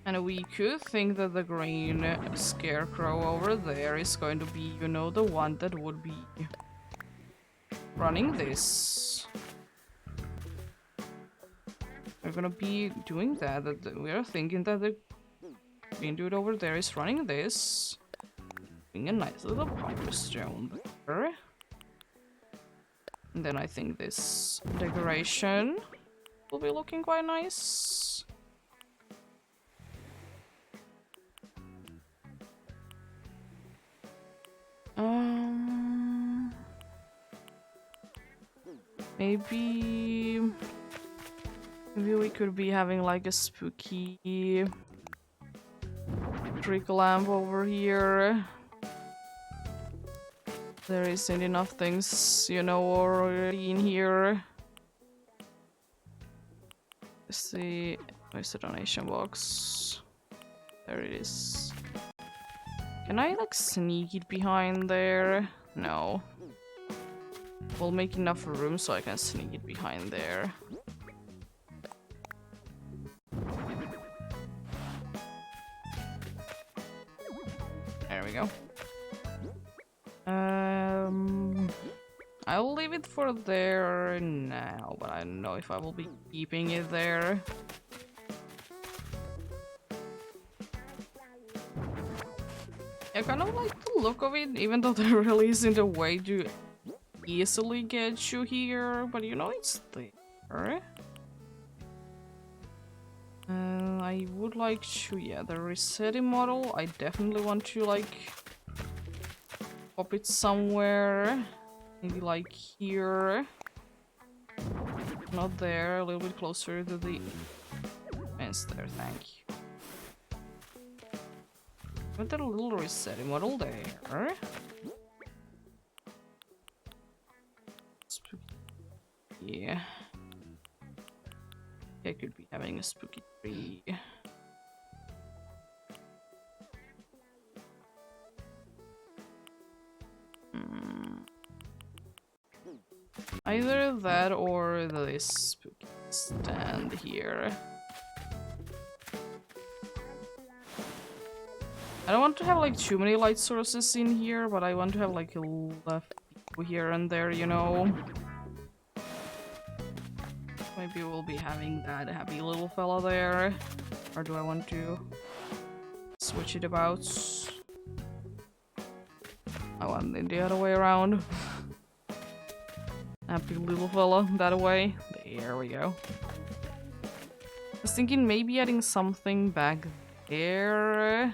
And we could think that the green scarecrow over there is going to be, you know, the one that would be running this. We're gonna be doing that. We are thinking that the green dude over there is running this. Doing a nice little power stone there. And then I think this decoration will be looking quite nice. Maybe we could be having like a spooky trick lamp over here. There isn't enough things, you know, already in here. Let's see, where's the donation box? There it is. Can I like sneak it behind there? No. We'll make enough room so I can sneak it behind there. There we go. I'll leave it for there now, but I don't know if I will be keeping it there. I kind of like the look of it, even though there really isn't a way to easily get you here, but you know it's there. I would like to, yeah, the resetting model, I definitely want to like pop it somewhere, maybe like here, not there, a little bit closer to the fence there, thank you. Put that little resetting model there. Yeah. I could be having a spooky tree. Either that or this spooky stand here. I don't want to have like too many light sources in here, but I want to have like a left here and there, you know. Maybe we'll be having that happy little fella there. Or do I want to switch it about? I want it the other way around. Happy little fella that way. There we go. I was thinking maybe adding something back there.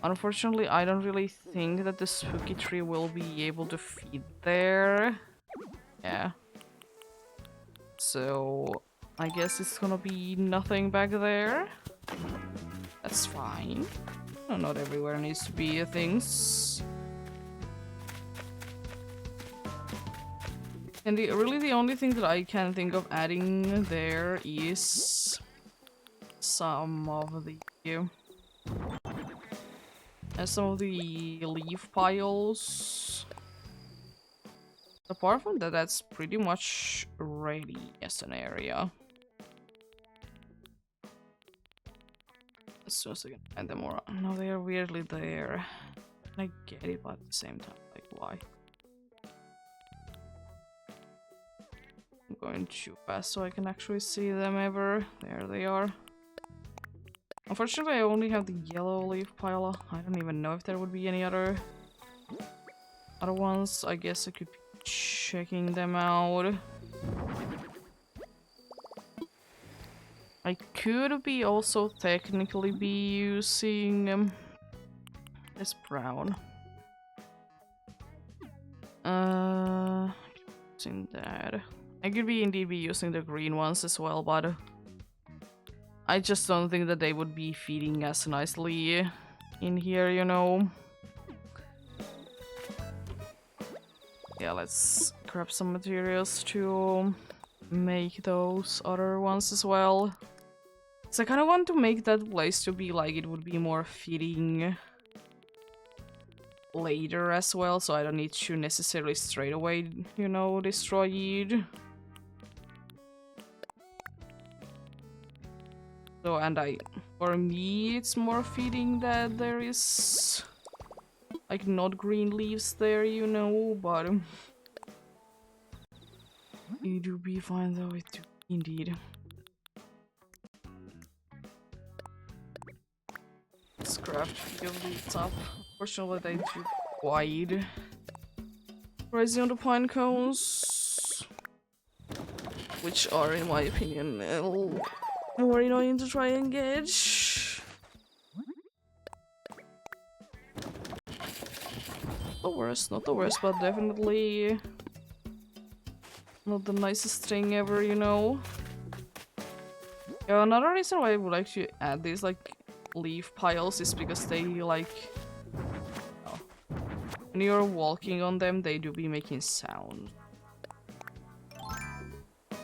Unfortunately, I don't really think that the spooky tree will be able to feed there. Yeah. So, I guess it's gonna be nothing back there. That's fine. No, not everywhere needs to be things. And really the only thing that I can think of adding there is some of the leaf piles. Apart from that, that's pretty much ready as an area. As soon as I can find them more. No, they are weirdly there. I get it, but at the same time, like, why? I'm going too fast so I can actually see them ever. There they are. Unfortunately, I only have the yellow leaf pile. I don't even know if there would be any other other ones, I guess I could be checking them out. I could be also technically be using this brown. Using that. I could be indeed be using the green ones as well, but I just don't think that they would be feeding as nicely in here, you know. Yeah, let's grab some materials to make those other ones as well. So I kind of want to make that place to be like it would be more fitting later as well, so I don't need to necessarily straight away, you know, destroy it. So, and for me, it's more fitting that there is like not green leaves there, you know, but it do be fine though, it do indeed. Let's craft a few of these up. Unfortunately, they too wide. Rising on the pine cones, which are, in my opinion, a little more annoying to try and gauge. Not the worst, but definitely not the nicest thing ever, you know. Yeah, another reason why I would like to add these like leaf piles is because they like, oh, when you're walking on them, they do be making sound.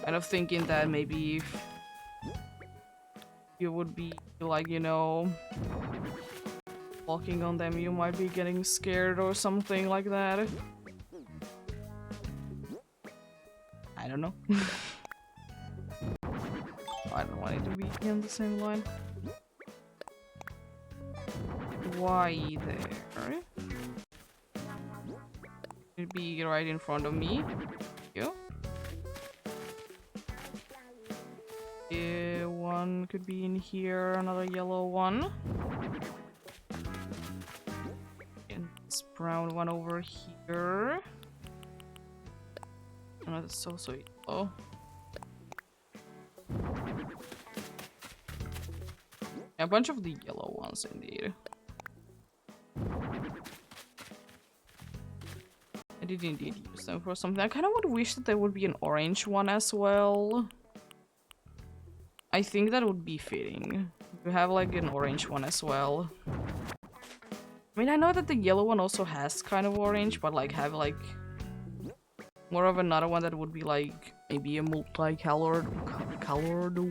Kind of thinking that maybe if you would be like, you know, walking on them, you might be getting scared or something like that. I don't know. I don't want it to be in the same line. Why there? It'd be right in front of me. You. Yeah, one could be in here, another yellow one. And this brown one over here. Oh, that's so yellow. Yeah, a bunch of the yellow ones indeed. I did indeed use them for something. I kind of would wish that there would be an orange one as well. I think that would be fitting. To have like an orange one as well. I mean, I know that the yellow one also has kind of orange, but like have like more of another one that would be like maybe a multicolored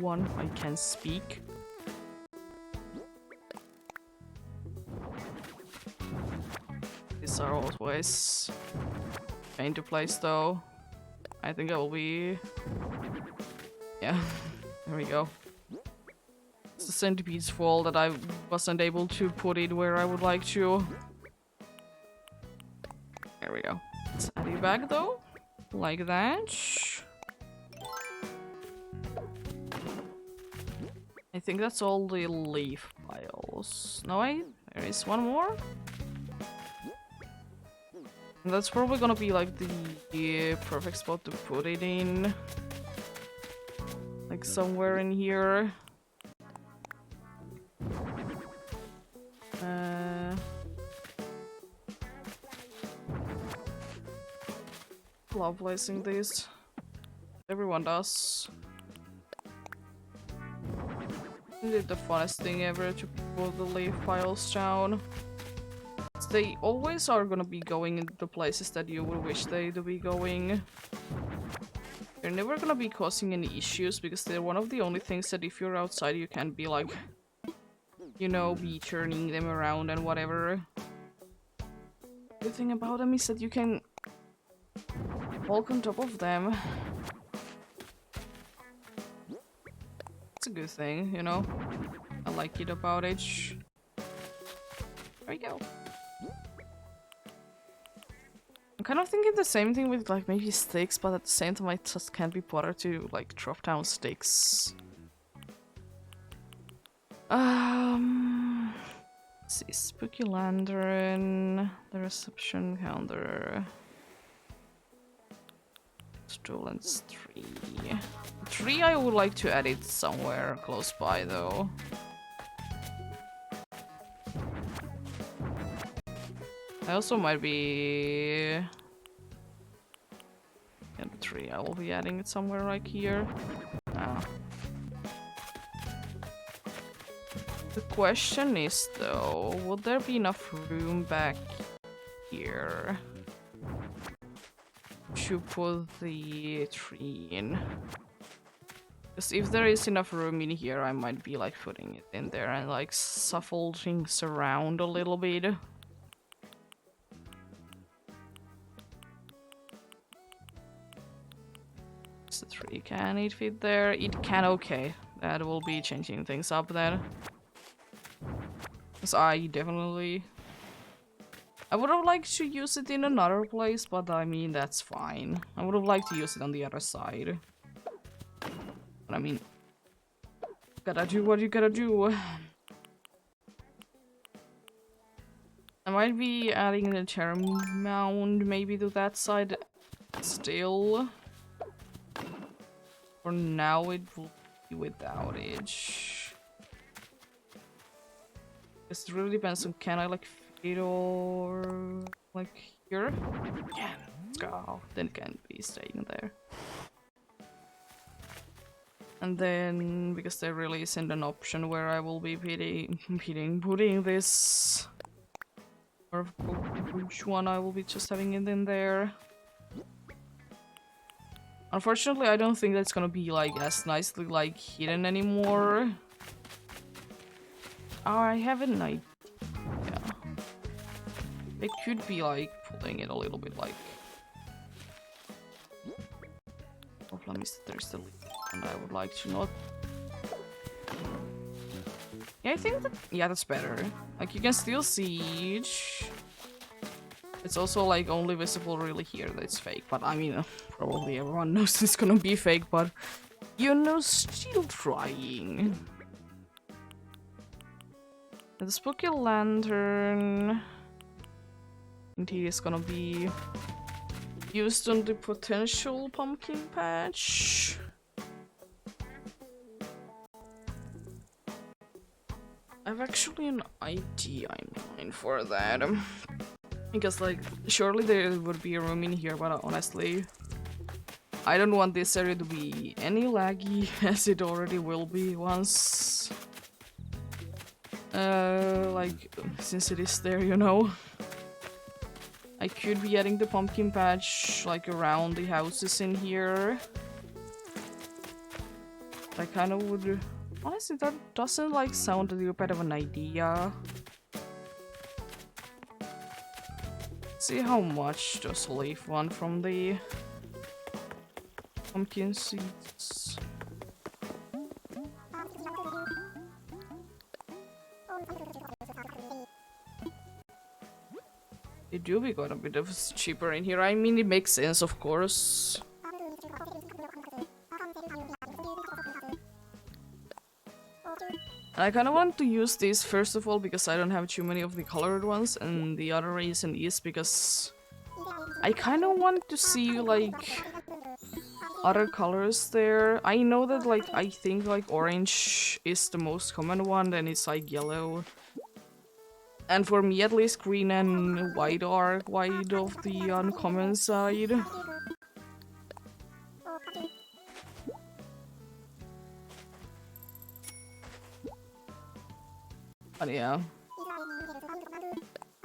one. I can't speak. These are always pain to place though. I think I will be... Yeah, there we go. It's the centipede's fault that I wasn't able to put it where I would like to. There we go. Let's add it back though. Like that. I think that's all the leaf piles. No, wait, there is one more. And that's probably gonna be like the perfect spot to put it in. Like somewhere in here. Love placing these. Everyone does. Isn't it the funnest thing ever to put the leaf piles down? They always are gonna be going into the places that you would wish they to be going. They're never gonna be causing any issues because they're one of the only things that if you're outside you can't be like, you know, be turning them around and whatever. The thing about them is that you can walk on top of them. It's a good thing, you know. I like it about it. There we go. I'm kind of thinking the same thing with like maybe sticks, but at the same time I just can't be bothered to like drop down sticks. Let's see, spooky lantern, the reception counter. Stolen 3. 3 I would like to add it somewhere close by though. I also might be... Yeah, the 3 I will be adding it somewhere like here. Ah. The question is though, would there be enough room back here to put the 3 in? Because if there is enough room in here, I might be like putting it in there and like shuffle things around a little bit. The 3, can it fit there? It can, okay. That will be changing things up then. Because I definitely... I would have liked to use it in another place, but I mean, that's fine. I would have liked to use it on the other side. But I mean... Gotta do what you gotta do. I might be adding the chair mound maybe to that side still. For now, it will be without it. It really depends on can I like fit it or like here? Yeah, let's go. Then it can be staying there. And then because there really isn't an option where I will be putting this, or which one I will be just having it in there. Unfortunately, I don't think that's gonna be like as nicely like hidden anymore. Oh, I have an idea. It could be like pulling it a little bit like. Problem is that there's the leak, and I would like to not. Yeah, I think that that's better. Like you can still see it. It's also like only visible really here that it's fake, but I mean, probably everyone knows it's gonna be fake, but you know, still trying. The spooky lantern indeed is gonna be used on the potential pumpkin patch. I've actually an idea in mind for that. Because, like, surely there would be a room in here, but honestly, I don't want this area to be any laggy, as it already will be once. Like, since it is there, you know. I could be adding the pumpkin patch, like, around the houses in here. I kind of would... Honestly, that doesn't, like, sound a little bit of an idea. See how much does leaf want from the pumpkin seeds. It do be quite a bit of cheaper in here. I mean, it makes sense, of course. And I kind of want to use these first of all because I don't have too many of the colored ones, and the other reason is because I kind of want to see like other colors there. I know that like I think like orange is the most common one, then it's like yellow. And for me at least green and white are quite of the uncommon side. But yeah,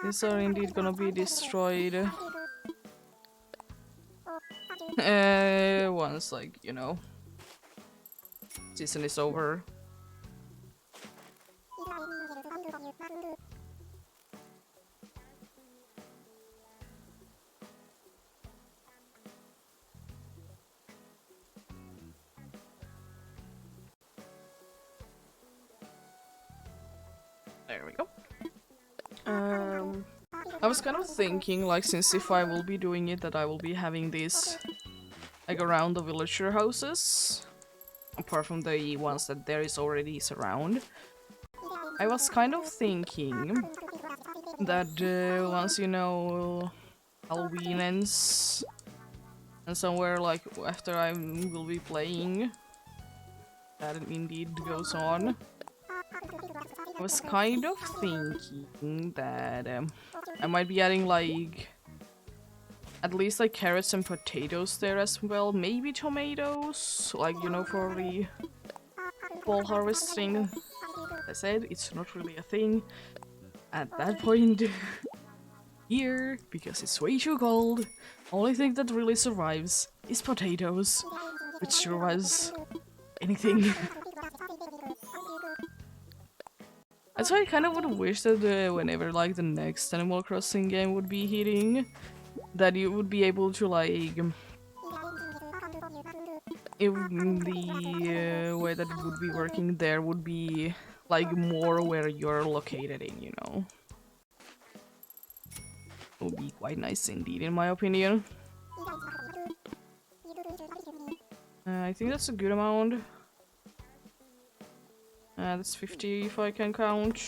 these are indeed gonna be destroyed once, like, you know, season is over. There we go. I was kind of thinking, like, since if I will be doing it, that I will be having these, like, around the villager houses. Apart from the ones that there is already surround. I was kind of thinking that once, you know, Halloween ends, and somewhere like after I will be playing, that indeed goes on. I was kind of thinking that I might be adding like at least like carrots and potatoes there as well, maybe tomatoes, like, you know, for the fall harvesting. As I said, it's not really a thing at that point here because it's way too cold. Only thing that really survives is potatoes, which survives anything. That's why I kind of would wish that whenever like the next Animal Crossing game would be hitting, that you would be able to like, if the way that it would be working there would be like more where you're located in, you know. It would be quite nice indeed, in my opinion. I think that's a good amount. That's 50 if I can count.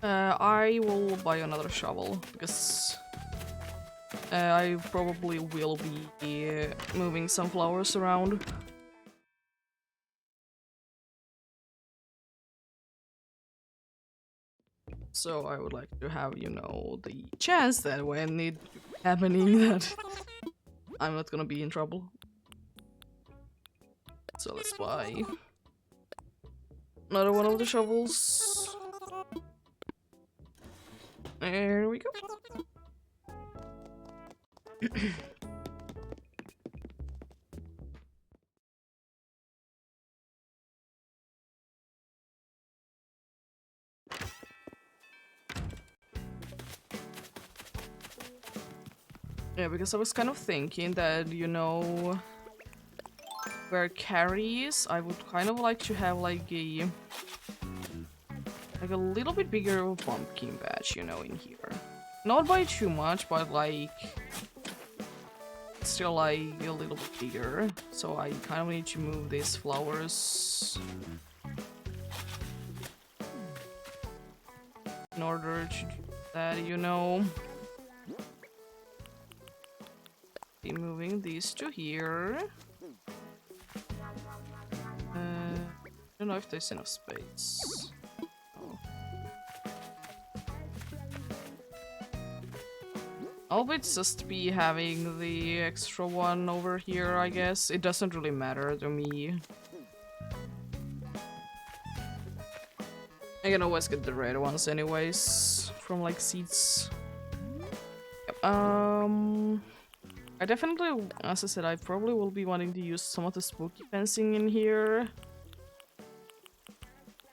I will buy another shovel because I probably will be moving some flowers around. So I would like to have, you know, the chance that when it happening that I'm not gonna be in trouble. So let's buy another one of the shovels. There we go. Yeah, because I was kind of thinking that, you know, where carry is, I would kind of like to have like a little bit bigger pumpkin patch, you know, in here. Not by too much, but like still like a little bit bigger. So I kind of need to move these flowers in order to do that, you know. Be moving these to here. I don't know if there's enough space. Oh. I'll just be having the extra one over here, I guess. It doesn't really matter to me. I can always get the red ones anyways, from like seeds. Yep. I definitely, as I said, I probably will be wanting to use some of the spooky fencing in here.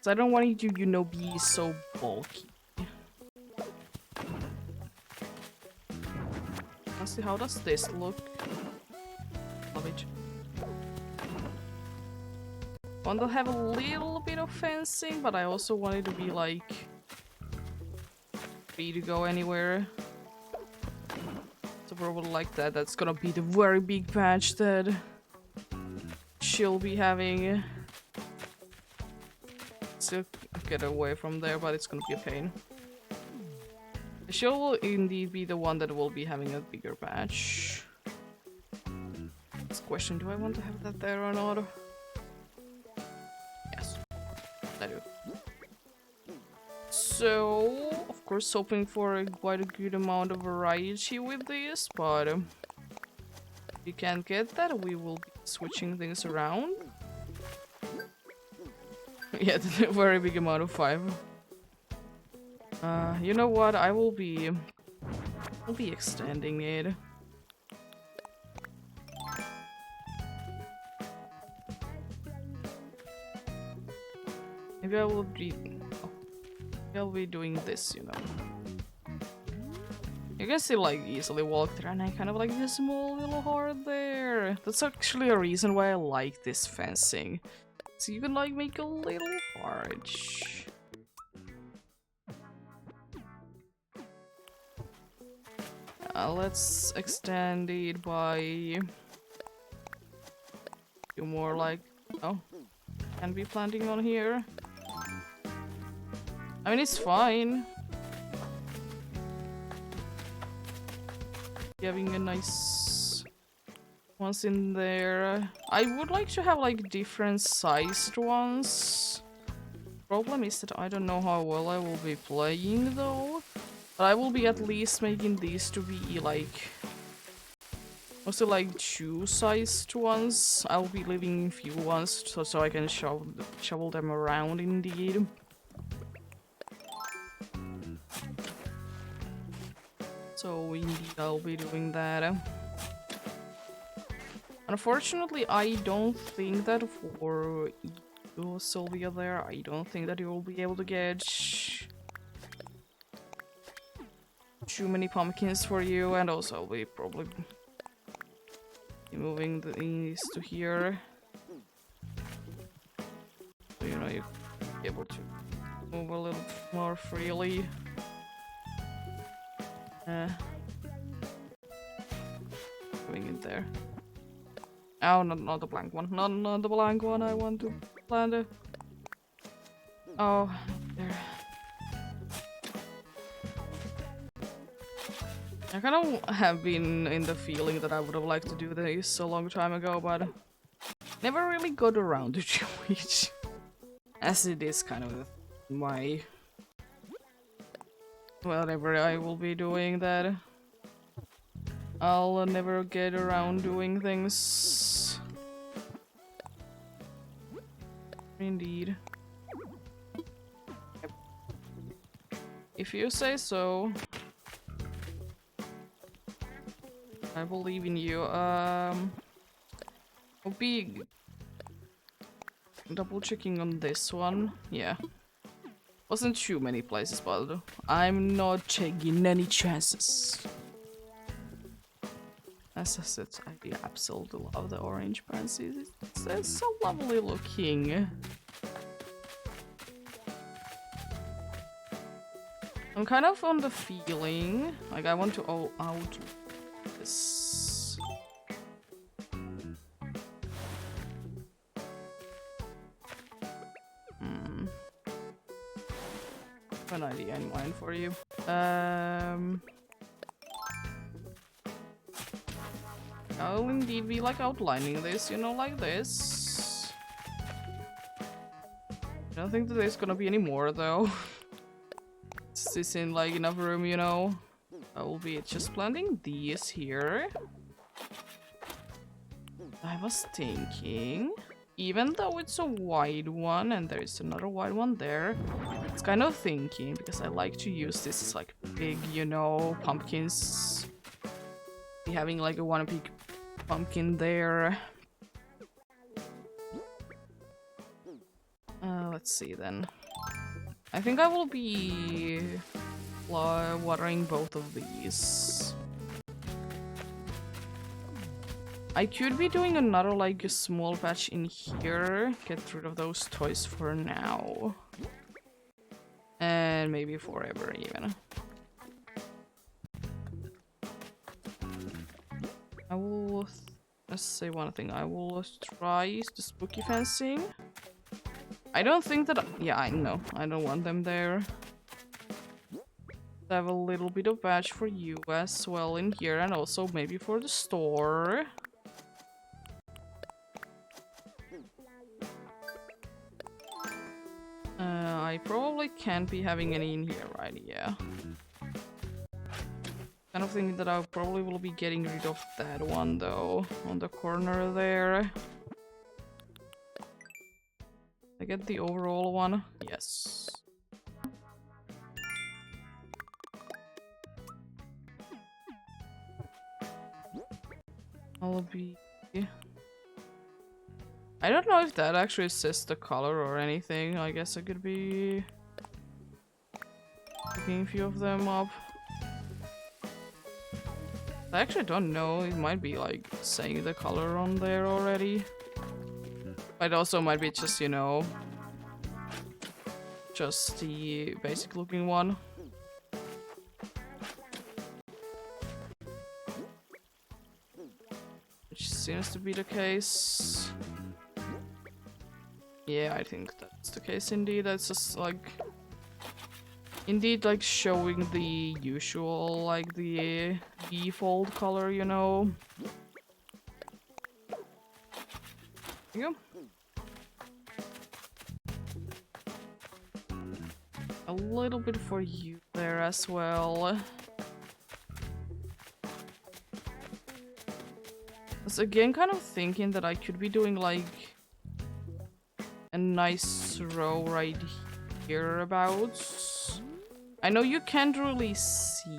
So I don't want it to, you know, be so bulky. Let's see, how does this look? Love it. Want to have a little bit of fencing, but I also want it to be like free to go anywhere. So probably like that. That's gonna be the very big patch that she'll be having. Still get away from there, but it's gonna be a pain. She'll indeed be the one that will be having a bigger patch. It's a question, do I want to have that there or not? Yes, I do. So, of course, hoping for quite a good amount of variety with this, but if you can't get that, we will be switching things around. Yeah, a very big amount of 5. You know what? I'll be extending it. Maybe I will be. Oh, maybe I'll be doing this, you know. You can still like easily walk through, and I kind of like this small little heart there. That's actually a reason why I like this fencing. So you can like make a little heart. Let's extend it by 2 more like Oh, can be planting on here. I mean, it's fine. Having a nice ones in there. I would like to have like different sized ones. Problem is that I don't know how well I will be playing though. But I will be at least making these to be like also like two-sized ones. I'll be leaving few ones so I can shovel them around indeed. So indeed I'll be doing that. Unfortunately, I don't think that for you, Sylvia, there, I don't think that you will be able to get too many pumpkins for you, and also I'll be probably moving these to here. So, you know, you're able to move a little more freely. Moving in there. Oh, not the blank one. Not the blank one. I want to plant it. Oh, there. I kind of have been in the feeling that I would have liked to do this a long time ago, but never really got around to do it. As it is kind of my... whatever I will be doing that. I'll never get around doing things. Indeed. Yep. If you say so. I believe in you. I'll be double checking on this one. Yeah. Wasn't too many places, but I'm not taking any chances. As I said, I absolutely love the orange pansies. It's so lovely looking. I'm kind of on the feeling like I want to out this. An idea in mind for you. I'll indeed be like outlining this, you know, like this. I don't think that there's gonna be any more though. This isn't like enough room, you know. I will be just planting these here. I was thinking, even though it's a wide one and there's another wide one there, it's kind of thinking because I like to use this as like big, you know, pumpkins. Be having like a one big pumpkin there. Let's see then. I think I will be watering both of these. I could be doing another like a small patch in here. Get rid of those toys for now. And maybe forever even. I will... let's say one thing. I will try the spooky fencing. I don't think that... yeah, I know. I don't want them there. I have a little bit of patch for you as well in here. And also maybe for the store. I probably can't be having any in here, right? Yeah. Kind of thinking that I probably will be getting rid of that one though, on the corner there. I get the overall one? Yes. I'll be... I don't know if that actually says the color or anything. I guess I could be picking a few of them up. I actually don't know. It might be like saying the color on there already. It also might be just, you know, just the basic looking one. Which seems to be the case. Yeah, I think that's the case indeed. That's just like indeed like showing the usual, like the default color, you know. There you go. A little bit for you there as well. I was again kind of thinking that I could be doing like a nice row right here about. I know you can't really see.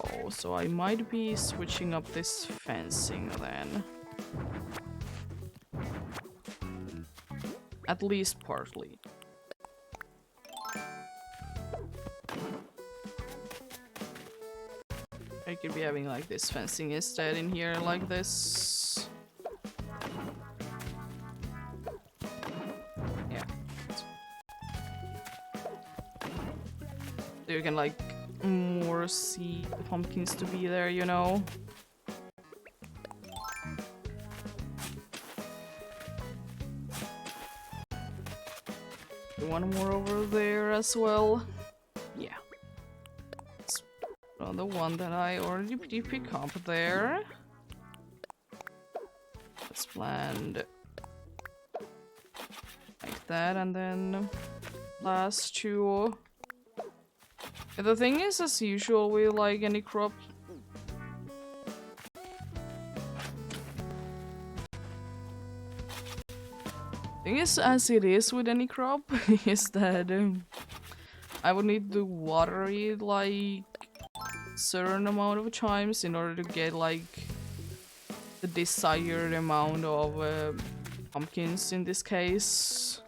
Oh, so I might be switching up this fencing then. At least partly. I could be having like this fencing instead in here like this. Yeah. So you can like more see the pumpkins to be there, you know. One more over there as well. Yeah. It's another one that I already did pick up there. Let's land like that, and then last two. And the thing is, as usual with like any crop, thing is, as it is with any crop, is that I would need to water it like certain amount of times in order to get like the desired amount of pumpkins in this case.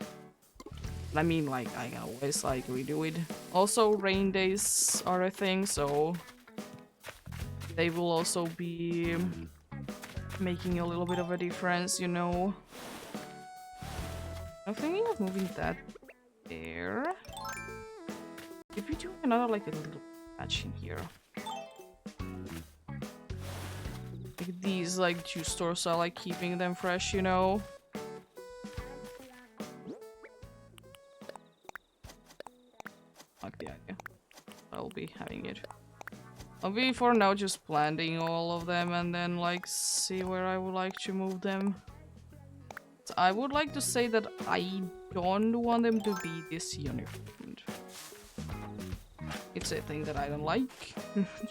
I mean, like, I can always like redo it. Also, rain days are a thing, so they will also be making a little bit of a difference, you know. I'm thinking of moving that there. If we do another like a little patch in here. Like these like two stores are like keeping them fresh, you know. Like the idea. I'll be having it. I'll be for now just planting all of them and then like see where I would like to move them. So I would like to say that I don't want them to be this uniform. It's a thing that I don't like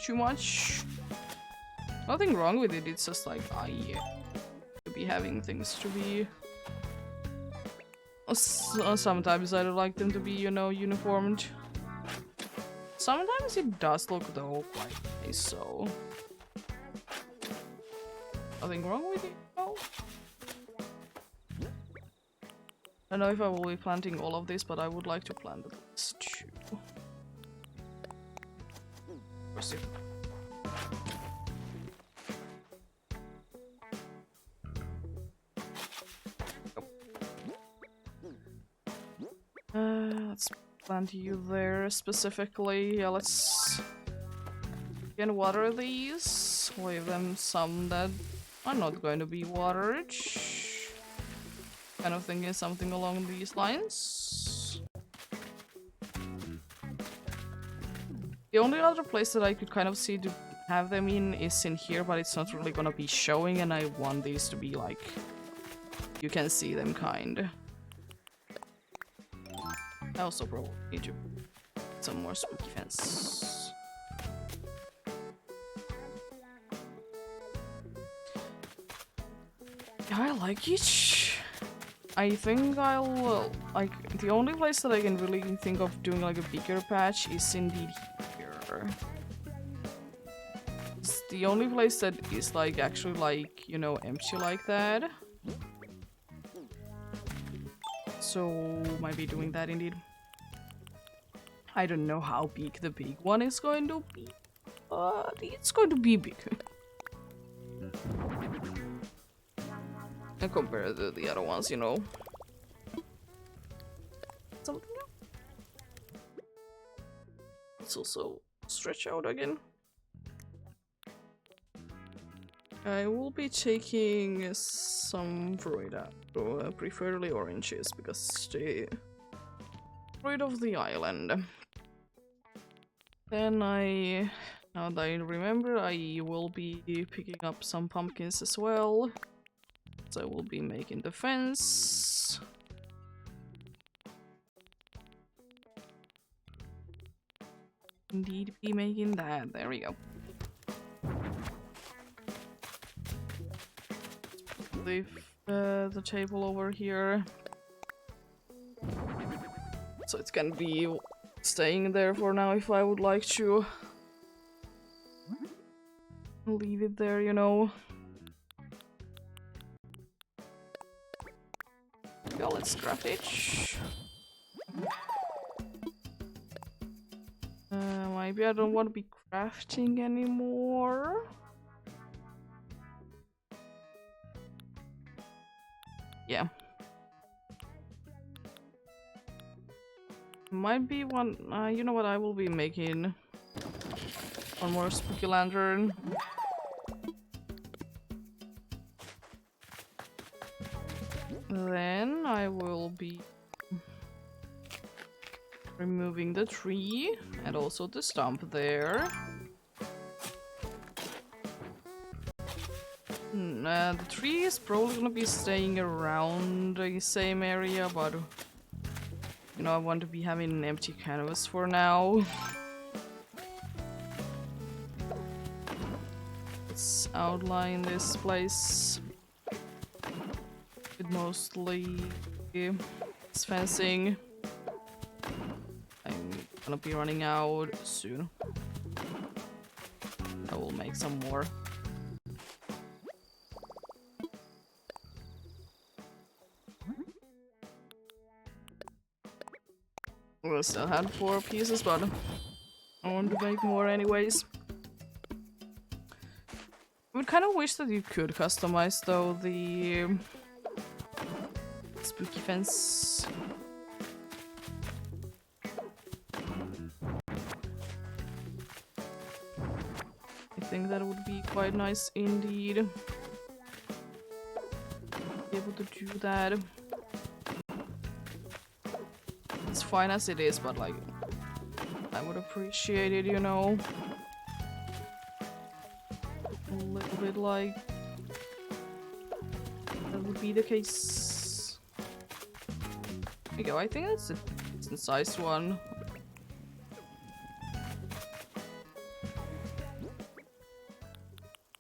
too much. Nothing wrong with it, it's just like I to be having things to be. Sometimes I don't like them to be, you know, uniformed. Sometimes it does look though quite nice, so nothing wrong with it. No. I don't know if I will be planting all of this, but I would like to plant this too. Where's it? Let's plant you there specifically. Yeah, let's again water these. Leave them some that are not going to be watered. Kind of thinking something along these lines. The only other place that I could kind of see to have them in is in here, but it's not really gonna be showing, and I want these to be like you can see them kind. I also probably need to get some more spooky fence. Yeah, I like it. I think I'll like the only place that I can really think of doing like a bigger patch is indeed here. It's the only place that is like actually like, you know, empty like that. So might be doing that indeed. I don't know how big the big one is going to be, but it's going to be big. And compared to the other ones, you know. Something else. Let's also stretch out again. I will be taking some fruit out, preferably oranges, because the fruit of the island. Then now that I remember, I will be picking up some pumpkins as well. So I will be making the fence. Indeed, be making that. There we go. Leave the table over here. So it can be staying there for now if I would like to leave it there, you know. Yeah, let's craft it. Maybe I don't want to be crafting anymore. Yeah. Might be one. You know what? I will be making one more spooky lantern. Then I will be removing the tree and also the stump there. The tree is probably gonna be staying around the same area, but you know, I want to be having an empty canvas for now. Let's outline this place with mostly this fencing. I'm gonna be running out soon. I will make some more. I still had 4 pieces, but I want to make more anyways. I would kind of wish that you could customize though the spooky fence. I think that would be quite nice indeed. Be able to do that. It's fine as it is, but like, I would appreciate it, you know. A little bit like that would be the case. There you go, I think that's a decent sized one.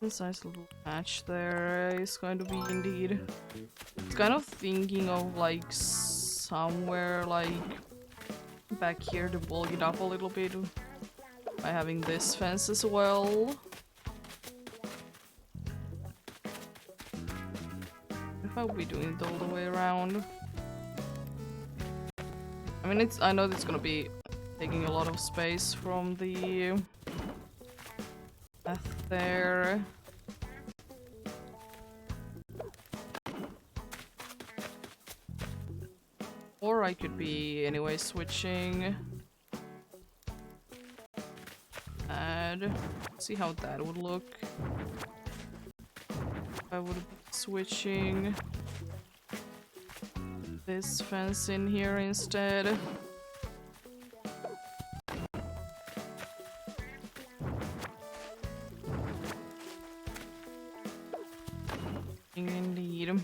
This nice little patch there is going to be indeed. It's kind of thinking of like somewhere like back here to bulk it up a little bit by having this fence as well. If I would be doing it all the way around. I mean, I know it's gonna be taking a lot of space from the path there. Or I could be anyway switching. Add. See how that would look. I would be switching this fence in here instead. Indeed.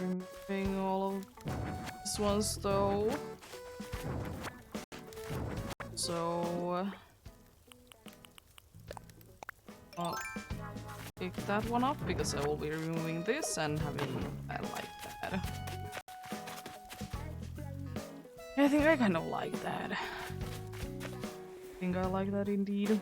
Removing all of these ones though. So I'll pick that one up because I will be removing this and having that like that. I think I kind of like that. I think I like that indeed.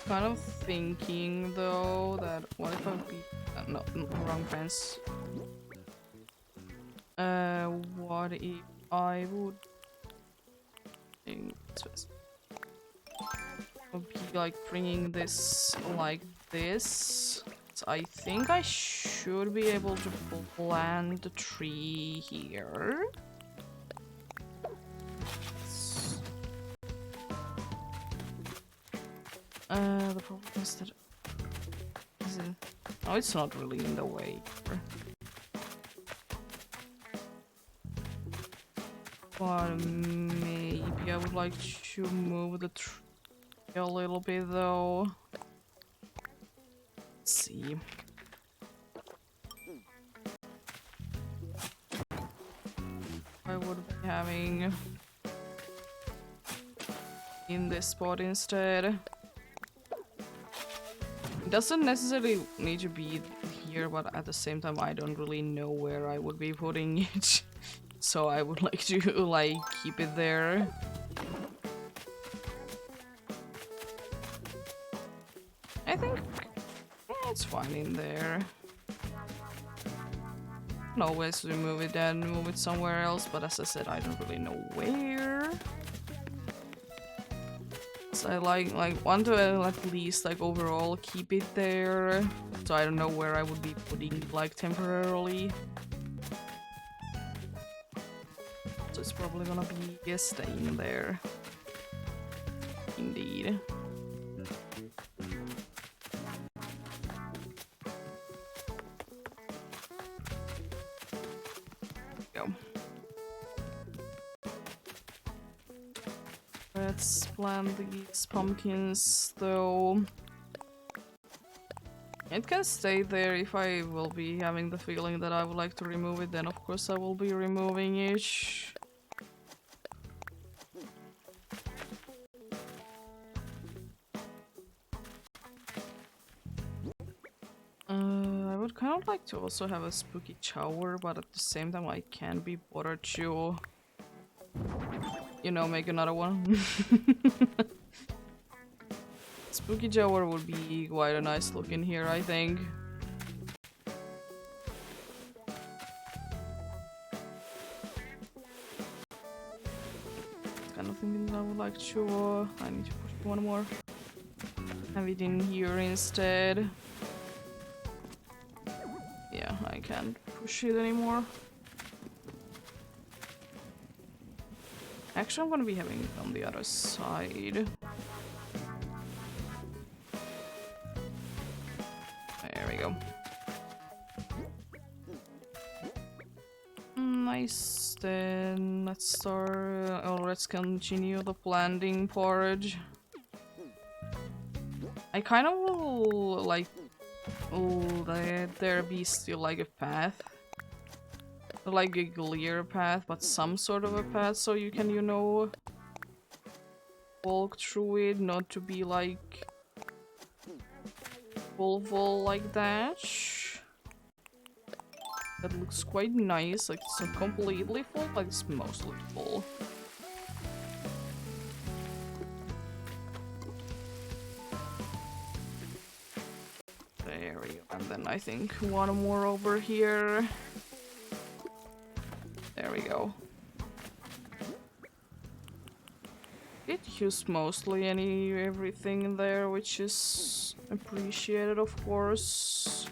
Kind of thinking though that what if I would be no, wrong fence. What if I would be like bringing this like this? So I think I should be able to plant the tree here. The problem is that... Is it... Oh, it's not really in the way. But maybe I would like to move the tree a little bit though. Let's see. I would be having in this spot instead. It doesn't necessarily need to be here, but at the same time I don't really know where I would be putting it. So I would like to like keep it there. I think it's fine in there. Can always remove it and move it somewhere else, but as I said, I don't really know where. So I want to at least like overall keep it there. So I don't know where I would be putting it like temporarily. So it's probably gonna be staying there. Indeed. Go. Let's plant these pumpkins though. It can stay there if I will be having the feeling that I would like to remove it, then of course I will be removing it. I would kind of like to also have a spooky shower, but at the same time I can't be bothered to, you know, make another one. Spooky shower would be quite a nice look in here, I think. Kind of thinking that I would like to, I need to push one more. Have it in here instead. Yeah, I can't push it anymore. Actually, I'm gonna be having it on the other side. There we go. Nice, then let's start, let's continue the planting porridge. I kind of will like, let there be still like a path. Like a clear path, but some sort of a path so you can, you know, walk through it, not to be like full like that. That looks quite nice, like it's not completely full, but it's mostly full. There we go, and then I think one more over here. There we go. It used mostly everything in there, which is appreciated, of course.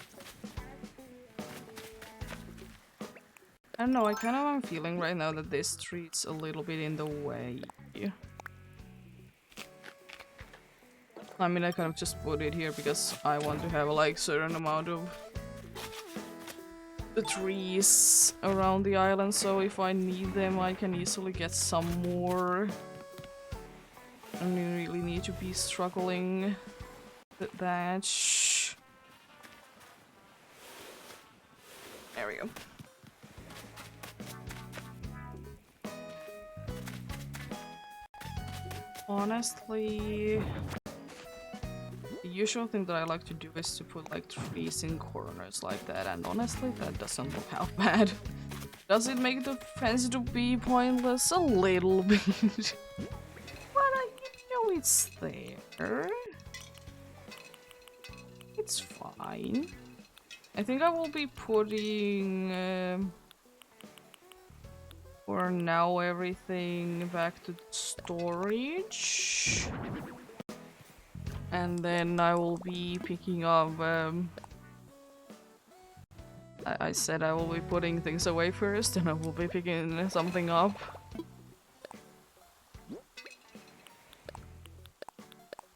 I don't know, I kind of am feeling right now that this tree's a little bit in the way. I mean, I kind of just put it here because I want to have a like certain amount of the trees around the island, so if I need them I can easily get some more. I don't really need to be struggling with that. There we go. Honestly, the usual thing that I like to do is to put like trees in corners like that, and honestly that doesn't look half bad. Does it make the fence to be pointless? A little bit. But you know it's there. It's fine. I think I will be putting for now everything back to storage. And then I will be picking up, I said I will be putting things away first, and I will be picking something up.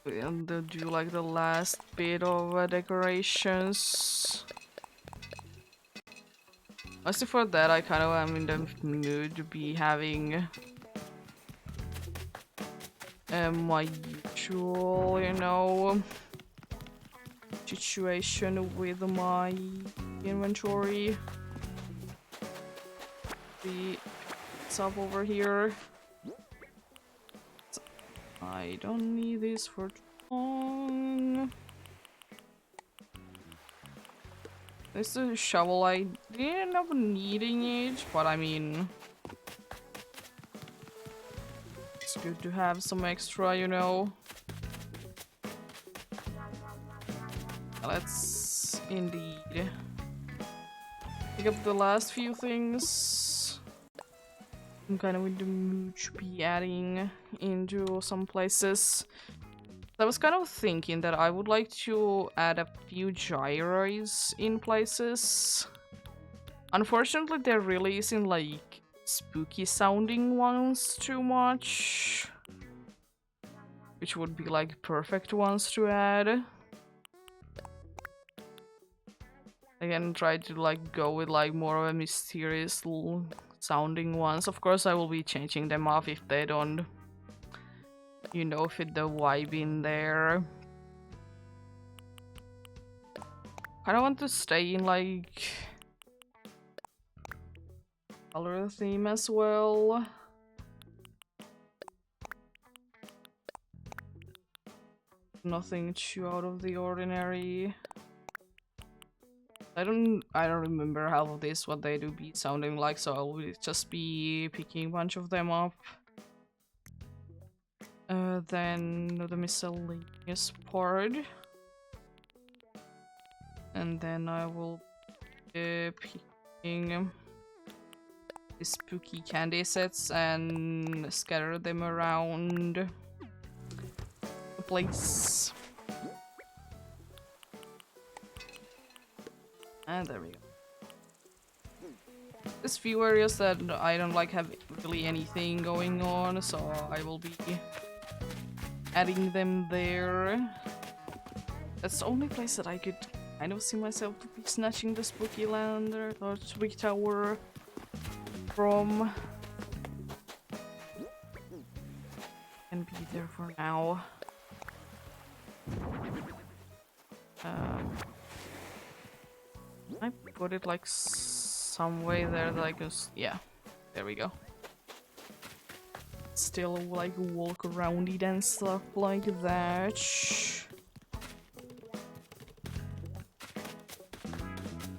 and they'll do like the last bit of decorations. Mostly for that, I kind of am in the mood to be having my usual, you know, situation with my inventory. The stuff over here. I don't need this for too long. This is a shovel. I didn't end up needing it, but I mean, it's good to have some extra, you know. Let's indeed pick up the last few things. I'm kind of in the mood to be adding into some places. I was kind of thinking that I would like to add a few gyros in places. Unfortunately, there really isn't like spooky sounding ones too much, which would be like perfect ones to add. Again, try to like go with like more of a mysterious sounding ones. Of course, I will be changing them off if they don't, you know, fit the vibe in there. I don't want to stay in like color theme as well. Nothing too out of the ordinary. I don't remember half of this what they do be sounding like, so I'll just be picking a bunch of them up. Then the miscellaneous part. And then I will be picking the spooky candy sets and scatter them around the place. And there we go. There's few areas that I don't like have really anything going on, so I will be adding them there. That's the only place that I could kind of see myself to be snatching the spooky lantern or spooky tower from. Can be there for now. I put it like some way there that I can. Yeah, there we go. Still like walk around it and stuff like that.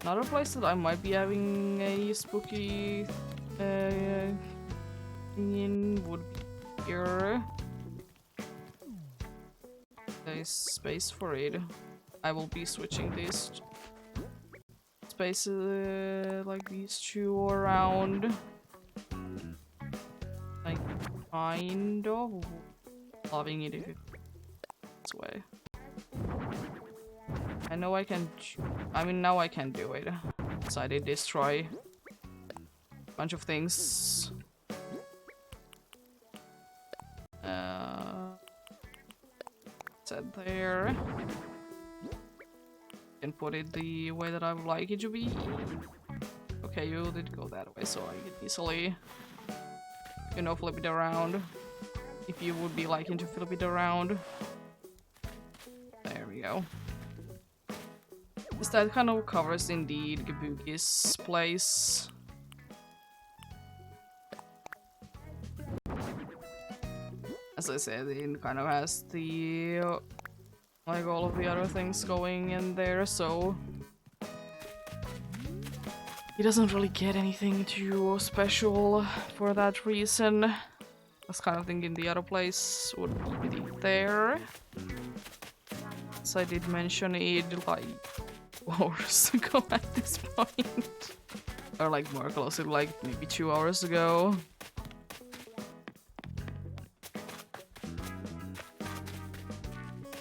Another place that I might be having a spooky thing in would be here. There's space for it. I will be switching these spaces like these two around. Like kind of loving it if it's this way. I know I can. I mean, now I can do it. So I did destroy a bunch of things. Set there. Can put it the way that I would like it to be. Okay, you did go that way, so I can easily, you know, flip it around. If you would be liking to flip it around. There we go. That kind of covers indeed Kabuki's place. As I said, it kind of has the like all of the other things going in there, so he doesn't really get anything too special for that reason. I was kind of thinking the other place would be there. So I did mention it like hours ago at this point. Or like more closely, like maybe 2 hours ago.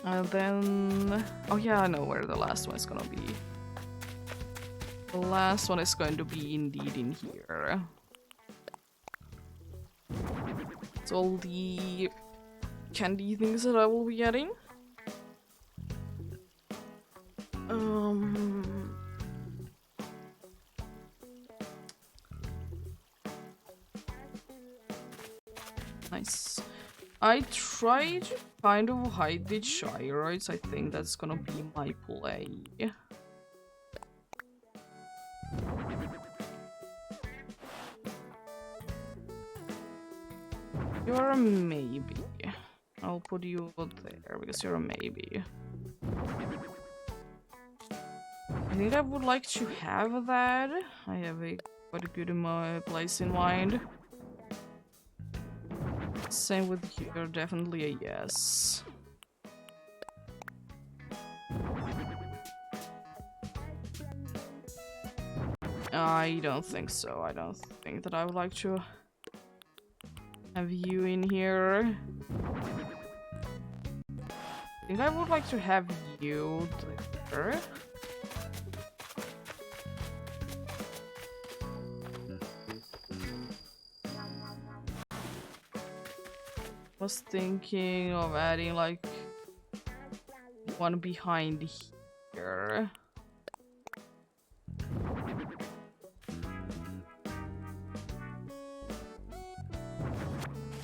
And then... oh yeah, I know where the last one is gonna be. The last one is going to be indeed in here. It's all the candy things that I will be getting. Nice. I try to kind of hide the gyroids. I think that's gonna be my play. You're a maybe. I'll put you there because you're a maybe. I think I would like to have that. I have a quite a good place in mind. Same with here, definitely a yes. I don't think so. I don't think that I would like to have you in here. I think I would like to have you there. Was thinking of adding like one behind here.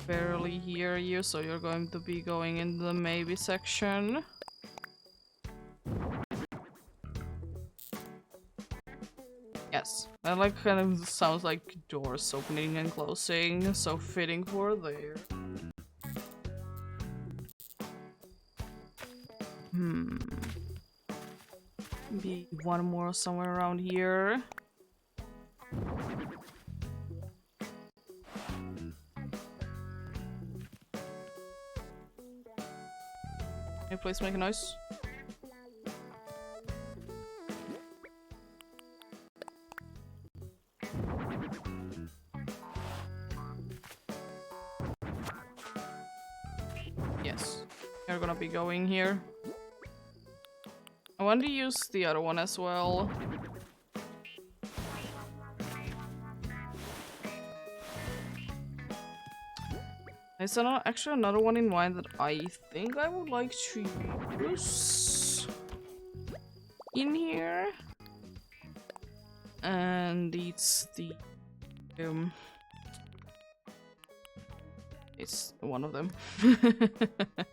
Barely hear you, so you're going to be going in the maybe section. Yes, that like kind of sounds like doors opening and closing, so fitting for there. Maybe one more somewhere around here. Can you please make a noise? Yes, you're gonna be going here. I want to use the other one as well. There's actually another one in mind that I think I would like to use in here. And it's the... it's one of them.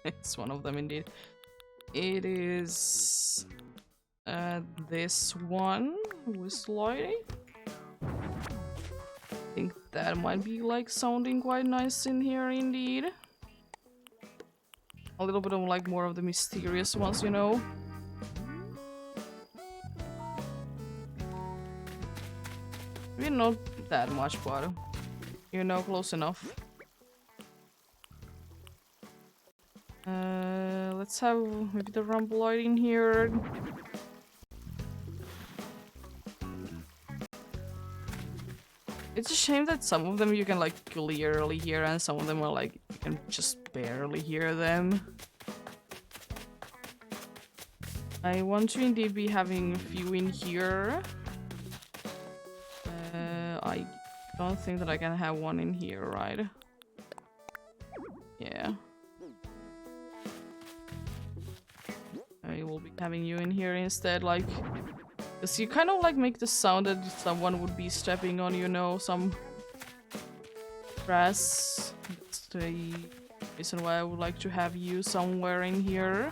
It's one of them indeed. It is this one with sliding. I think that might be like sounding quite nice in here indeed. A little bit of like more of the mysterious ones, you know. Maybe not that much, but you know, close enough. Let's have maybe the rhomboid in here. It's a shame that some of them you can like clearly hear and some of them are like you can just barely hear them. I want to indeed be having a few in here. I don't think that I can have one in here, right? Yeah. I will be having you in here instead, like... Because you kind of like make the sound that someone would be stepping on, you know, some grass. That's the reason why I would like to have you somewhere in here.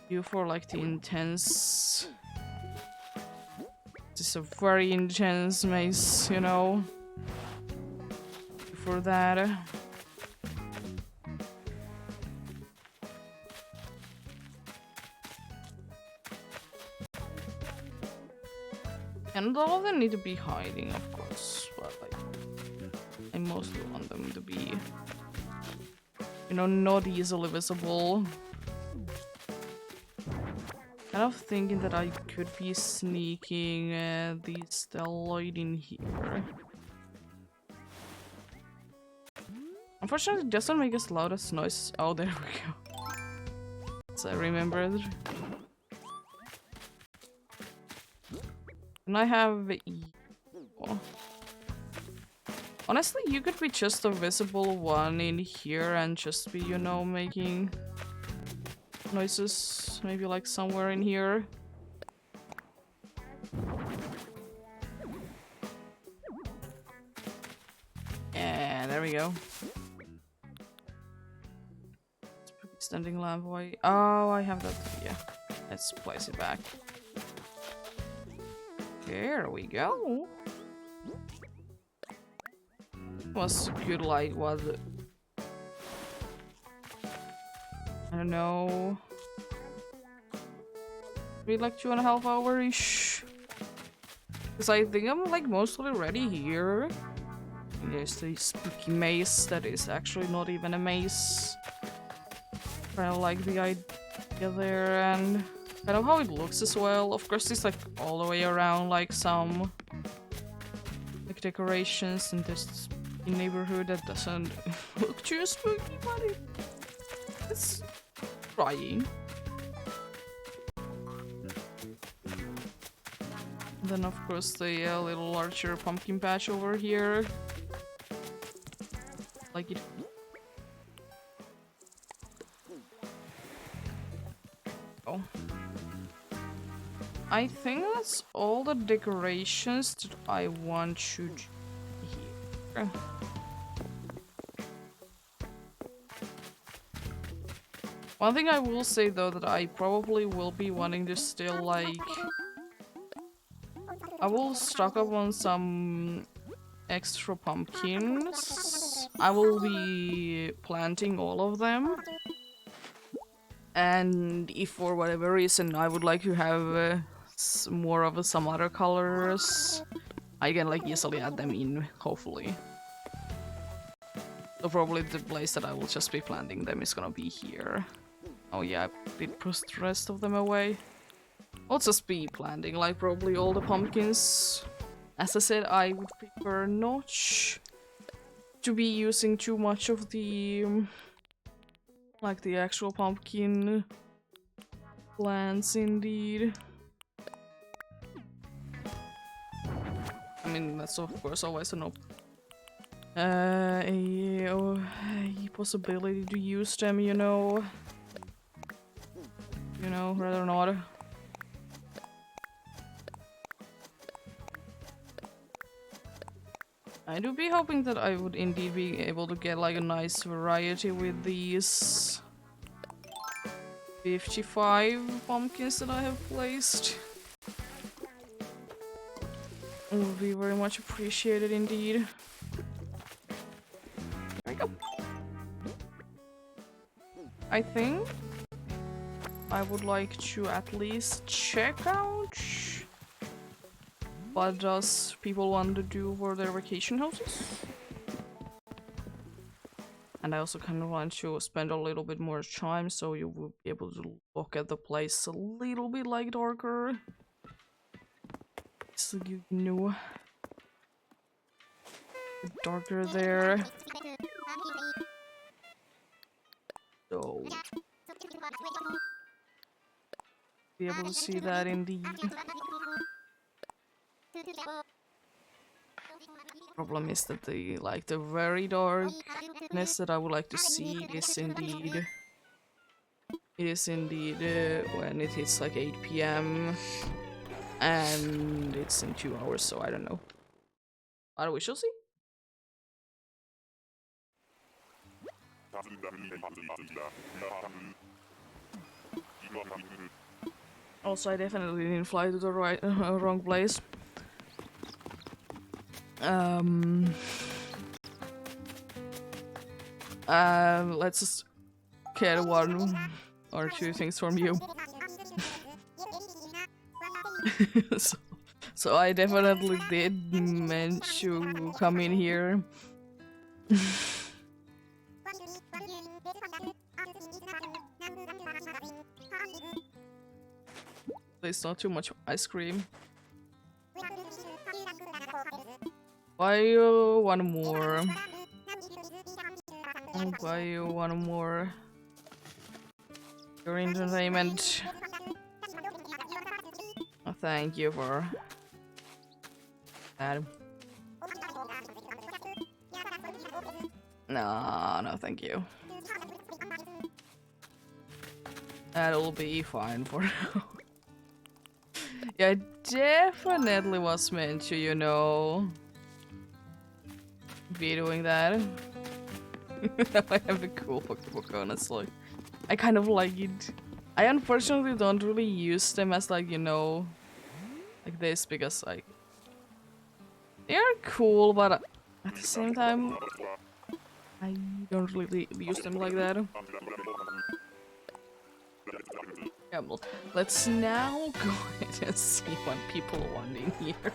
You for like the intense... This is a very intense maze, you know. For that. And all of them need to be hiding, of course, but like, I mostly want them to be, you know, not easily visible. Kind of thinking that I could be sneaking the stelloid in here. Unfortunately, it doesn't make as loud as noise. Oh, there we go. So I remembered. And I have evil. Honestly, you could be just a visible one in here and just be, you know, making noises. Maybe like somewhere in here. And there we go. Standing lamp. Why? Oh, I have that. Yeah. Let's place it back. There we go. Was good light, was it? I don't know. Maybe like 2.5 hours-ish. Because I think I'm like mostly ready here. There's the spooky maze that is actually not even a maze. Kind of like the idea there, and kind of how it looks as well. Of course, it's like all the way around, like some like decorations, and there's this neighborhood that doesn't look too spooky, but it's trying. And then, of course, the little larger pumpkin patch over here. Like it. Oh. I think that's all the decorations that I want to do here. One thing I will say though, that I probably will be wanting to still like... I will stock up on some extra pumpkins. I will be planting all of them. And if for whatever reason I would like to have more of some other colors, I can like easily add them in, hopefully. So probably the place that I will just be planting them is gonna be here. Oh yeah, I did push the rest of them away. I'll just be planting like probably all the pumpkins. As I said, I would prefer not to be using too much of the like the actual pumpkin plants indeed. I mean, that's of course always a possibility to use them, you know. You know, rather not. I do be hoping that I would indeed be able to get like a nice variety with these 55 pumpkins that I have placed. It would be very much appreciated indeed. There we go. I think I would like to at least check out what does people want to do for their vacation houses. And I also kind of want to spend a little bit more time so you will be able to look at the place a little bit like darker. So you know, darker there. So be able to see that indeed. Problem is that the very darkness that I would like to see is indeed when it hits like 8 PM and it's in 2 hours, so I don't know. But we shall see. Also, I definitely didn't fly to the wrong place. Let's just get 1 or 2 things from you. so I definitely did meant to come in here. There's not too much ice cream. Buy you 1 more. I'll buy you 1 more. Your entertainment. Oh, thank you for that. No, thank you. That'll be fine for now. Yeah, it definitely was meant to, you know, be doing that. I have a cool Pokebook, honestly. I kind of like it. I unfortunately don't really use them as like, you know, like this because like they're cool, but at the same time I don't really use them like that. Yeah, well, let's now go ahead and see what people want in here.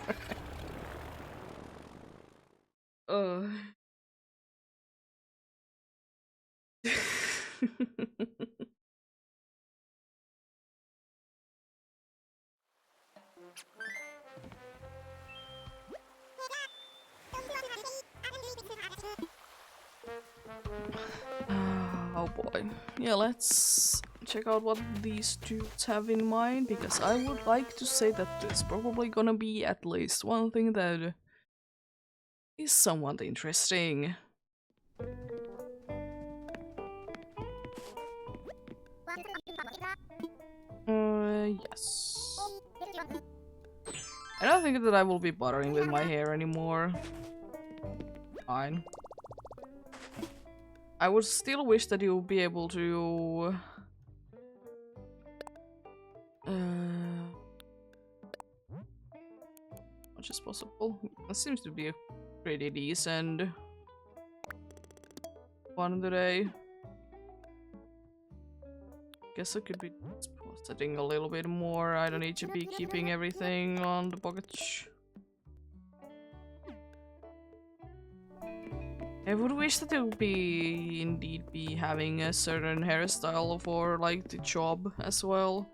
uh. Oh boy. Yeah, let's check out what these dudes have in mind, because I would like to say that there's probably gonna be at least one thing that is somewhat interesting. Yes. I don't think that I will be bothering with my hair anymore. Fine. I would still wish that you would be able to... much as possible. That seems to be a pretty decent one today. Guess I could be setting a little bit more. I don't need to be keeping everything on the pocket. I would wish that it would be indeed be having a certain hairstyle for like the job as well.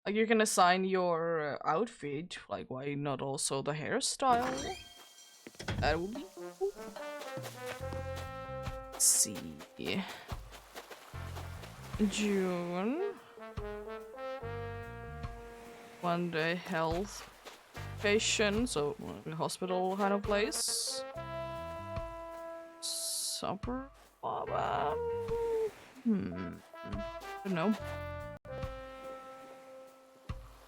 Like you can assign your outfit, like why not also the hairstyle? That would be cool. Let's see. June. One day health patient, so hospital kind of place. Supper club. Don't know.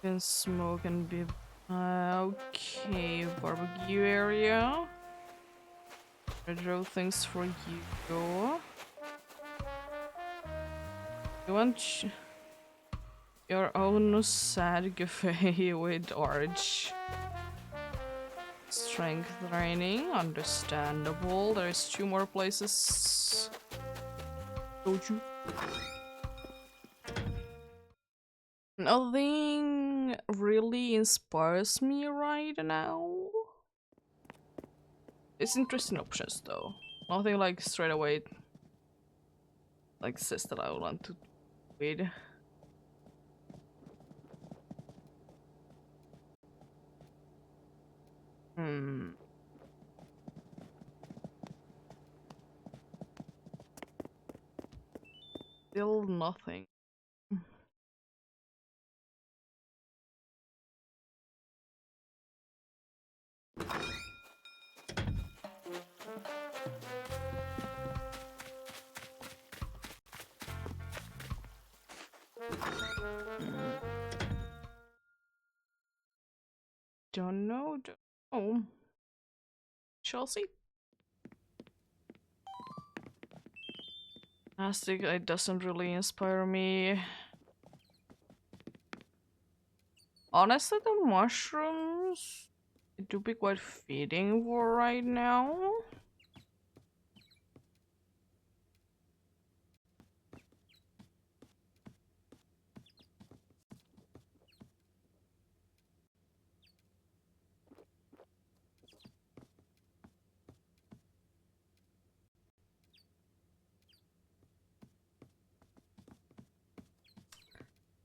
Can smoke and be okay. Barbecue area. I draw things for you. You want your own sad cafe with orange. Strength training, understandable. There's 2 more places. Told you. Nothing really inspires me right now. It's interesting options though. Nothing like straight away like says that I want to read. Still nothing. Don't know. Oh, shall see. Plastic, it doesn't really inspire me. Honestly, the mushrooms do be quite fitting for right now.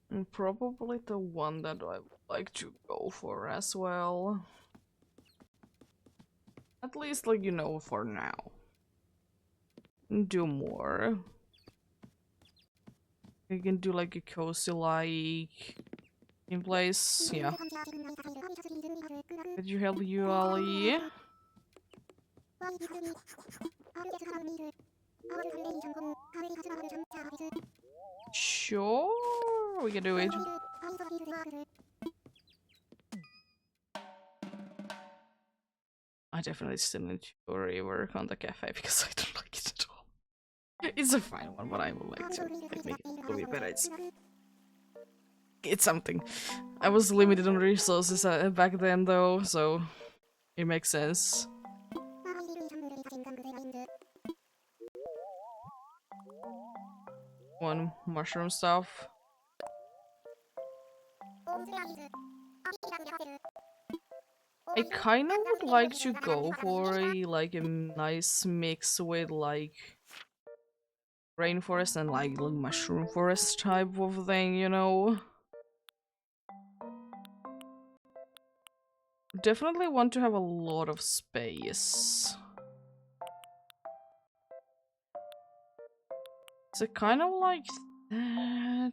And probably the one that I would like to go for as well. At least, like, you know, for now. Do more. We can do like a cozy like in place, yeah. Did you help you, Ali? Sure, we can do it. I definitely still need to rework on the cafe because I don't like it at all. It's a fine one, but I would like to make it a little bit better. It's something. I was limited on resources back then though, so it makes sense. One mushroom stuff. I kind of would like to go for a nice mix with like rainforest and like mushroom forest type of thing, you know? Definitely want to have a lot of space. Is it kind of like that?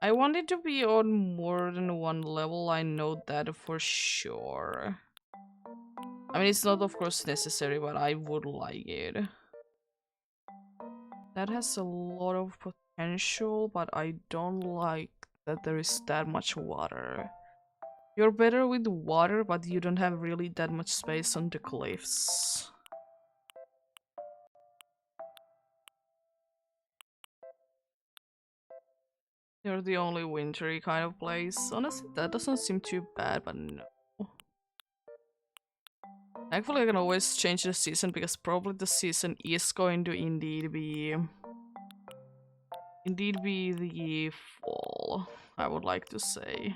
I want it to be on more than one level, I know that for sure. I mean, it's not of course necessary, but I would like it. That has a lot of potential, but I don't like that there is that much water. You're better with water, but you don't have really that much space on the cliffs. You're the only wintry kind of place. Honestly, that doesn't seem too bad, but no. Thankfully, I can always change the season because probably the season is going to indeed be the fall, I would like to say.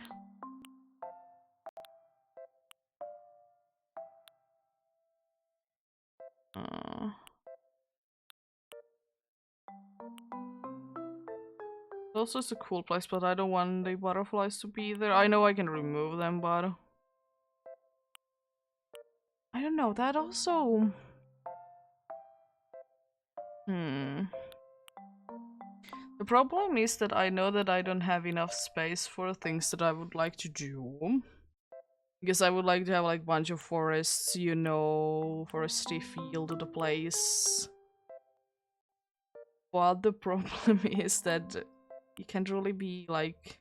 Also, it's a cool place, but I don't want the butterflies to be there. I know I can remove them, but I don't know. That also. The problem is that I know that I don't have enough space for things that I would like to do. Because I would like to have like a bunch of forests, you know, foresty feel to the place. But the problem is that you can't really be like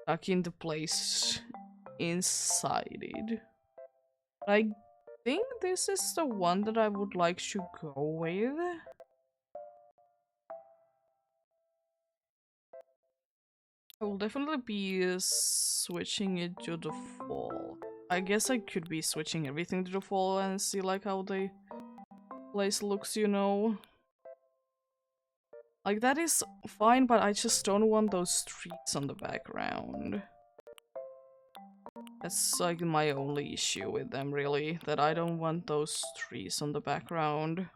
stuck in the place inside it. I think this is the one that I would like to go with. I will definitely be switching it to the fall. I guess I could be switching everything to the fall and see like how the place looks, you know. Like that is fine, but I just don't want those trees on the background. That's like my only issue with them really, that I don't want those trees on the background.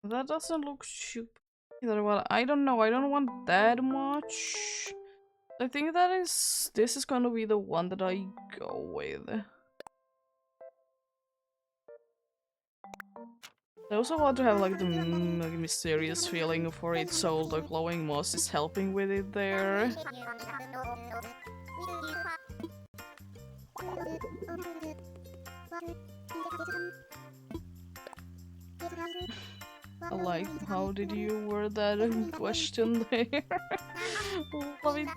That doesn't look super either. Well, I don't know. I don't want that much. I think this is gonna be the one that I go with. I also want to have like the like, mysterious feeling for it, so the glowing moss is helping with it there. Like, how did you word that question there? Love it.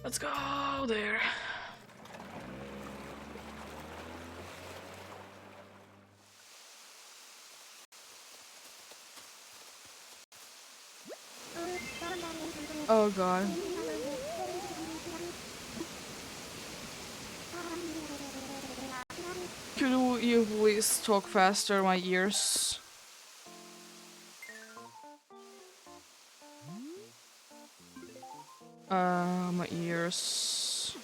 Let's go there. Oh god. Could you please talk faster, my ears? My ears.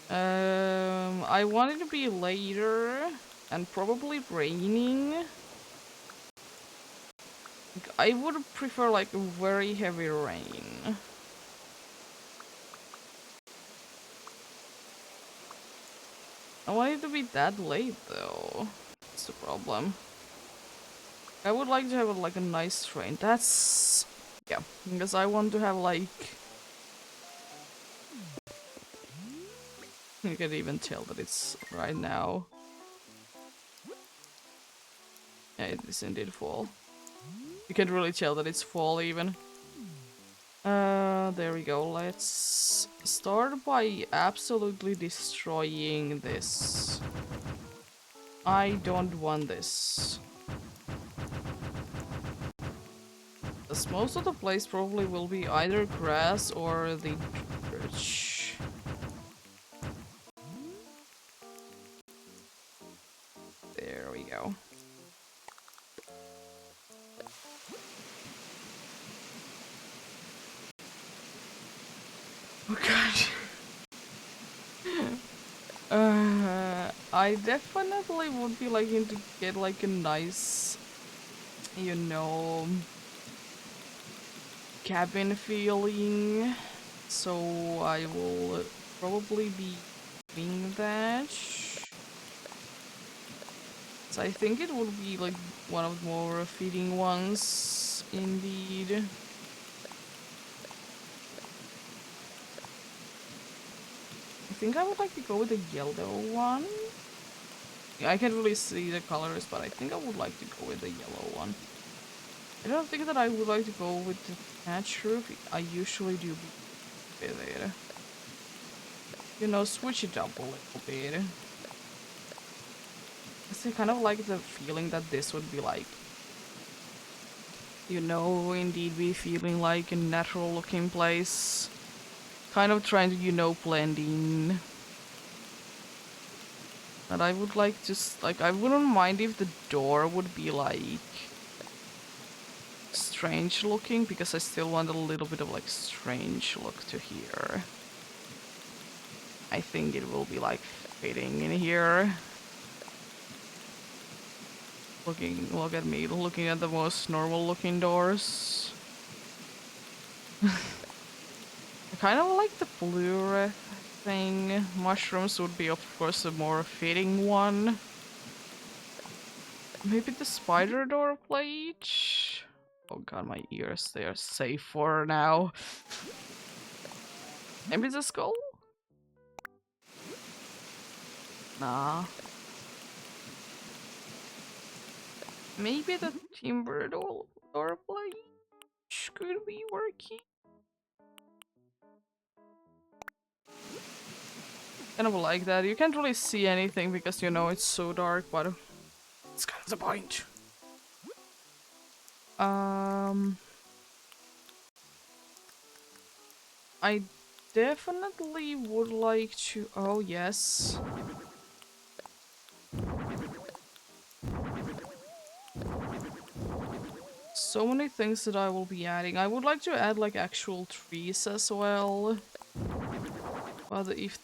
I want it to be later, and probably raining. Like, I would prefer like a very heavy rain. I don't want it to be that late though. That's the problem. I would like to have like a nice rain. That's yeah, because I want to have like you can even tell that it's right now. Yeah, it is indeed fall. You can really tell that it's fall even. There we go. Let's start by absolutely destroying this. I don't want this. Because most of the place probably will be either grass or the church. There we go. Oh god. I definitely would be liking to get like a nice, you know, cabin feeling. So I will probably be doing that. So I think it would be like one of the more fitting ones indeed. I think I would like to go with the yellow one. I can't really see the colors, but I think I would like to go with the yellow one. I don't think that I would like to go with the thatch roof. I usually do with it. You know, switch it up a little bit. I kind of like the feeling that this would be like. You know, indeed be feeling like a natural looking place. Kind of trying to, you know, blend in. And I would like just, like, I wouldn't mind if the door would be like strange looking, because I still want a little bit of like strange look to here. I think it will be like fitting in here. Look at me looking at the most normal looking doors. I kind of like the blue thing. Mushrooms would be, of course, a more fitting one. Maybe the spider door plate? Oh god, my ears, they are safe for now. Maybe the skull? Nah. Maybe the timber door plate could be working. Kind of like that. You can't really see anything because, you know, it's so dark, but it's kind of the point. I definitely would like to... Oh, yes. So many things that I will be adding. I would like to add, like, actual trees as well. But if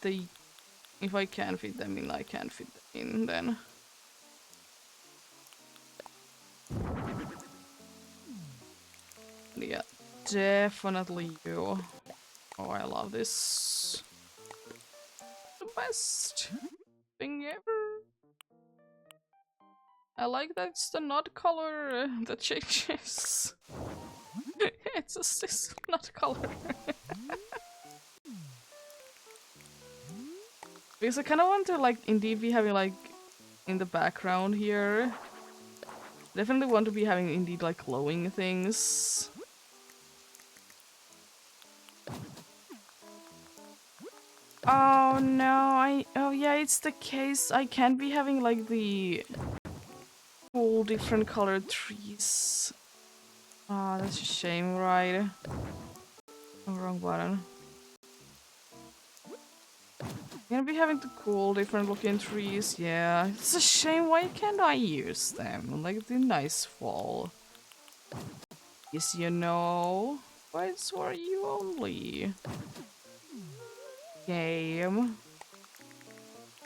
I can fit them in, I can fit them in, then. Yeah, definitely you. Oh, I love this. The best thing ever. I like that it's the nut color that changes. It's just this nut color. Because I kind of want to, like, indeed be having, like, in the background here. Definitely want to be having, indeed, like, glowing things. Oh no, oh yeah, it's the case. I can't be having, like, the cool different colored trees. Ah, oh, that's a shame, right? Oh, wrong button. Gonna be having the cool different looking trees, yeah. It's a shame, why can't I use them? Like the nice fall. Yes, you know. Why it's for you only? Game.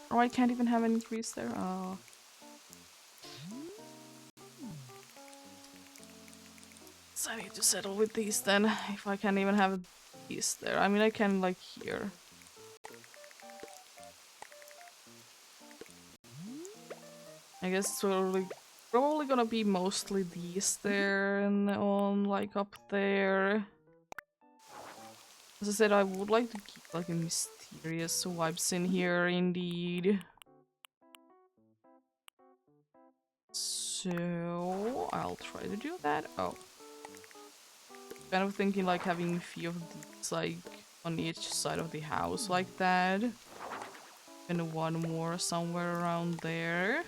Oh, I can't even have any trees there. Oh. guess I need to settle with these then, if I can even have these there. I mean, I can, like, here. I guess it's probably gonna be mostly these there and on, like, up there. As I said, I would like to keep, like, a mysterious vibes in here, indeed. So, I'll try to do that. Oh. Kind of thinking, like, having a few of these, like, on each side of the house like that. And one more somewhere around there.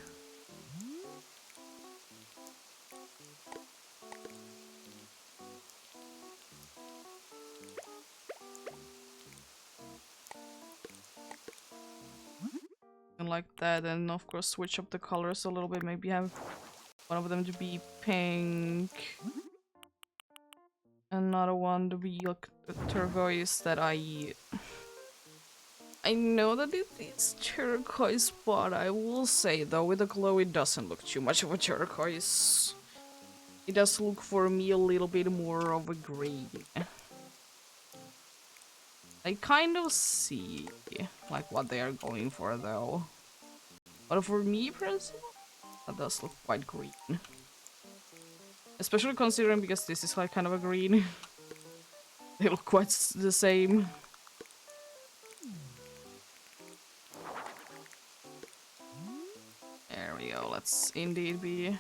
And like that, and of course switch up the colors a little bit. Maybe have one of them to be pink. Another one to be like a turquoise that I know that it is turquoise, but I will say though with the glow it doesn't look too much of a turquoise. It does look for me a little bit more of a green. I kind of see like what they are going for though. But for me personally, that does look quite green. Especially considering because this is like kind of a green. They look quite the same. There we go, let's indeed be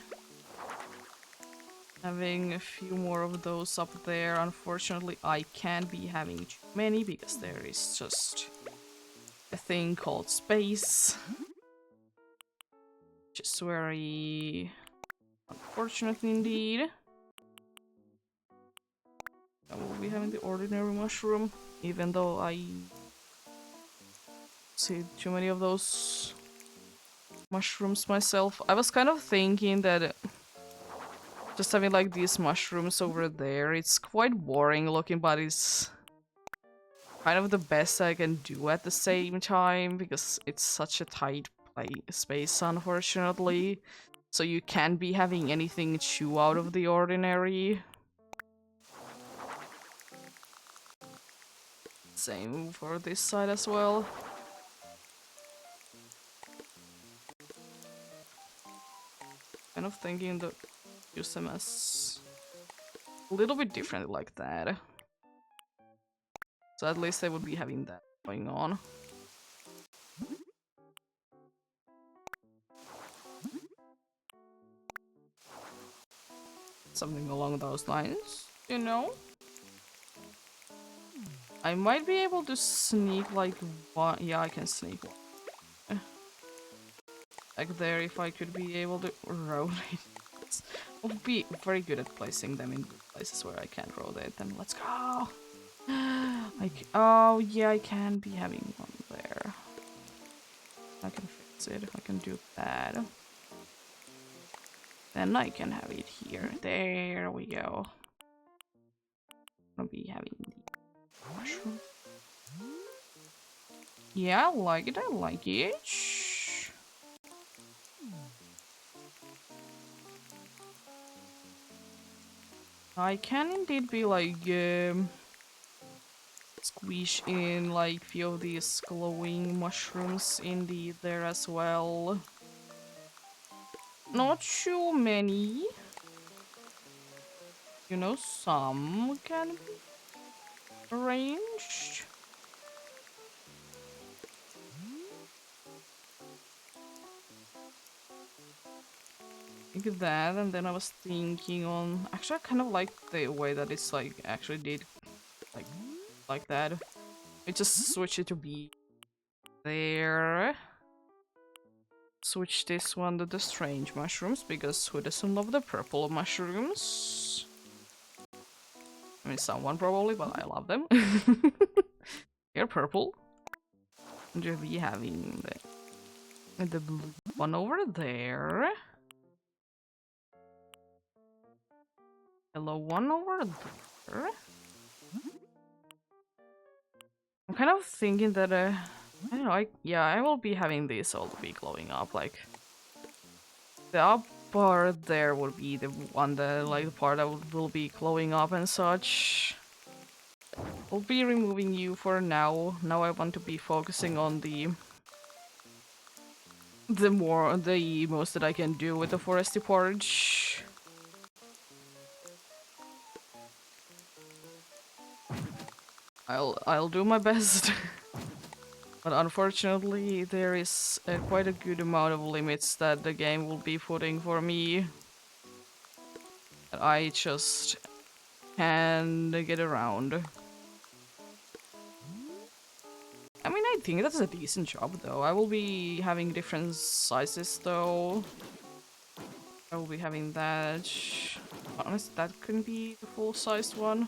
having a few more of those up there. Unfortunately, I can't be having too many because there is just a thing called space. Just very unfortunate indeed. I will be having the ordinary mushroom, even though I see too many of those mushrooms myself. I was kind of thinking that just having like these mushrooms over there, it's quite boring looking, but it's kind of the best I can do at the same time because it's such a tight space, unfortunately. So you can't be having anything too out of the ordinary. Same for this side as well. Kind of thinking to use them as a little bit different like that. So at least they would be having that going on. Something along those lines, you know? I might be able to sneak like one. Yeah, I can sneak one. Like there, if I could be able to rotate. I would be very good at placing them in places where I can't rotate them. Let's go! Oh, yeah, I can be having one there. I can fix it. I can do that. Then I can have it here. There we go. I'll be having the mushroom. Yeah, I like it. I like it. I can indeed be like squeeze in like few of these glowing mushrooms indeed there as well. Not too many. You know, some can be arranged. Like that, and then I was thinking on... Actually, I kind of like the way that it's like actually did like that. I just switch it to be there. Switch this one to the strange mushrooms, because who doesn't love the purple mushrooms? I mean, someone probably, but I love them. They're purple. And you'll be having the blue one over there. Yellow one over there. I'm kind of thinking that, I don't know, yeah, I will be having these all to be glowing up, like... They are part there would be the one that, like, the part that will be glowing up and such. I'll be removing you for now. Now I want to be focusing on the most that I can do with the foresty porridge. I'll do my best. But unfortunately, there is quite a good amount of limits that the game will be putting for me that I just can't get around. I mean, I think that's a decent job, though. I will be having different sizes, though. I will be having that. Honestly, that couldn't be the full-sized one.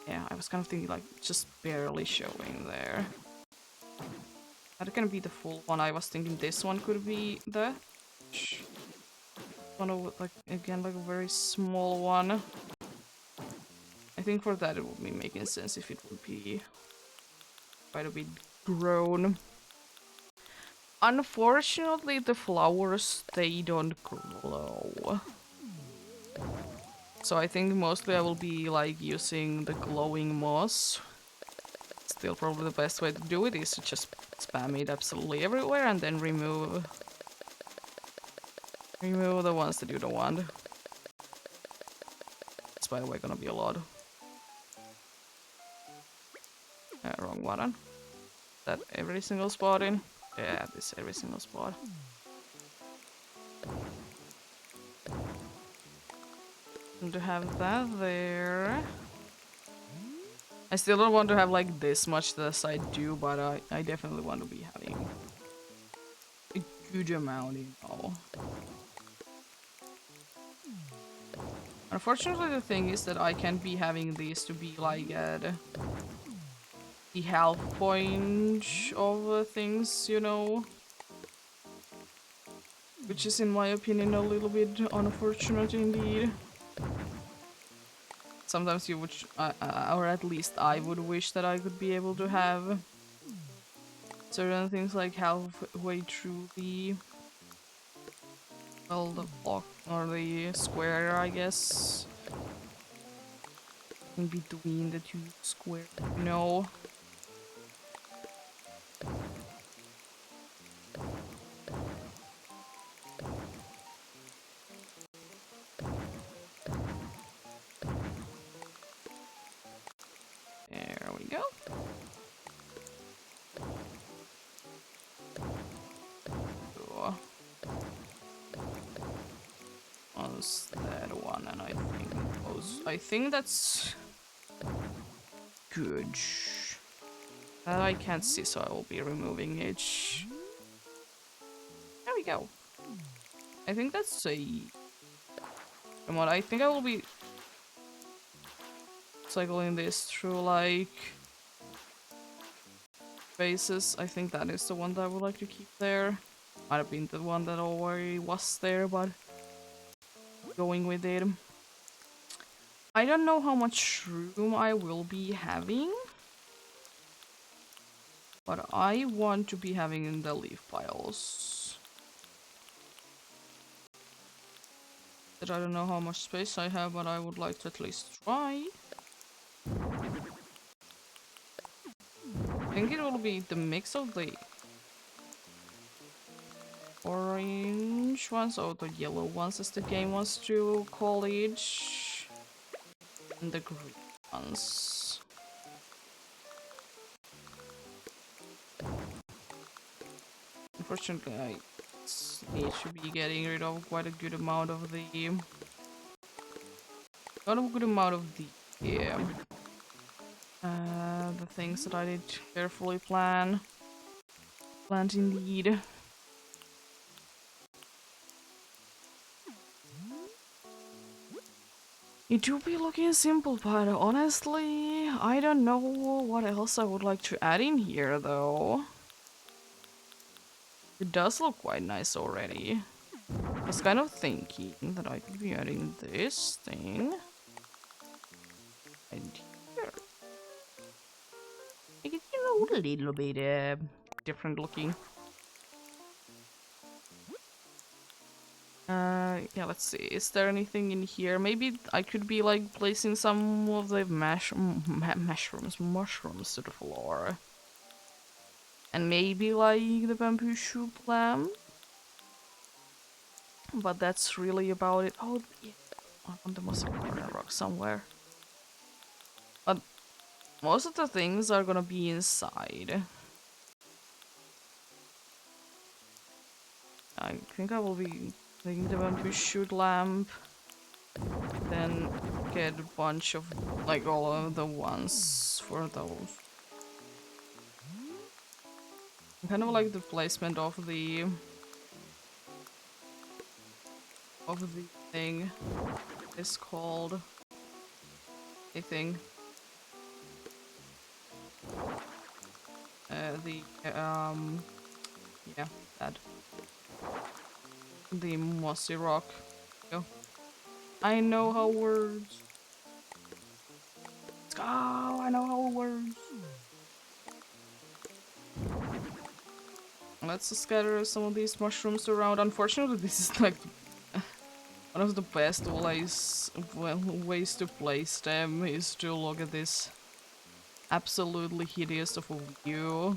Yeah, I was kind of thinking, like, just barely showing there. That can be the full one. I was thinking this one could be the one of, like, again, like a very small one. I think for that it would be making sense if it would be quite a bit grown. Unfortunately, the flowers, they don't glow. So I think mostly I will be like using the glowing moss. Still probably the best way to do it is to just spam it absolutely everywhere and then remove the ones that you don't want. It's by the way gonna be a lot. Wrong button. That every single spot in? Yeah, this every single spot. And to have that there. I still don't want to have like this much as I do, but I definitely want to be having a good amount, you know. Unfortunately, the thing is that I can't be having these to be like at the half point of things, you know. Which is, in my opinion, a little bit unfortunate indeed. Sometimes you would, or at least I would wish that I could be able to have certain things like halfway through the, well, the block or the square, I guess. In between the two squares, you know. There we go. So, was that one, and I think that's good. That I can't see, so I will be removing it. There we go. I think that's a. Come on, I think I will be cycling this through like phases. I think that is the one that I would like to keep there. Might have been the one that already was there, but going with it. I don't know how much room I will be having, but I want to be having in the leaf piles. That I don't know how much space I have, but I would like to at least try. I think it will be the mix of the orange ones or the yellow ones as the game wants to call it, and the green ones. Unfortunately, I need to be getting rid of quite a good amount of the the things that I did carefully planned indeed. It do be looking simple, but honestly, I don't know what else I would like to add in here though. It does look quite nice already. I was kind of thinking that I could be adding this thing. And here. Make it, you know, a little bit different looking. Yeah, let's see. Is there anything in here? Maybe I could be like placing some of the mushrooms to the floor. And maybe like the bamboo shoot lamp. But that's really about it. Oh, yeah. I want the mossy corner rock somewhere. But most of the things are gonna be inside. I think I will be taking the bamboo shoot lamp. Then get a bunch of, like, all of the ones for those. Kind of like the placement of the thing. It's called a thing. Yeah, that. The mossy rock. Go. I know how words. Let's go. I know how words. Let's scatter some of these mushrooms around. Unfortunately, this is like one of the best ways to place them is to look at this absolutely hideous of a view.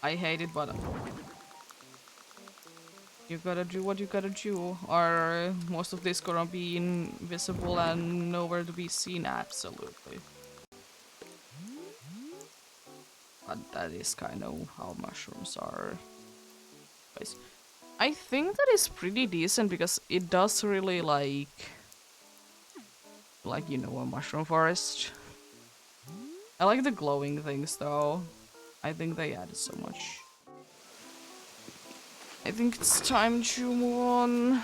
I hate it, but you gotta do what you gotta do. Are most of this gonna be invisible and nowhere to be seen? Absolutely. But that is kind of how mushrooms are. I think that is pretty decent because it does really like, you know, a mushroom forest. I like the glowing things though. I think they added so much. I think it's time to move on.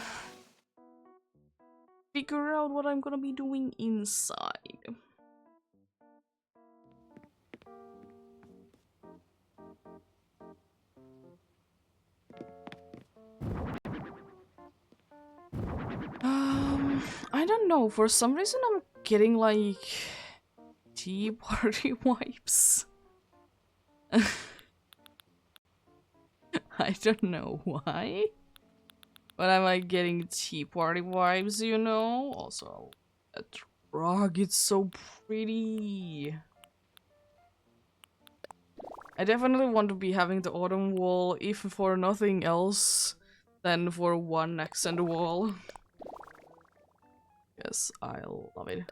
Figure out what I'm gonna be doing inside. I don't know. For some reason, I'm getting like tea party vibes. I don't know why, but I'm like getting tea party vibes, you know. Also, that rug, it's so pretty. I definitely want to be having the autumn wall, if for nothing else than for one accent wall. Yes, I love it.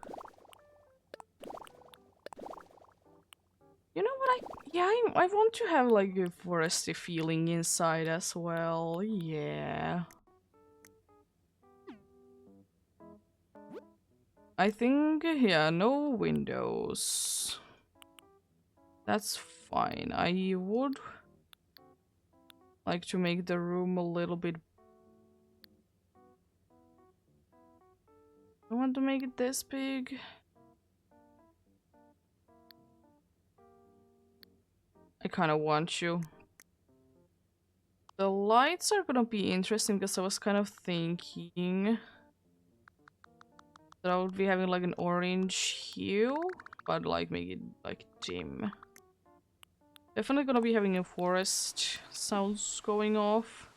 You know what, I want to have like a foresty feeling inside as well, yeah. I think, yeah, no windows. That's fine. I would like to make the room a little bit... I want to make it this big. I kind of want to. The lights are gonna be interesting because I was kind of thinking that I would be having like an orange hue, but like make it like dim. Definitely gonna be having a forest sounds going off.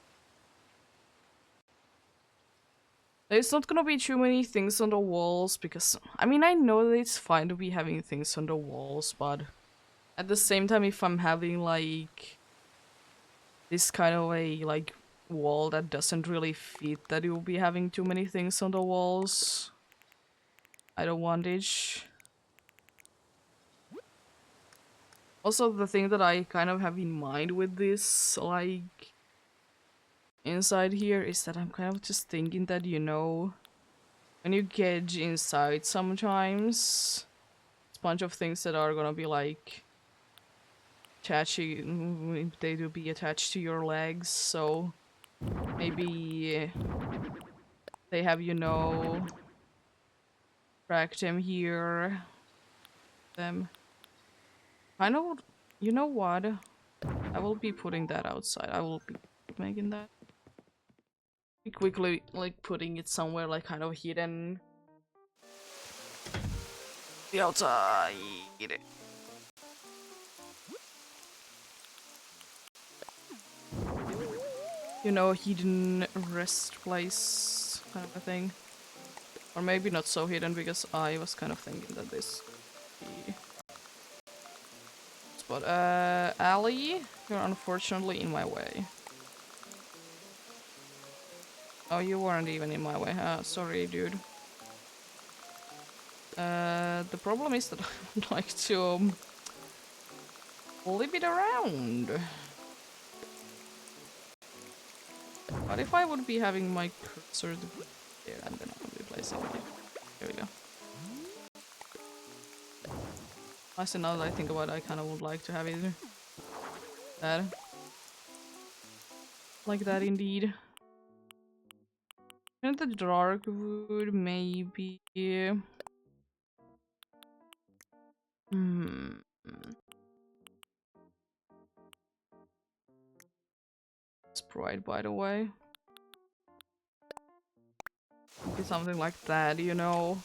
There's not gonna be too many things on the walls because, I mean, I know that it's fine to be having things on the walls, but at the same time, if I'm having like this kind of a like wall that doesn't really fit that you'll be having too many things on the walls, I don't want it. Also, the thing that I kind of have in mind with this, like, inside here is that I'm kind of just thinking that, you know, when you get inside sometimes, it's a bunch of things that are gonna be like attaching, they do be attached to your legs, so maybe they have, you know, cracked them here, them. I know, you know what? I will be putting that outside. I will be making that. Be quickly, like, putting it somewhere, like, kind of hidden. The outside. you know, hidden rest place kind of a thing. Or maybe not so hidden, because I was kind of thinking that this would be... But, Ali, you're unfortunately in my way. Oh, you weren't even in my way, huh? Sorry, dude. The problem is that I would like to flip it around. What if I would be having my cursor there and then I would be placing it? There we go. Actually, now that I think about it, I kind of would like to have it that. Like that, indeed. And the dark wood, maybe. Hmm. Sprite, by the way. Maybe something like that, you know.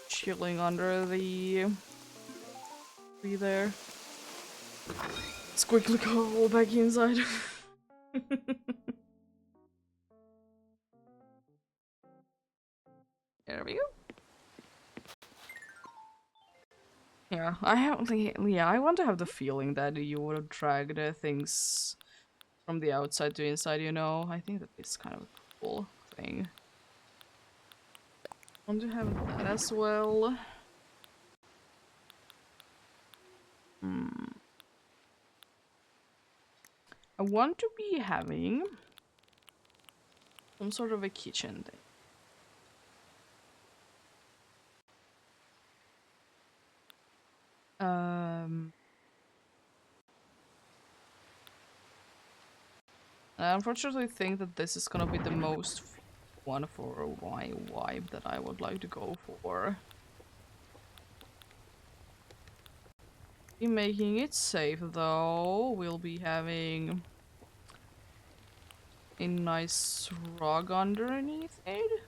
Chilling under the tree there. Let's quickly go back inside. There we go. Yeah, I have. Yeah, I want to have the feeling that you would have dragged things from the outside to inside. You know, I think that it's kind of a cool thing. I want to have that as well. I want to be having some sort of a kitchen thing. I unfortunately think that this is gonna be the most one for my vibe that I would like to go for. Be making it safe though. We'll be having a nice rug underneath it.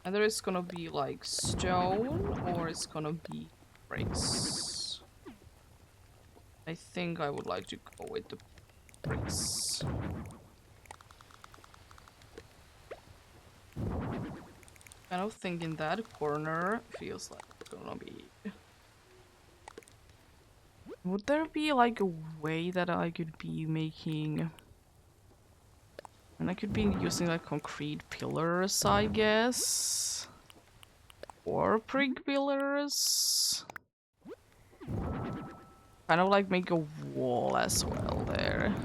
Either it's gonna be like stone or it's gonna be bricks. I think I would like to go with the bricks. Kind of thinking that corner feels like it's gonna be... Would there be like a way that I could be making... And I could be using like concrete pillars, I guess? Or brick pillars? Kind of like make a wall as well there.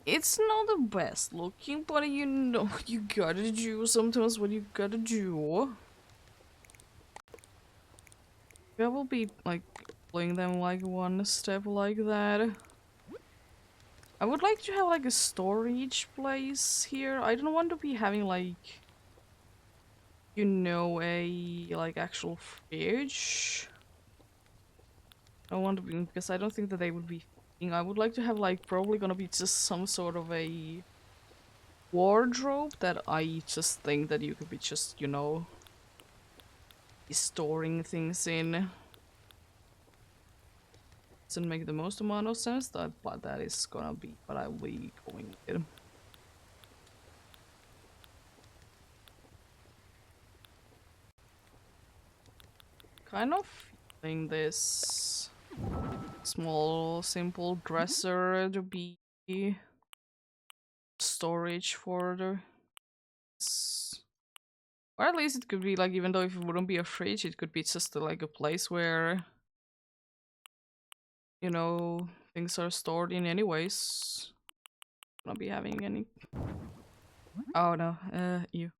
It's not the best looking, but you know you gotta do sometimes what you gotta do. I will be like playing them like one step like that. I would like to have like a storage place here. I don't want to be having like, you know, a like actual fridge. I want to be, because I don't think that they would be fitting. I would like to have like probably gonna be just some sort of a wardrobe that I just think that you could be just, you know, storing things in. Doesn't make the most amount of sense, but that is gonna be what I'll be going with. Kind of feeling this small, simple dresser to be storage for the... Or at least it could be like, even though if it wouldn't be a fridge, it could be just like a place where, you know, things are stored in anyways. Not be having any... Oh no, you.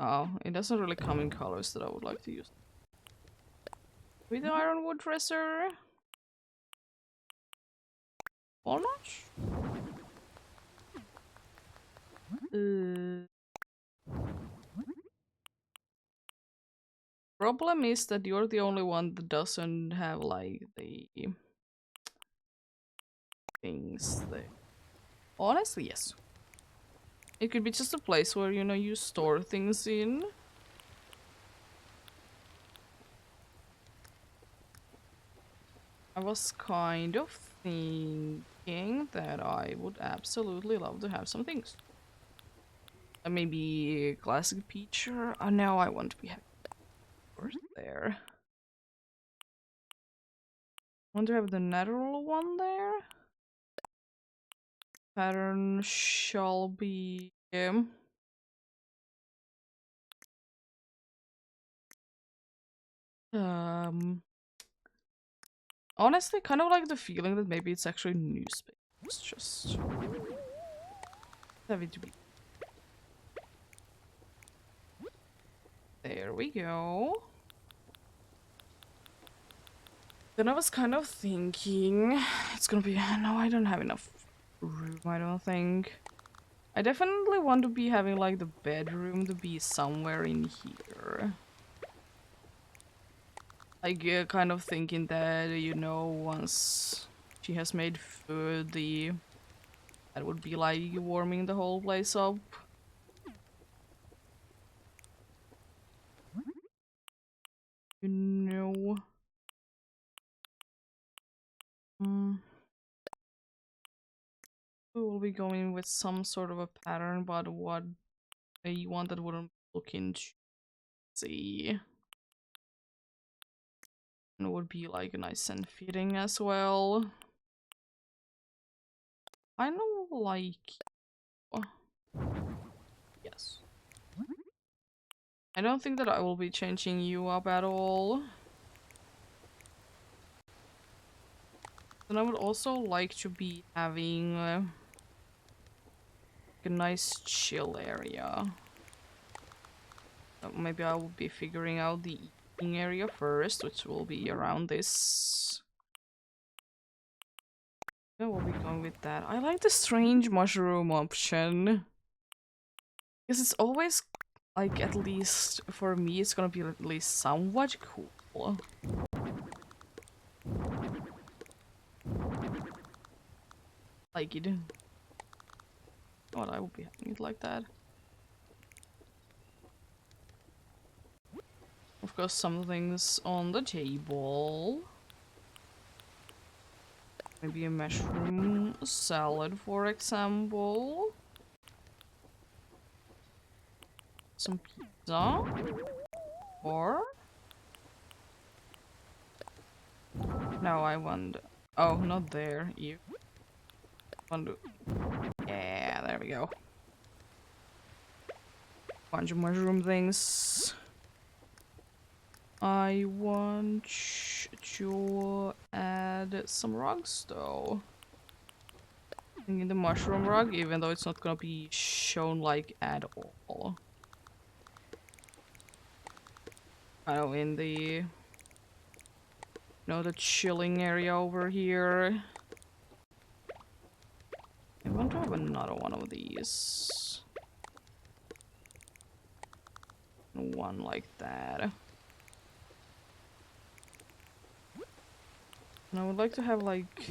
Oh, it doesn't really come in colors that I would like to use. With the ironwood dresser? Walnut? Problem is that you're the only one that doesn't have like the things there. Honestly, yes. It could be just a place where, you know, you store things in. I was kind of thinking that I would absolutely love to have some things. Maybe classic feature. Oh no, I want to be there. Want to have the natural one there. Pattern shall be honestly kind of like the feeling that maybe it's actually newspaper. It's just have it to be. There we go. Then I was kind of thinking it's gonna be no, I don't have enough room, I don't think. I definitely want to be having like the bedroom to be somewhere in here. Like kind of thinking that, you know, once she has made food, that would be like warming the whole place up. You know. We will be going with some sort of a pattern, but what a one that wouldn't look into see. And it would be like nice and fitting as well. I know, like, oh, yes. I don't think that I will be changing you up at all. And I would also like to be having a nice chill area. Maybe I will be figuring out the eating area first, which will be around this. Yeah, we'll be going with that. I like the strange mushroom option. Because it's always, like, at least for me, it's gonna be at least somewhat cool. Like it. What, I will be having it like that. Of course, some things on the table. Maybe a mushroom salad, for example. Some pizza. Or... no, I want... oh, not there. You want to... yeah, there we go. Bunch of mushroom things. I want to add some rugs though. In the mushroom rug, even though it's not gonna be shown like at all. Kind of in the, you know, the chilling area over here. I want to have another one of these. One like that. And I would like to have like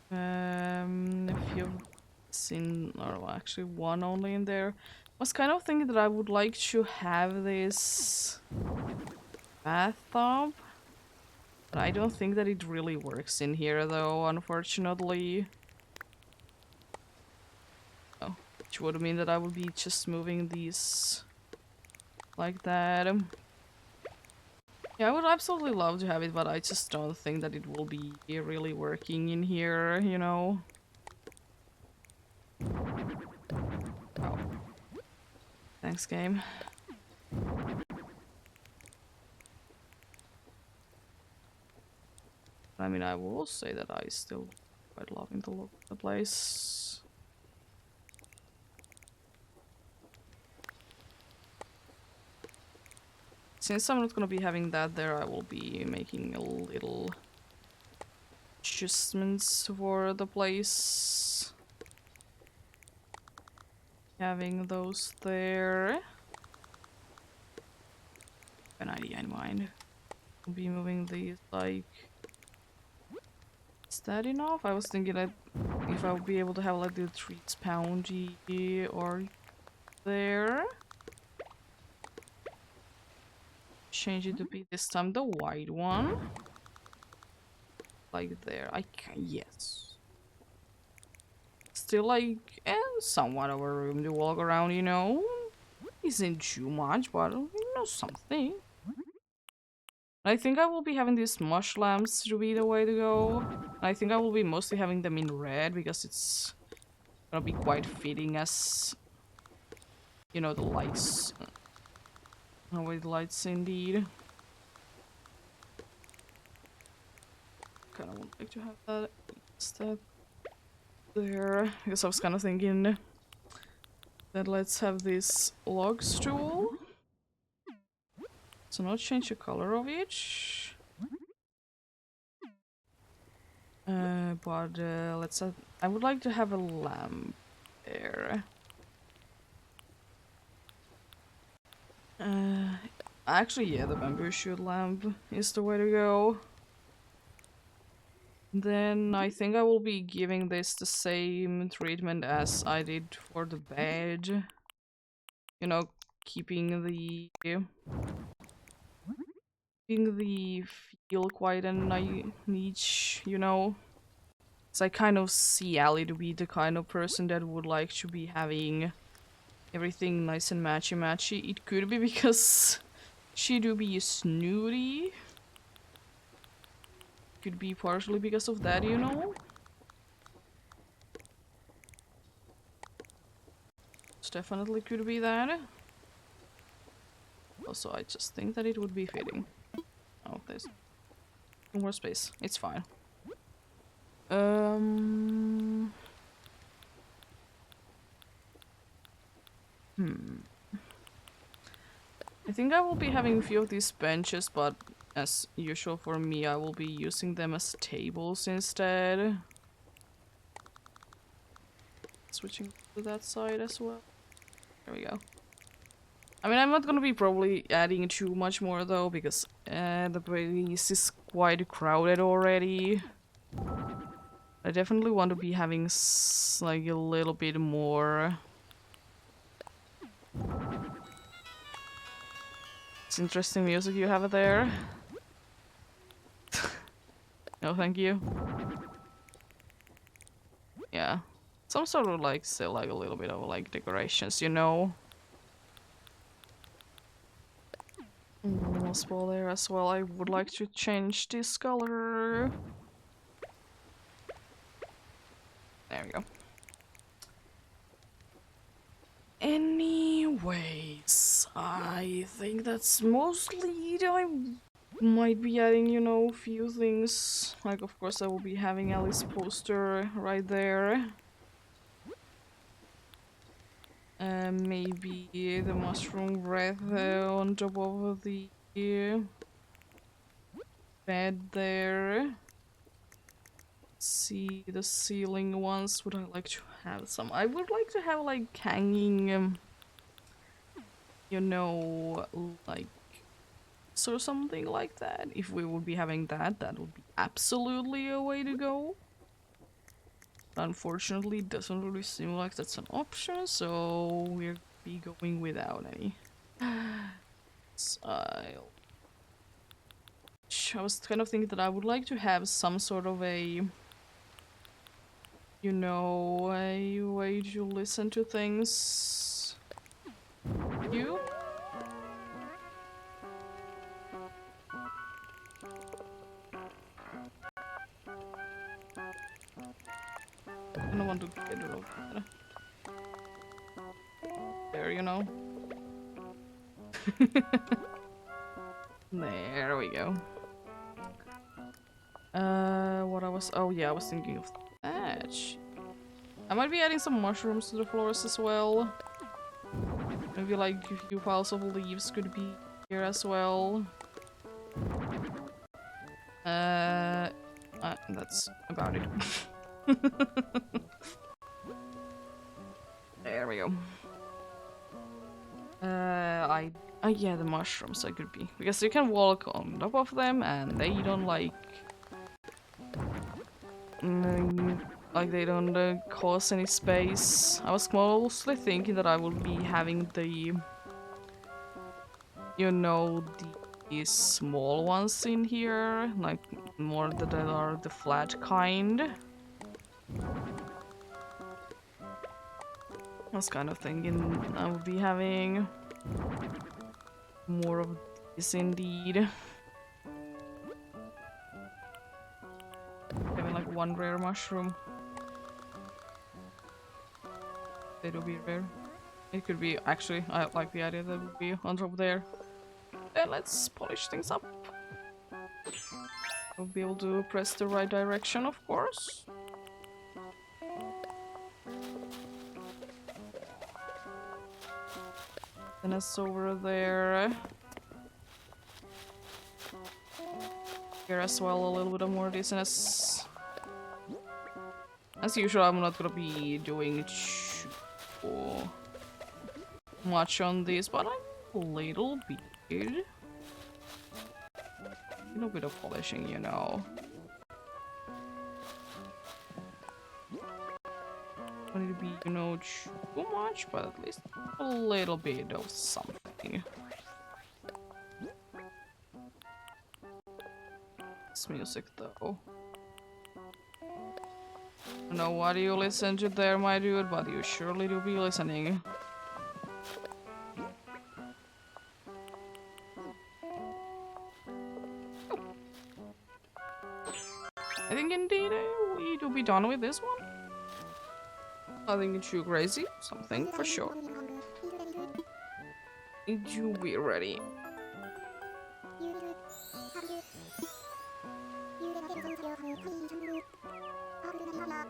a few in, or actually one only in there. I was kind of thinking that I would like to have this bathtub, but I don't think that it really works in here though, unfortunately. Oh, which would mean that I would be just moving these like that. Yeah, I would absolutely love to have it, but I just don't think that it will be really working in here, you know? Oh. Thanks, game. I mean, I will say that I still quite loving the look of the place. Since I'm not gonna be having that there, I will be making a little adjustments for the place. Having those there. An idea in mind. I'll be moving these like... is that enough? I was thinking that if I would be able to have like the treats poundy or there. Change it to be this time the white one. like there. I can, yes. Still like somewhat of a room to walk around, you know. Isn't too much, but you know something. I think I will be having these mush lamps to be the way to go. I think I will be mostly having them in red because it's gonna be quite fitting as, you know, the lights. With lights indeed. Kind of would like to have that instead there, because I was kind of thinking that let's have this log stool. So not change the color of each. But let's have, I would like to have a lamp there. Actually, yeah, the bamboo shoot lamp is the way to go. Then I think I will be giving this the same treatment as I did for the bed. You know, keeping the feel quite a niche, you know. So I kind of see Ali to be the kind of person that would like to be having everything nice and matchy. It could be because she do be snooty. Could be partially because of that, you know. It definitely could be that. Also, I just think that it would be fitting. Oh, there's more space. It's fine. I think I will be having a few of these benches, but as usual for me, I will be using them as tables instead. Switching to that side as well. There we go. I mean, I'm not gonna be probably adding too much more though, because the place is quite crowded already. I definitely want to be having like a little bit more. It's interesting music you have there. No, thank you. Yeah, some sort of like still like a little bit of like decorations, you know. Moss ball there as well. I would like to change this color. There we go. Anyways, I think that's mostly it. I might be adding, you know, a few things. Like, of course, I will be having Alice's poster right there. Maybe the mushroom wreath on top of the bed there. See the ceiling ones. Would I like to have some? I would like to have like hanging, you know, like so something like that. If we would be having that, that would be absolutely a way to go. Unfortunately, it doesn't really seem like that's an option, so we'll be going without any. Style. I was kind of thinking that I would like to have some sort of a, you know, a way to listen to things. You? I don't want to get rid of that. There, you know. There we go. What I was... Oh yeah, I was thinking of that. I might be adding some mushrooms to the floors as well. Maybe like a few piles of leaves could be here as well. That's about it. There we go. Yeah, the mushrooms I could be, because you can walk on top of them and they don't like they don't cause any space. I was mostly thinking that I would be having the, you know, these small ones in here, like more that are the flat kind. I was kind of thinking I would be having more of this indeed. Having like one rare mushroom. It'll be rare. It could be, actually, I like the idea that it would be on top there. Then let's polish things up. We'll be able to press the right direction, of course. Then it's over there. Here as well, a little bit of more dizziness. As usual, I'm not gonna be doing too much on this, but a little bit. A little bit of polishing, you know. Don't need to be, you know, too much, but at least a little bit of something. This music, though. I don't know what you listen to there, my dude, but you surely do be listening. I think indeed we do be done with this one. Nothing too crazy, something for sure. Did you be ready?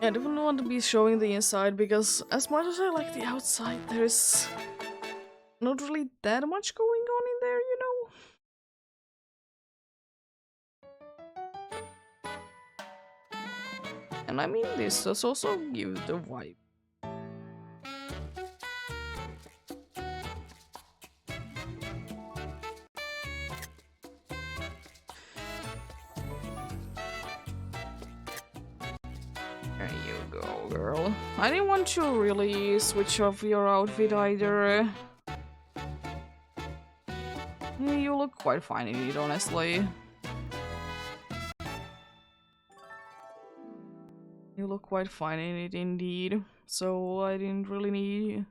I don't want to be showing the inside because as much as I like the outside, there's not really that much going on in there, you know? And I mean, this does also give the vibe. There you go, girl. I didn't want to really switch off your outfit either. You look quite fine in it, honestly. You look quite fine in it indeed. So I didn't really need...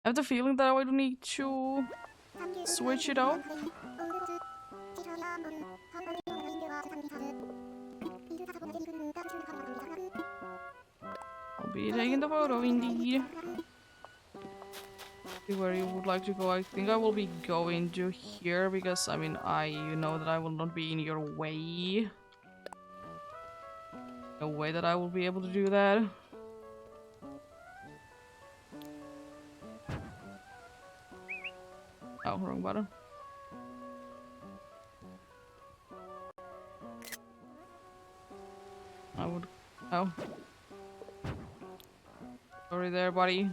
I have the feeling that I would need to switch it up. I'll be taking the photo indeed. See where you would like to go. I think I will be going to here because I mean you know that I will not be in your way. No way that I will be able to do that. Oh, wrong button. I would... Oh. Sorry there, buddy.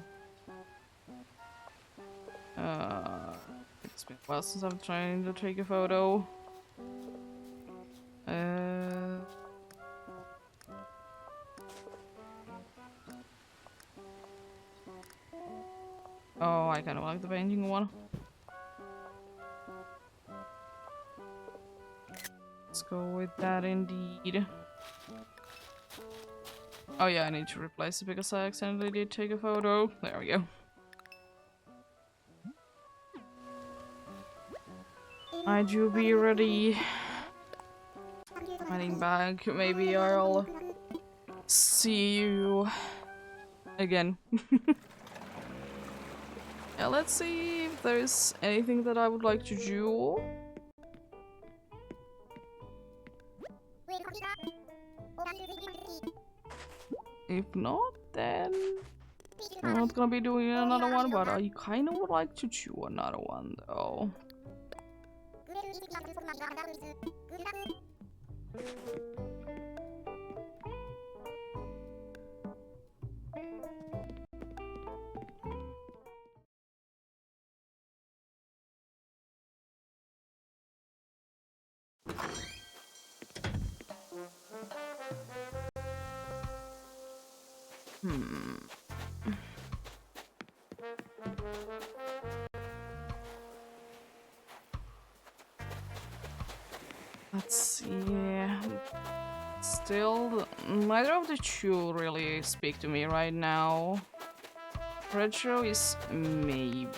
It's been a while since I'm trying to take a photo. Oh, I kind of like the painting one. Let's go with that indeed. Oh yeah, I need to replace it because I accidentally did take a photo. There we go. I do be ready. Heading back. Maybe I'll see you again. Yeah, let's see if there's anything that I would like to do. If not, then I'm not gonna be doing another one, but I kind of would like to do another one though. Let's see. Still, neither of the two really speak to me right now. Retro is maybe.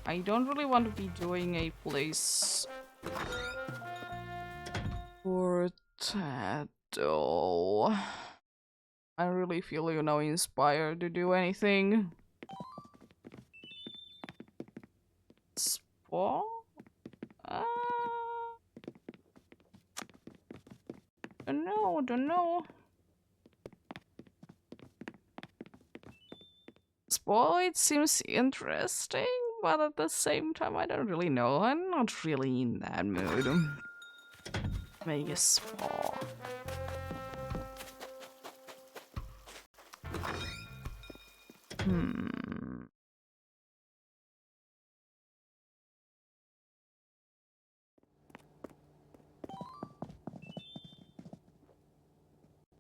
I don't really want to be doing a place for that though. I really feel, you know, inspired to do anything. Spa? Don't know. Spa, it seems interesting, but at the same time, I don't really know. I'm not really in that mood. Make a spa.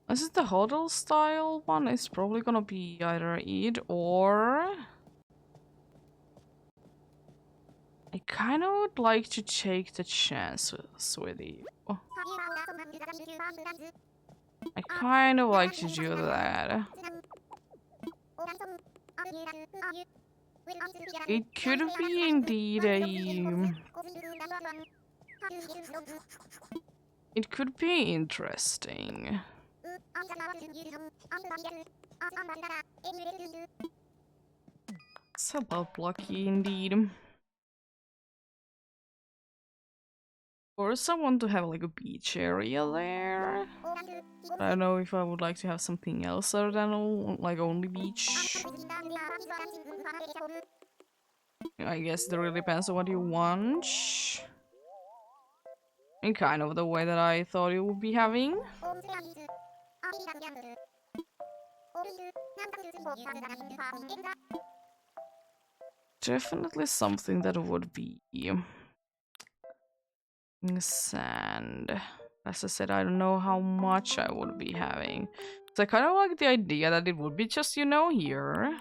This is the hotel style one. It's probably gonna be either it or... I kind of would like to take the chances with you. I kind of like to do that. It could be indeed a... It could be interesting. It's about lucky indeed. Or someone to have like a beach area there. I don't know if I would like to have something else other than like only beach. I guess it really depends on what you want. And kind of the way that I thought it would be having. Definitely something that would be sand. As I said, I don't know how much I would be having. So I kind of like the idea that it would be just, you know, here.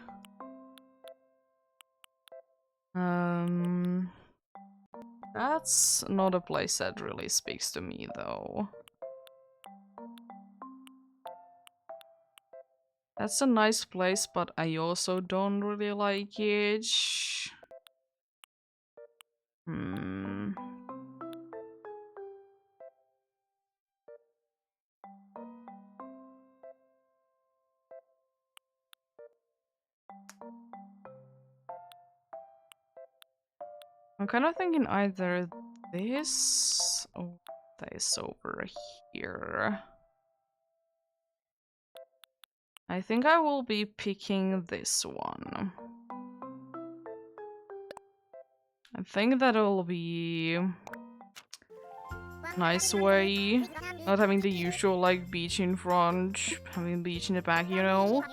That's not a place that really speaks to me, though. That's a nice place, but I also don't really like it. I'm kind of thinking either this or this over here. I think I will be picking this one. I think that'll be nice way. Not having the usual like beach in front, having beach in the back, you know.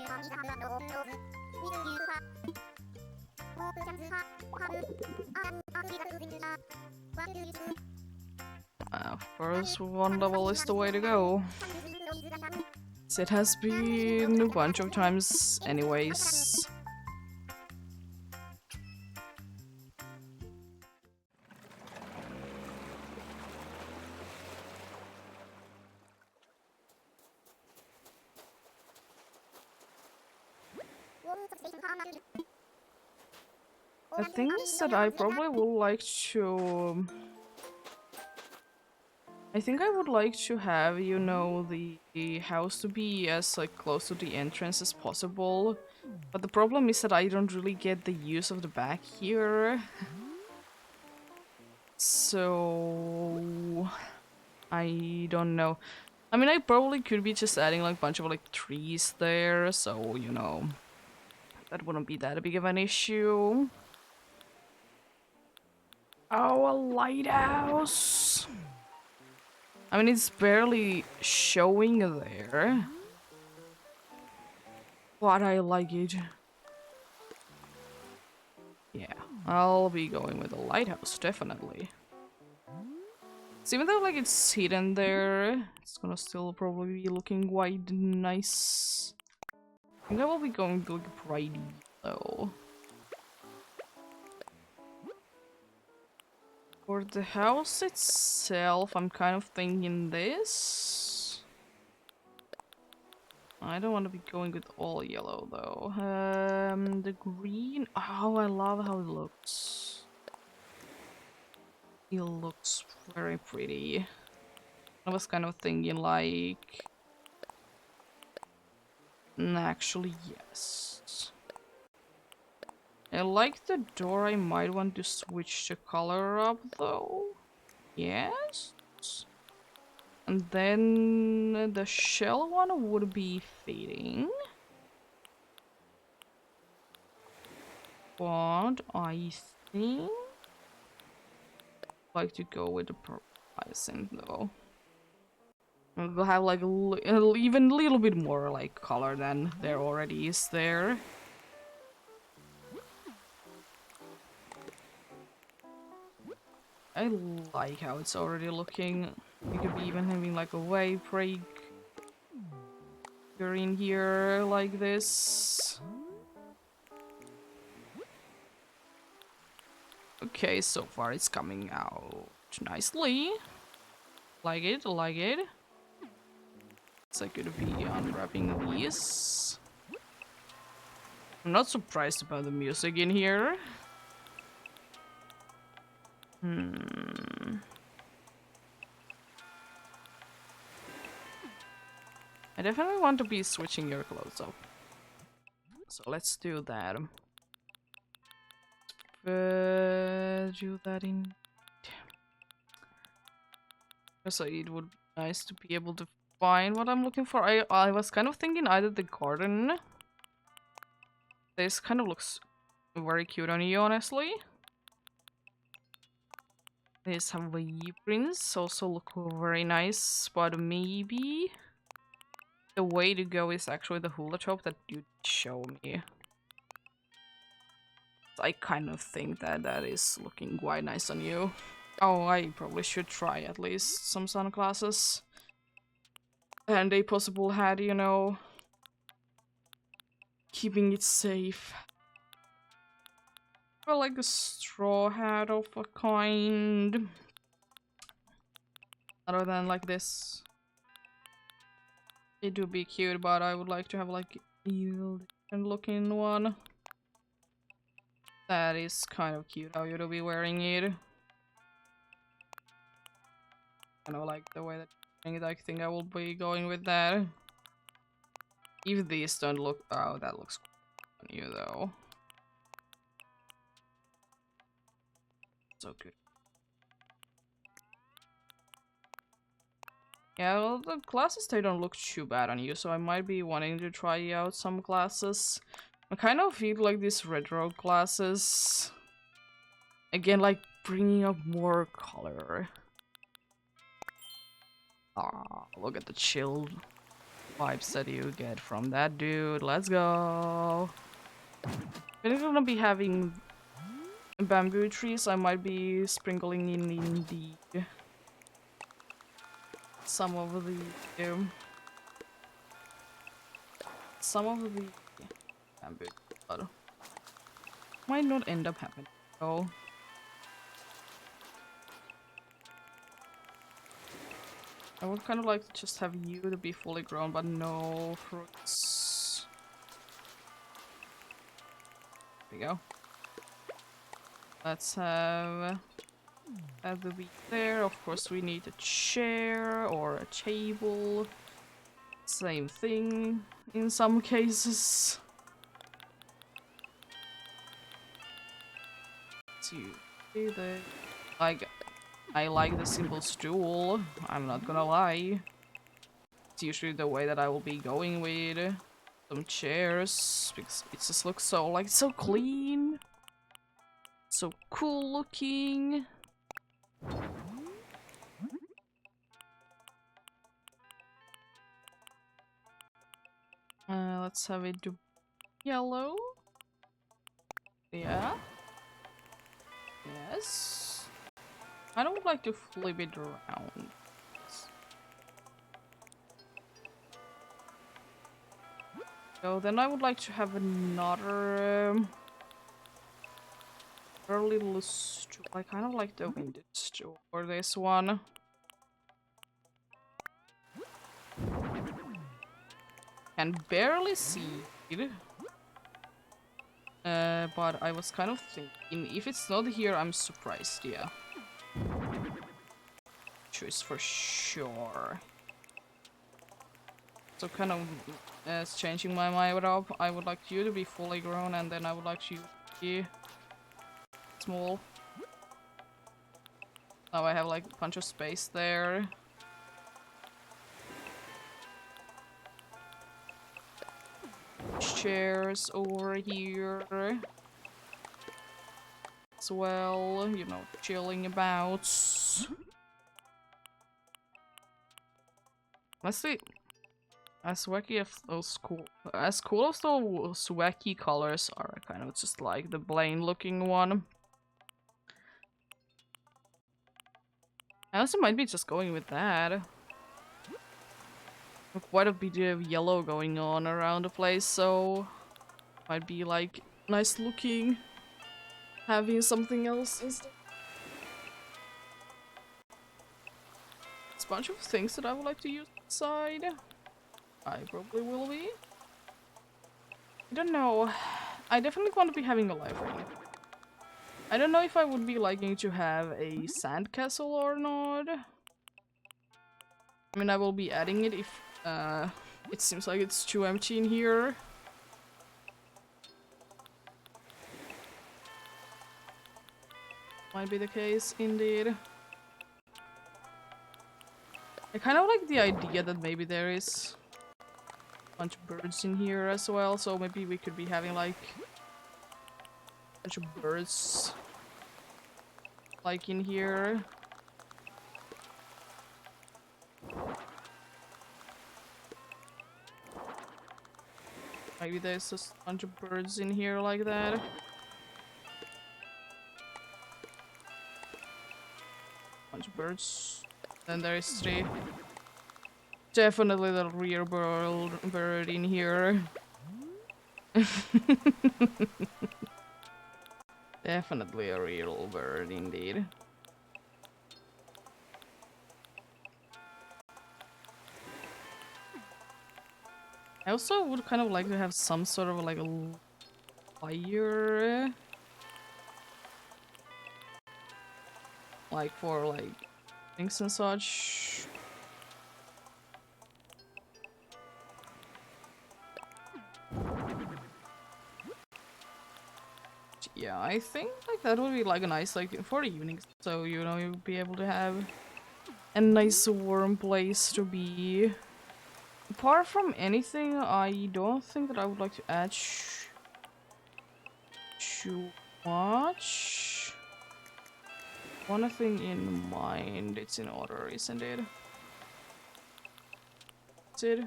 Of course, one level is the way to go. It has been a bunch of times anyways. The thing is that I probably would like to... I think I would like to have, you know, the house to be as like close to the entrance as possible. But the problem is that I don't really get the use of the back here. So... I don't know. I mean, I probably could be just adding like a bunch of like trees there, so, you know, that wouldn't be that big of an issue. Oh, a lighthouse! I mean, it's barely showing there. But I like it. Yeah, I'll be going with a lighthouse, definitely. So even though like it's hidden there, it's gonna still probably be looking quite nice. I think I will be going to look pretty, though. For the house itself, I'm kind of thinking this. I don't want to be going with all yellow though. The green. Oh, I love how it looks. It looks very pretty. I was kind of thinking like... Actually, yes. I like the door. I might want to switch the color up though. Yes. And then the shell one would be fading. But I think I'd like to go with the purple hyacinth though. We'll have like even a little bit more like color than there already is there. I like how it's already looking. You could be even having like a wave break. You're in here like this. Okay, so far it's coming out nicely. Like it, like it. It's like gonna be unwrapping these. I'm not surprised about the music in here. I definitely want to be switching your clothes up. So let's do that. Do that in... So it would be nice to be able to find what I'm looking for. I was kind of thinking either the garden. This kind of looks very cute on you, honestly. These Hawaii prints also look very nice, but maybe the way to go is actually the hula top that you show me. I kind of think that that is looking quite nice on you. Oh, I probably should try at least some sunglasses. And a possible hat, you know. Keeping it safe. Or like a straw hat of a kind. Other than like this. It would be cute, but I would like to have like a different looking one. That is kind of cute how you'll be wearing it. I know, like the way that I think I will be going with that. If these don't look... Oh, that looks cool on you though. So good. Yeah, well, the glasses, they don't look too bad on you, so I might be wanting to try out some glasses. I kind of feel like these retro glasses. Again, like bringing up more color. Ah, look at the chilled vibes that you get from that dude. Let's go. We're gonna be having bamboo trees. I might be sprinkling in the some of the bamboo, but might not end up happening. So I would kind of like to just have you to be fully grown, but no fruits. There we go. Let's have the wheat there. Of course, we need a chair or a table. Same thing in some cases. To do that. Like, I like the simple stool. I'm not gonna lie. It's usually the way that I will be going with some chairs because it just looks so like so clean, so cool looking. Let's have it do yellow. Yeah. Yes. I don't like to flip it around. So then I would like to have another a little stool. I kind of like the winded stool for this one. Can barely see it. But I was kind of thinking, if it's not here, I'm surprised, yeah. Choice for sure. So kind of as changing my mind up, I would like you to be fully grown and then I would like you to be small. Now I have like a bunch of space there. Chairs over here as well, you know, chilling about. Honestly, as wacky as those cool as wacky colors are, I kind of just like the plain looking one. I also might be just going with that. Quite a bit of yellow going on around the place, so might be like nice looking having something else instead. It's a bunch of things that I would like to use inside. I probably will be. I don't know. I definitely want to be having a library. I don't know if I would be liking to have a sandcastle or not. I mean, I will be adding it if it seems like it's too empty in here. Might be the case, indeed. I kind of like the idea that maybe there is a bunch of birds in here as well, so maybe we could be having like a bunch of birds like in here. Maybe there's just a bunch of birds in here like that. Bunch of birds. Then there is three. Definitely the rear bird in here. Definitely a real bird indeed. I also would kind of like to have some sort of like a fire. Like for like things and such. Yeah, I think like that would be like a nice like for the evenings, so you know you'll be able to have a nice warm place to be. Apart from anything, I don't think that I would like to add too much. One thing in mind, it's in order, isn't it? Is it?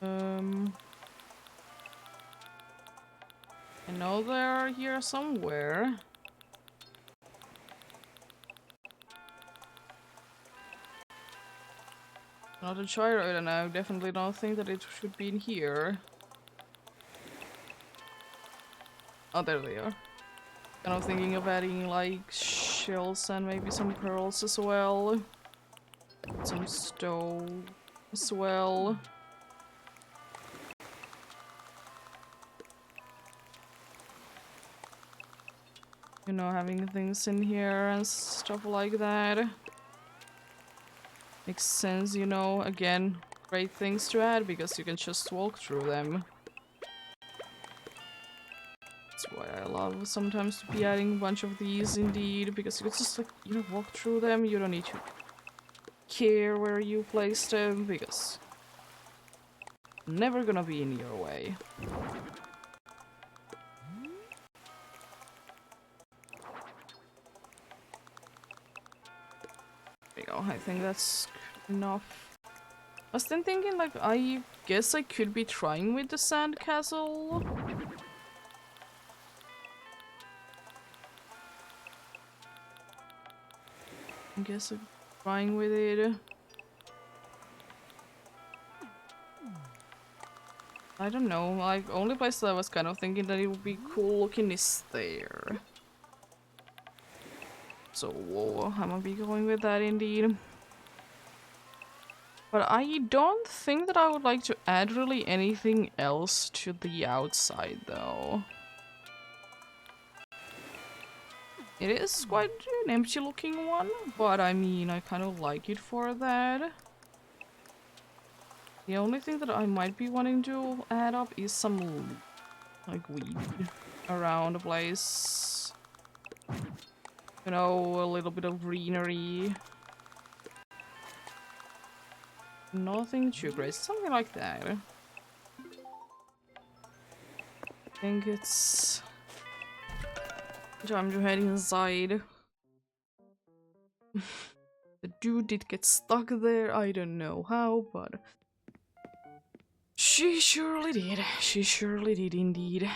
I know they're here somewhere. Not a gyroid, and I definitely don't think that it should be in here. Oh, there they are. Kind of thinking of adding like shells and maybe some pearls as well. Some stone as well. You know, having things in here and stuff like that. Makes sense, you know, again, great things to add because you can just walk through them. That's why I love sometimes to be adding a bunch of these indeed, because you can just like, you know, walk through them, you don't need to care where you place them, because never gonna be in your way. There you go, I think that's enough. I was then thinking, like, I guess I could be trying with the sandcastle. I guess I'm trying with it. I don't know, like, only place that I was kind of thinking that it would be cool looking is there. So, I'm gonna be going with that indeed. But I don't think that I would like to add really anything else to the outside, though. It is quite an empty looking one, but I mean, I kind of like it for that. The only thing that I might be wanting to add up is some, like, weed around the place. You know, a little bit of greenery. Nothing too crazy, something like that. I think it's time to head inside. The dude did get stuck there, I don't know how, but she surely did. She surely did indeed.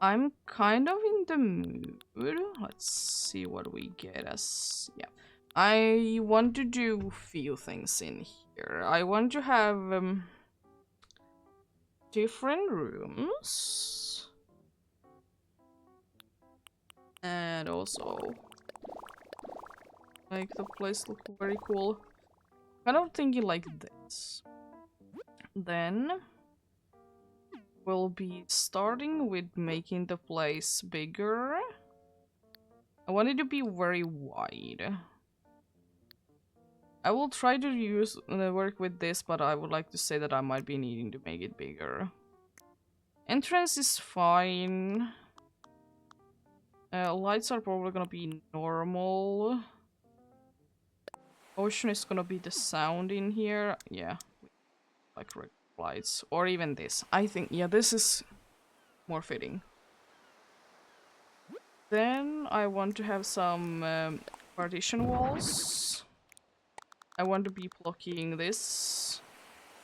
I'm kind of in the mood. Let's see what we get as... yeah. I want to do a few things in here. I want to have different rooms. And also make the place look very cool. Kind of thinking like this. Then we'll be starting with making the place bigger. I want it to be very wide. I will try to work with this, but I would like to say that I might be needing to make it bigger. Entrance is fine. Lights are probably gonna be normal. Ocean is gonna be the sound in here. Yeah, like lights. Or even this. I think, yeah, this is more fitting. Then I want to have some partition walls. I want to be blocking this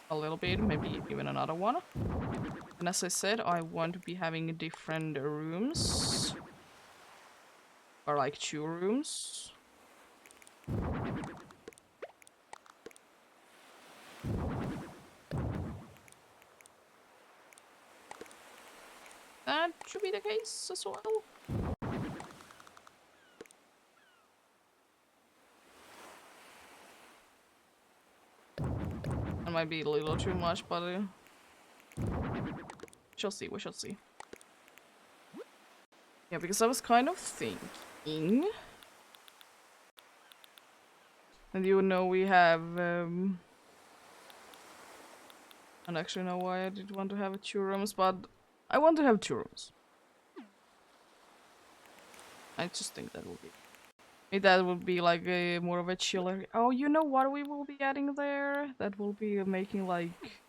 a little bit, maybe even another one. And as I said, I want to be having different rooms. Or like 2 rooms. That should be the case as well. That might be a little too much, but we shall see, we shall see. Yeah, because I was kind of thinking... and you know we have... I don't actually know why I did want to have 2 rooms, but I want to have 2 rooms. I just think that would be... that would be like a more of a chiller. Oh, you know what we will be adding there? That will be making like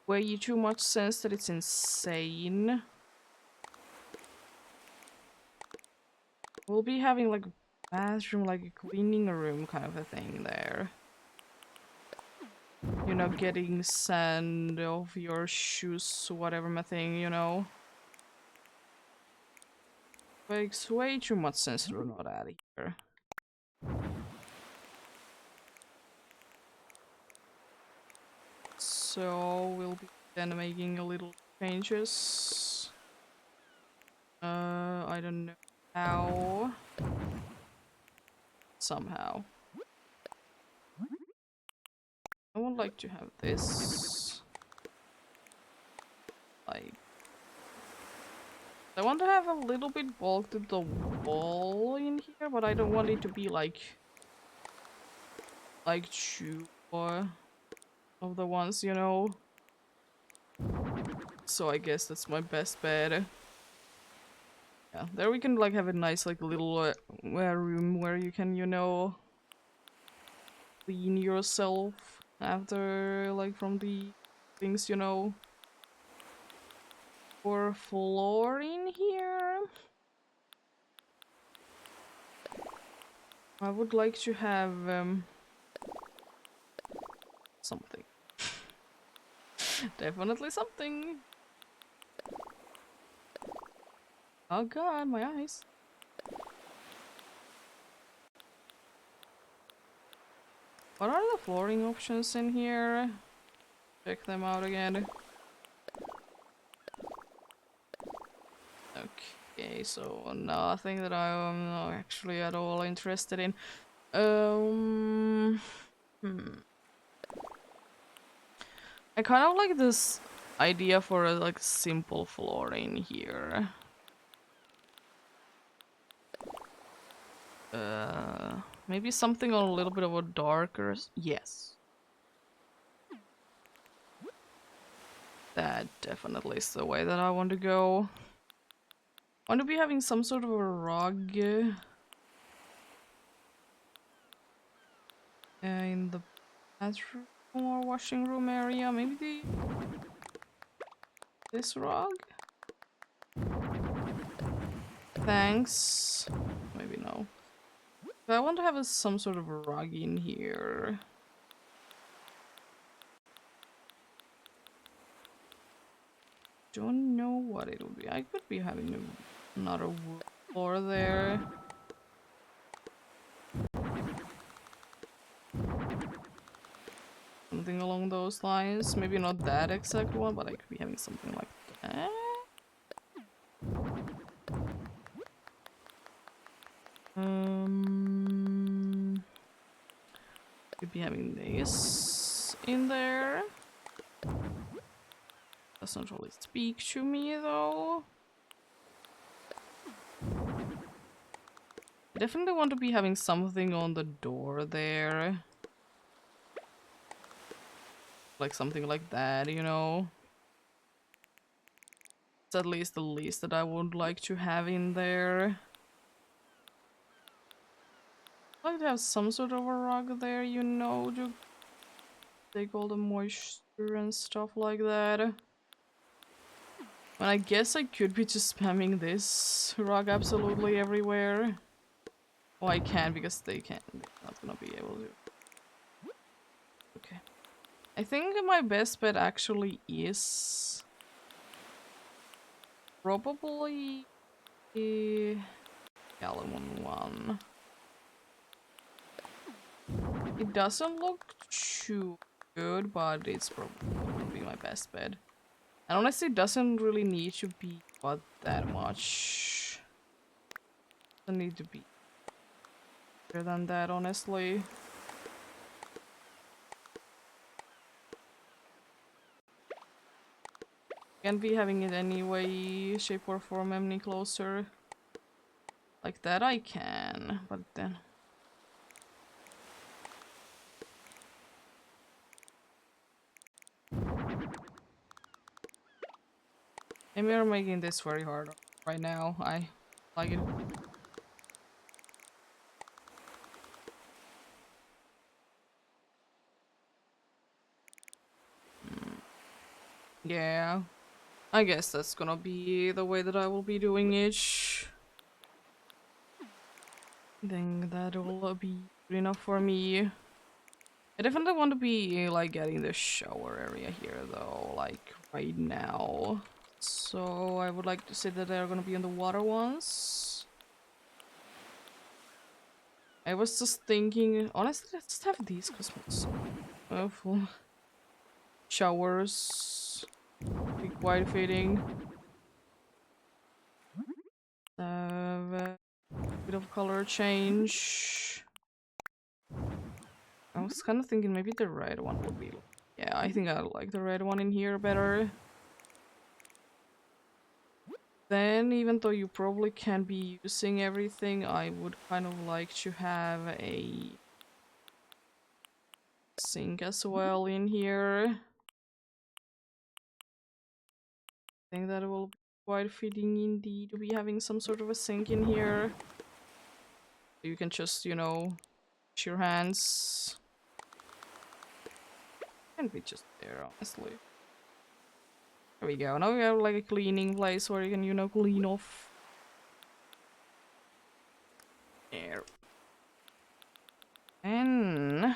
way too much sense that it's insane. We'll be having like a bathroom, like a cleaning room kind of a thing there. You know, getting sand off your shoes, whatever my thing, you know. Makes way too much sense to not add here. So we'll be then making a little changes. I don't know how. Somehow. I would like to have this. Like, I want to have a little bit bulk to the wall in here, but I don't want it to be like 2 of the ones, you know. So I guess that's my best bet. Yeah, there we can like have a nice like little room where you can, you know, clean yourself after like from the things, you know. For floor in here, I would like to have something. Definitely something. Oh god, my eyes. What are the flooring options in here? Check them out again. Okay, so nothing that I am not actually at all interested in. I kind of like this idea for a like simple flooring here. Maybe something on a little bit of a darker. Yes. That definitely is the way that I want to go. I want to be having some sort of a rug in the bathroom or washing room area. Maybe this rug? Thanks. Maybe no. But I want to have some sort of a rug in here. Don't know what it would be. I could be having another wood floor there. Something along those lines. Maybe not that exact one, but I could be having something like that. Could be having this in there. Doesn't really speak to me though. I definitely want to be having something on the door there. Like something like that, you know. It's at least the least that I would like to have in there. I'd like to have some sort of a rug there, you know, to take all the moisture and stuff like that. And I guess I could be just spamming this rug absolutely everywhere. Oh, I can because they can't. They're not gonna be able to. Okay. I think my best bet actually is probably the Gallon one. It doesn't look too good, but it's probably gonna be my best bet. And honestly, it doesn't really need to be but that much. Doesn't need to be better than that, honestly. Can't be having it any way, shape or form any closer. Like that I can, but then... Maybe we're making this very hard right now. I like it. Yeah. I guess that's gonna be the way that I will be doing it. I think that will be good enough for me. I definitely want to be like getting the shower area here though, like right now. So I would like to say that they're gonna be in the water ones. I was just thinking, honestly, let's just have these cosmos. Full showers. Be quite fitting. Have a bit of color change. I was kind of thinking maybe the red one would be... Yeah, I think I like the red one in here better. Then, even though you probably can't be using everything, I would kind of like to have a sink as well in here. I think that will be quite fitting indeed to be having some sort of a sink in here. You can just, you know, wash your hands. Can't be just there, honestly. There we go. Now we have like a cleaning place where you can, you know, clean off. There. And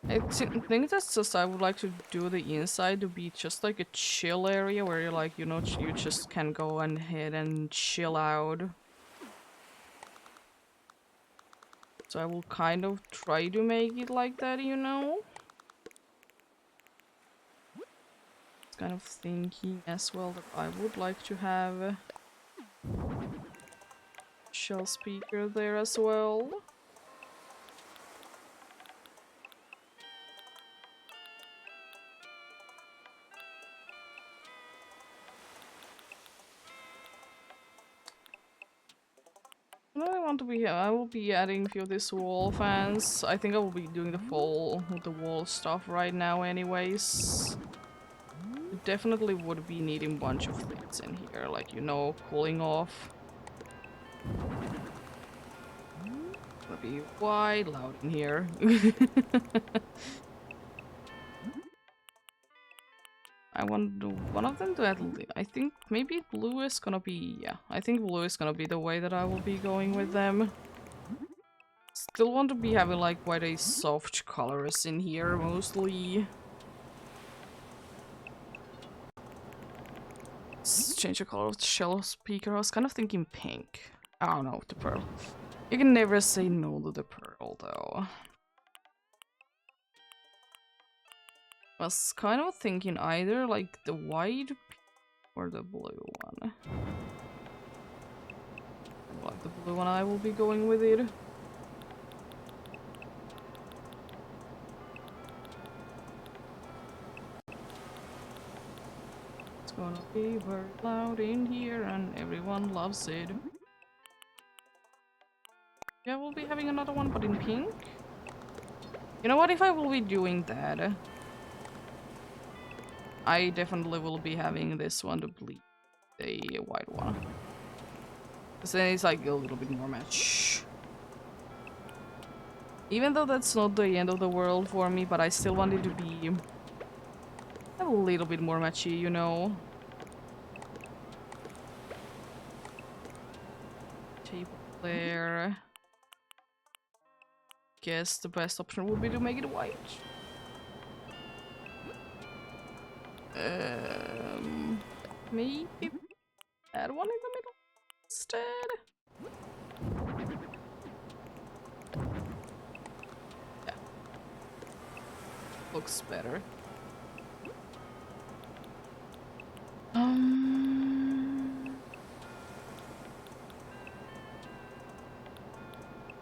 I think that's just, I would like to do the inside to be just like a chill area where you're like, you know, you just can go ahead and chill out. So I will kind of try to make it like that, you know? Kind of thinking as well that I would like to have a shell speaker there as well. I will be adding a few of these wall fans. I think I will be doing the wall stuff right now anyways. Definitely would be needing a bunch of things in here, like, you know, cooling off. Gonna be quite loud in here. I want one of them to I think maybe blue is gonna be, yeah, I think blue is gonna be the way that I will be going with them. Still want to be having like quite a soft colors in here mostly. Let's change the color of the shell speaker. I was kind of thinking pink. I don't know, the pearl. You can never say no to the pearl though. I was kind of thinking either like the white or the blue one. Like the blue one, I will be going with it. It's gonna be very loud in here and everyone loves it. Yeah, we'll be having another one, but in pink. You know what, if I will be doing that, I definitely will be having this one to bleed the white one. Because then it's like a little bit more match. Even though that's not the end of the world for me, but I still want it to be a little bit more matchy, you know. Table there. Guess the best option would be to make it white. Maybe add one in the middle instead. Yeah. Looks better.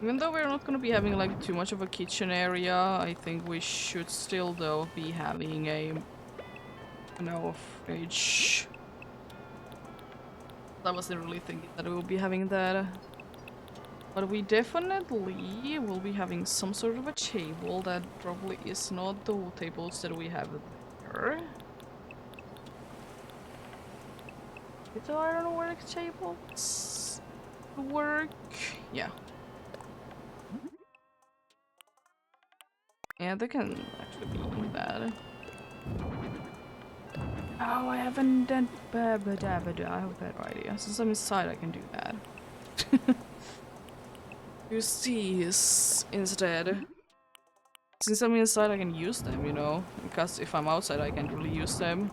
Even though we're not gonna be having like too much of a kitchen area, I think we should still though be having a, you know, fridge. I wasn't really thinking that we will be having that. But we definitely will be having some sort of a table that probably is not the tables that we have there. Did I don't work tables work? Yeah. Yeah, they can actually be that. Oh, I haven't done I have a better idea. Since I'm inside, I can do that. Use these instead. Since I'm inside, I can use them, you know? Because if I'm outside, I can't really use them.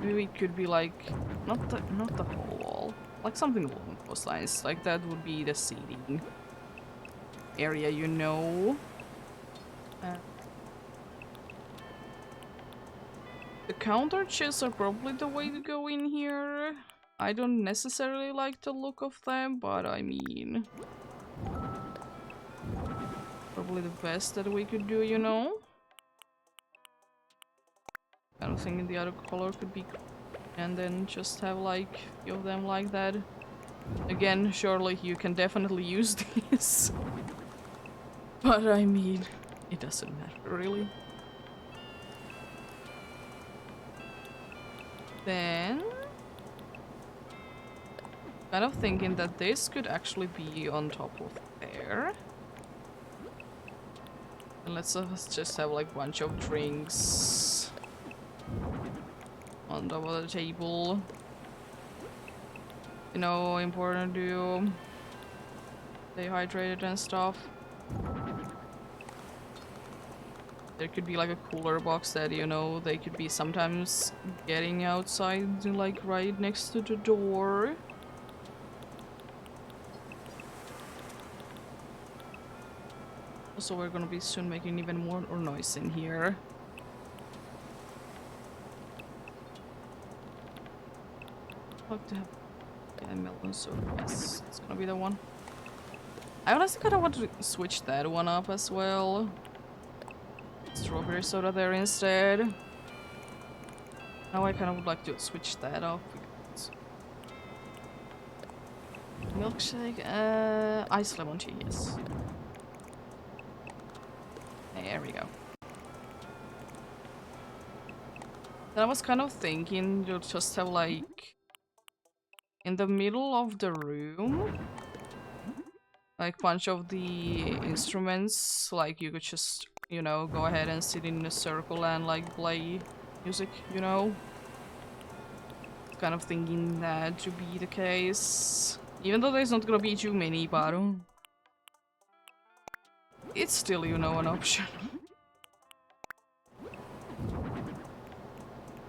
Maybe it could be like, not the whole wall. Like something along those lines. Like that would be the seating area, you know? The counter chests are probably the way to go in here. I don't necessarily like the look of them, but I mean... probably the best that we could do, you know? I don't think the other color could be... and then just have like a few of them like that. Again, surely you can definitely use these. But I mean, it doesn't matter really. Then... kind of thinking that this could actually be on top of there. And let's just have like a bunch of drinks on top of the table. You know, important to stay hydrated and stuff. There could be like a cooler box that, you know, they could be sometimes getting outside, like right next to the door. also we're gonna be soon making even more noise in here. Like to have melon, so yes, it's gonna be the one. I honestly kind of want to switch that one up as well. Strawberry soda there instead. Now I kind of would like to switch that up. Milkshake, iced lemon tea, yes. There we go. Then I was kind of thinking to just have like in the middle of the room, like bunch of the instruments, like you could just, you know, go ahead and sit in a circle and like play music, you know? Kind of thinking that to be the case. Even though there's not gonna be too many, but it's still, you know, an option.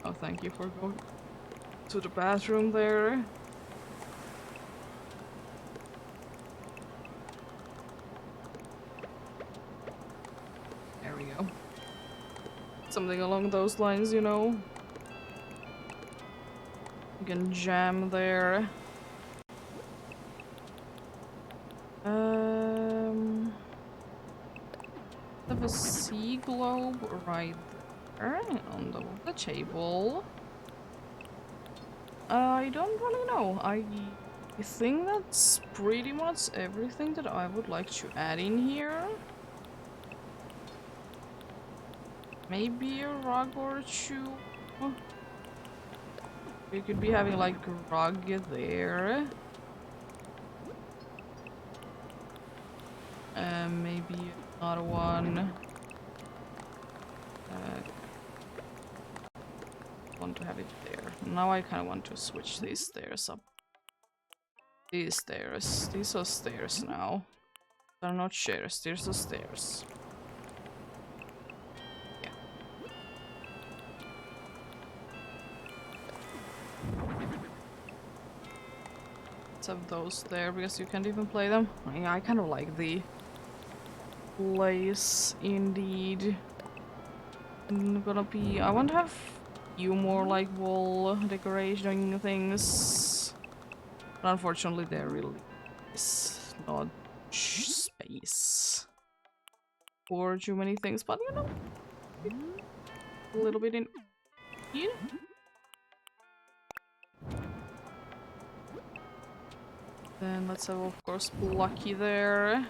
Oh, thank you for going to the bathroom there. There we go. Something along those lines, you know. You can jam there. Have a sea globe right there on the table. I don't really know. I think that's pretty much everything that I would like to add in here. Maybe a rug or two. We could be having like a rug there. Maybe another one. Want to have it there. Now I kind of want to switch these stairs up. These stairs. These are stairs now. They're not chairs. These are stairs. Yeah. Let's have those there because you can't even play them. Yeah, I kind of like the place indeed. I'm gonna be. I want to have few more like wall decoration things, but unfortunately there really is not space for too many things. But you know, a little bit in here. Then let's have, of course, Lucky there.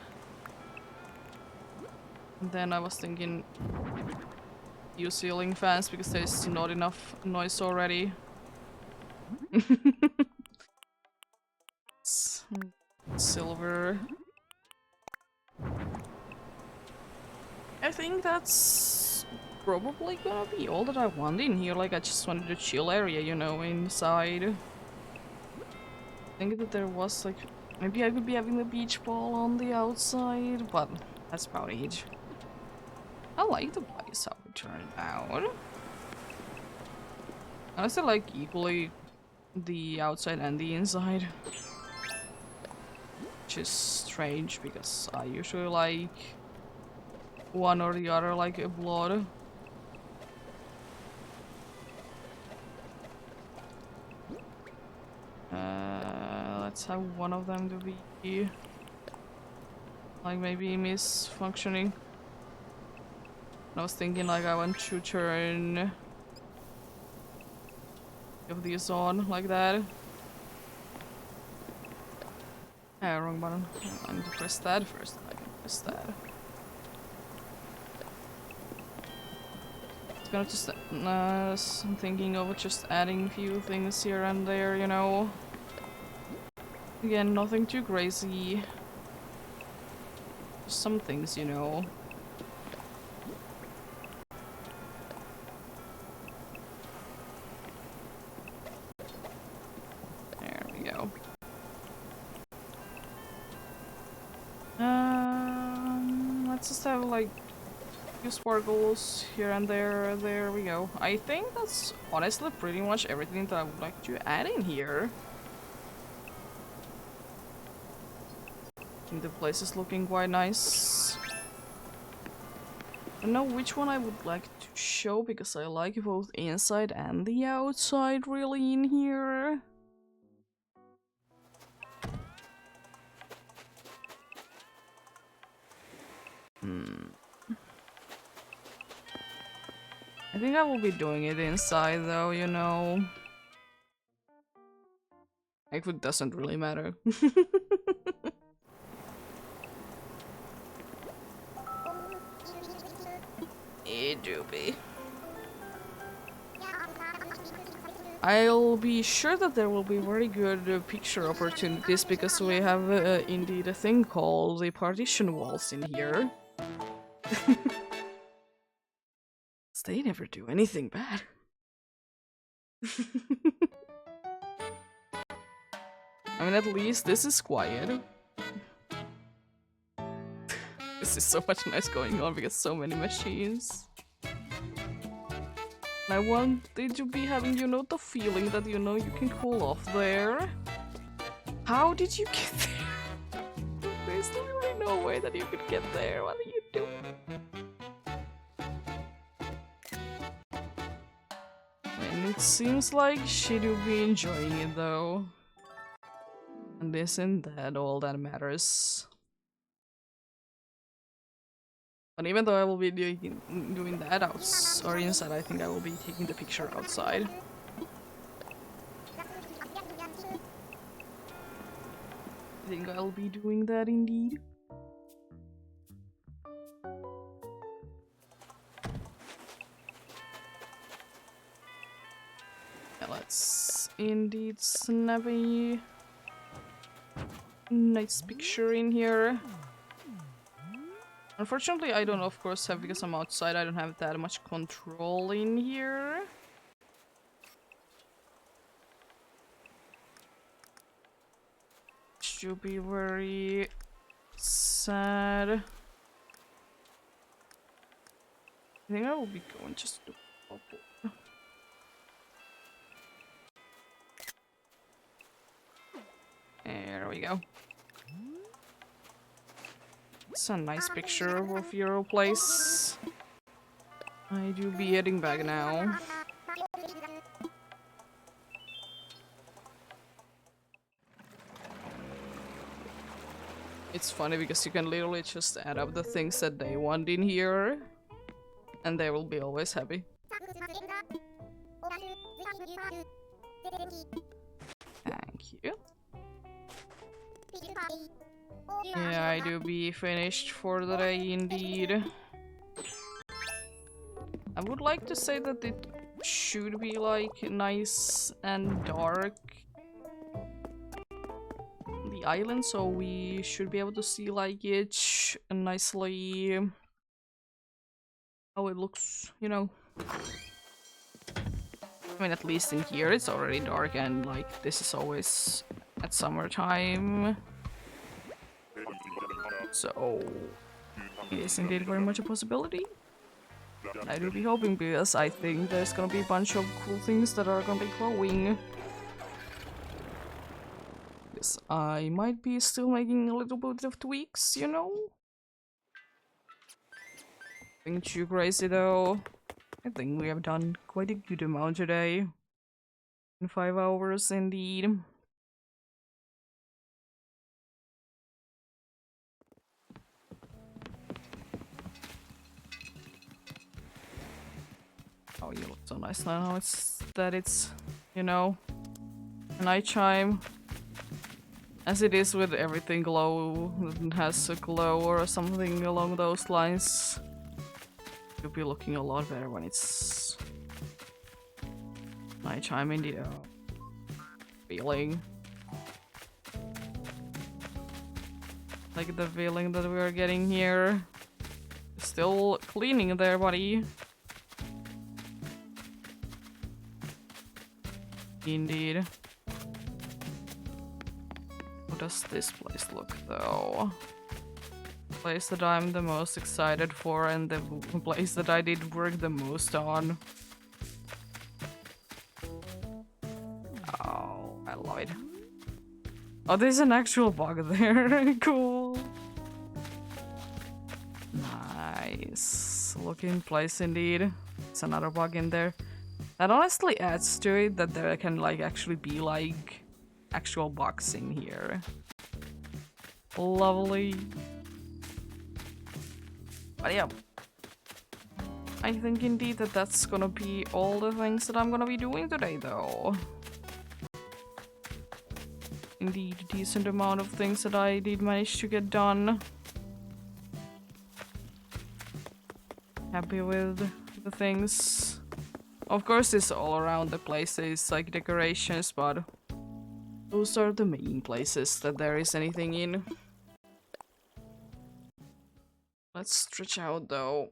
And then I was thinking use ceiling fans because there's not enough noise already. Silver. I think that's probably gonna be all that I want in here. Like, I just wanted a chill area, you know, inside. I think that there was like, maybe I could be having the beach ball on the outside, but that's about it. I like the place how it turned out. I still like equally the outside and the inside. Which is strange because I usually like one or the other, like a blood. Let's have one of them to be like maybe misfunctioning. I was thinking like I want to turn of these on like that. Wrong button. I need to press that first. I can press that. It's gonna just I'm thinking of just adding a few things here and there, you know. Again, nothing too crazy. Just some things, you know. There we go. Let's just have like a few sparkles here and there. There we go. I think that's honestly pretty much everything that I would like to add in here. I think the place is looking quite nice. I don't know which one I would like to show because I like both inside and the outside really in here. I think I will be doing it inside though, you know. Like, it doesn't really matter. It do be. I'll be sure that there will be very good picture opportunities because we have indeed a thing called the partition walls in here. They never do anything bad. I mean, at least this is quiet. This is so much nice going on because so many machines. And I wanted to be having, you know, the feeling that, you know, you can cool off there. How did you get there? There's literally no way that you could get there. What are you doing? And it seems like she do be enjoying it though. And isn't that all that matters? But even though I will be doing that or inside, I think I will be taking the picture outside. I think I'll be doing that indeed. Yeah, let's indeed snap a nice picture in here. Unfortunately, I don't, of course, have, because I'm outside, I don't have that much control in here. Should be very sad. I think I will be going just to bubble. There we go. It's a nice picture of your place. I do be heading back now. It's funny because you can literally just add up the things that they want in here, and they will be always happy. Thank you. Yeah, I do be finished for the day indeed. I would like to say that it should be like nice and dark, the island, so we should be able to see like it nicely how it looks, you know. I mean, at least in here it's already dark, and like this is always at summertime, so it is indeed very much a possibility. I do be hoping, because I think there's gonna be a bunch of cool things that are gonna be glowing. Yes, I might be still making a little bit of tweaks, you know? Nothing too crazy though. I think we have done quite a good amount today. In 5 hours indeed. Oh, you look so nice now. It's, you know, nighttime. As it is with everything glow that has a glow or something along those lines. You'll be looking a lot better when it's nighttime indeed. Feeling. Like the feeling that we are getting here. Still cleaning there, buddy. Indeed. How does this place look though? Place that I'm the most excited for and the place that I did work the most on. Oh, I love it. Oh, there's an actual bug there. Cool. Nice. nice looking place indeed. It's another bug in there. That honestly adds to it that there can like actually be like actual bugs in here. Lovely. But yeah. I think indeed that that's gonna be all the things that I'm gonna be doing today though. Indeed, a decent amount of things that I did manage to get done. Happy with the things. Of course, it's all around the places like decorations, but those are the main places that there is anything in. Let's stretch out though.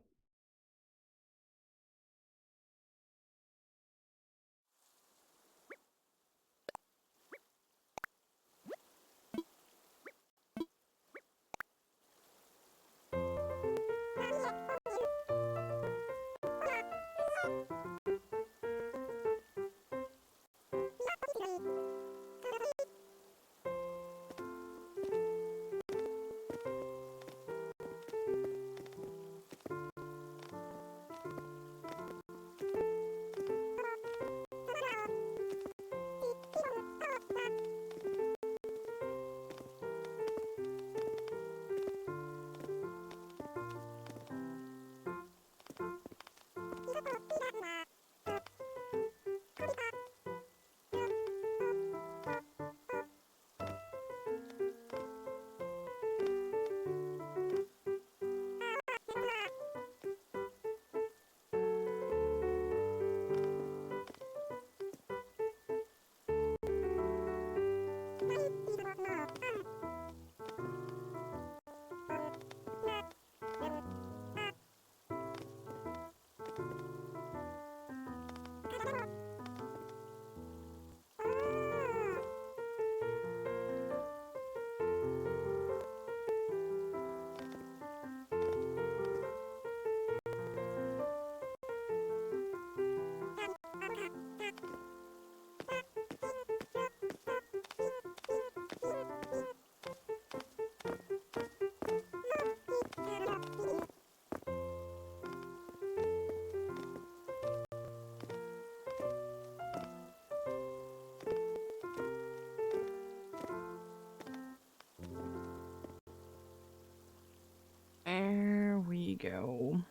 There we go.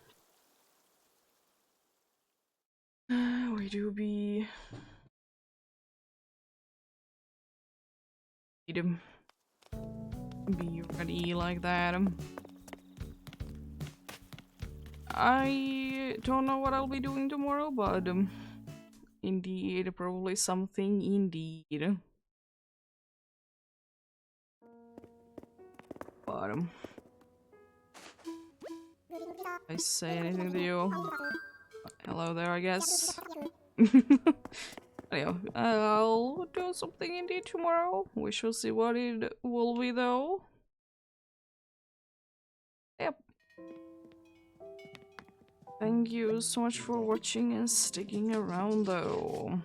We do be ready like that. I don't know what I'll be doing tomorrow, but indeed, probably something indeed. But I say anything to you? Hello there, I guess. Anyway, I'll do something indeed tomorrow. We shall see what it will be though. Yep. Thank you so much for watching and sticking around though.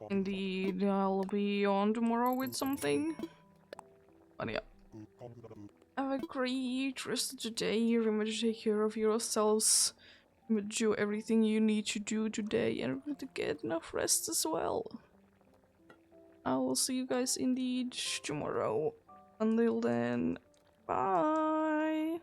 Indeed, I'll be on tomorrow with something. But yeah. Have a great rest of the day. Remember to take care of yourselves. Remember to do everything you need to do today and remember to get enough rest as well. I will see you guys indeed tomorrow. Until then, bye.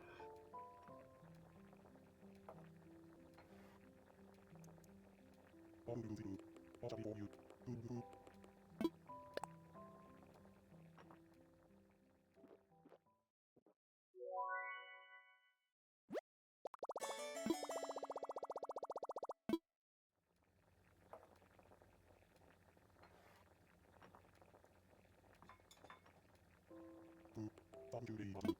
Thank you.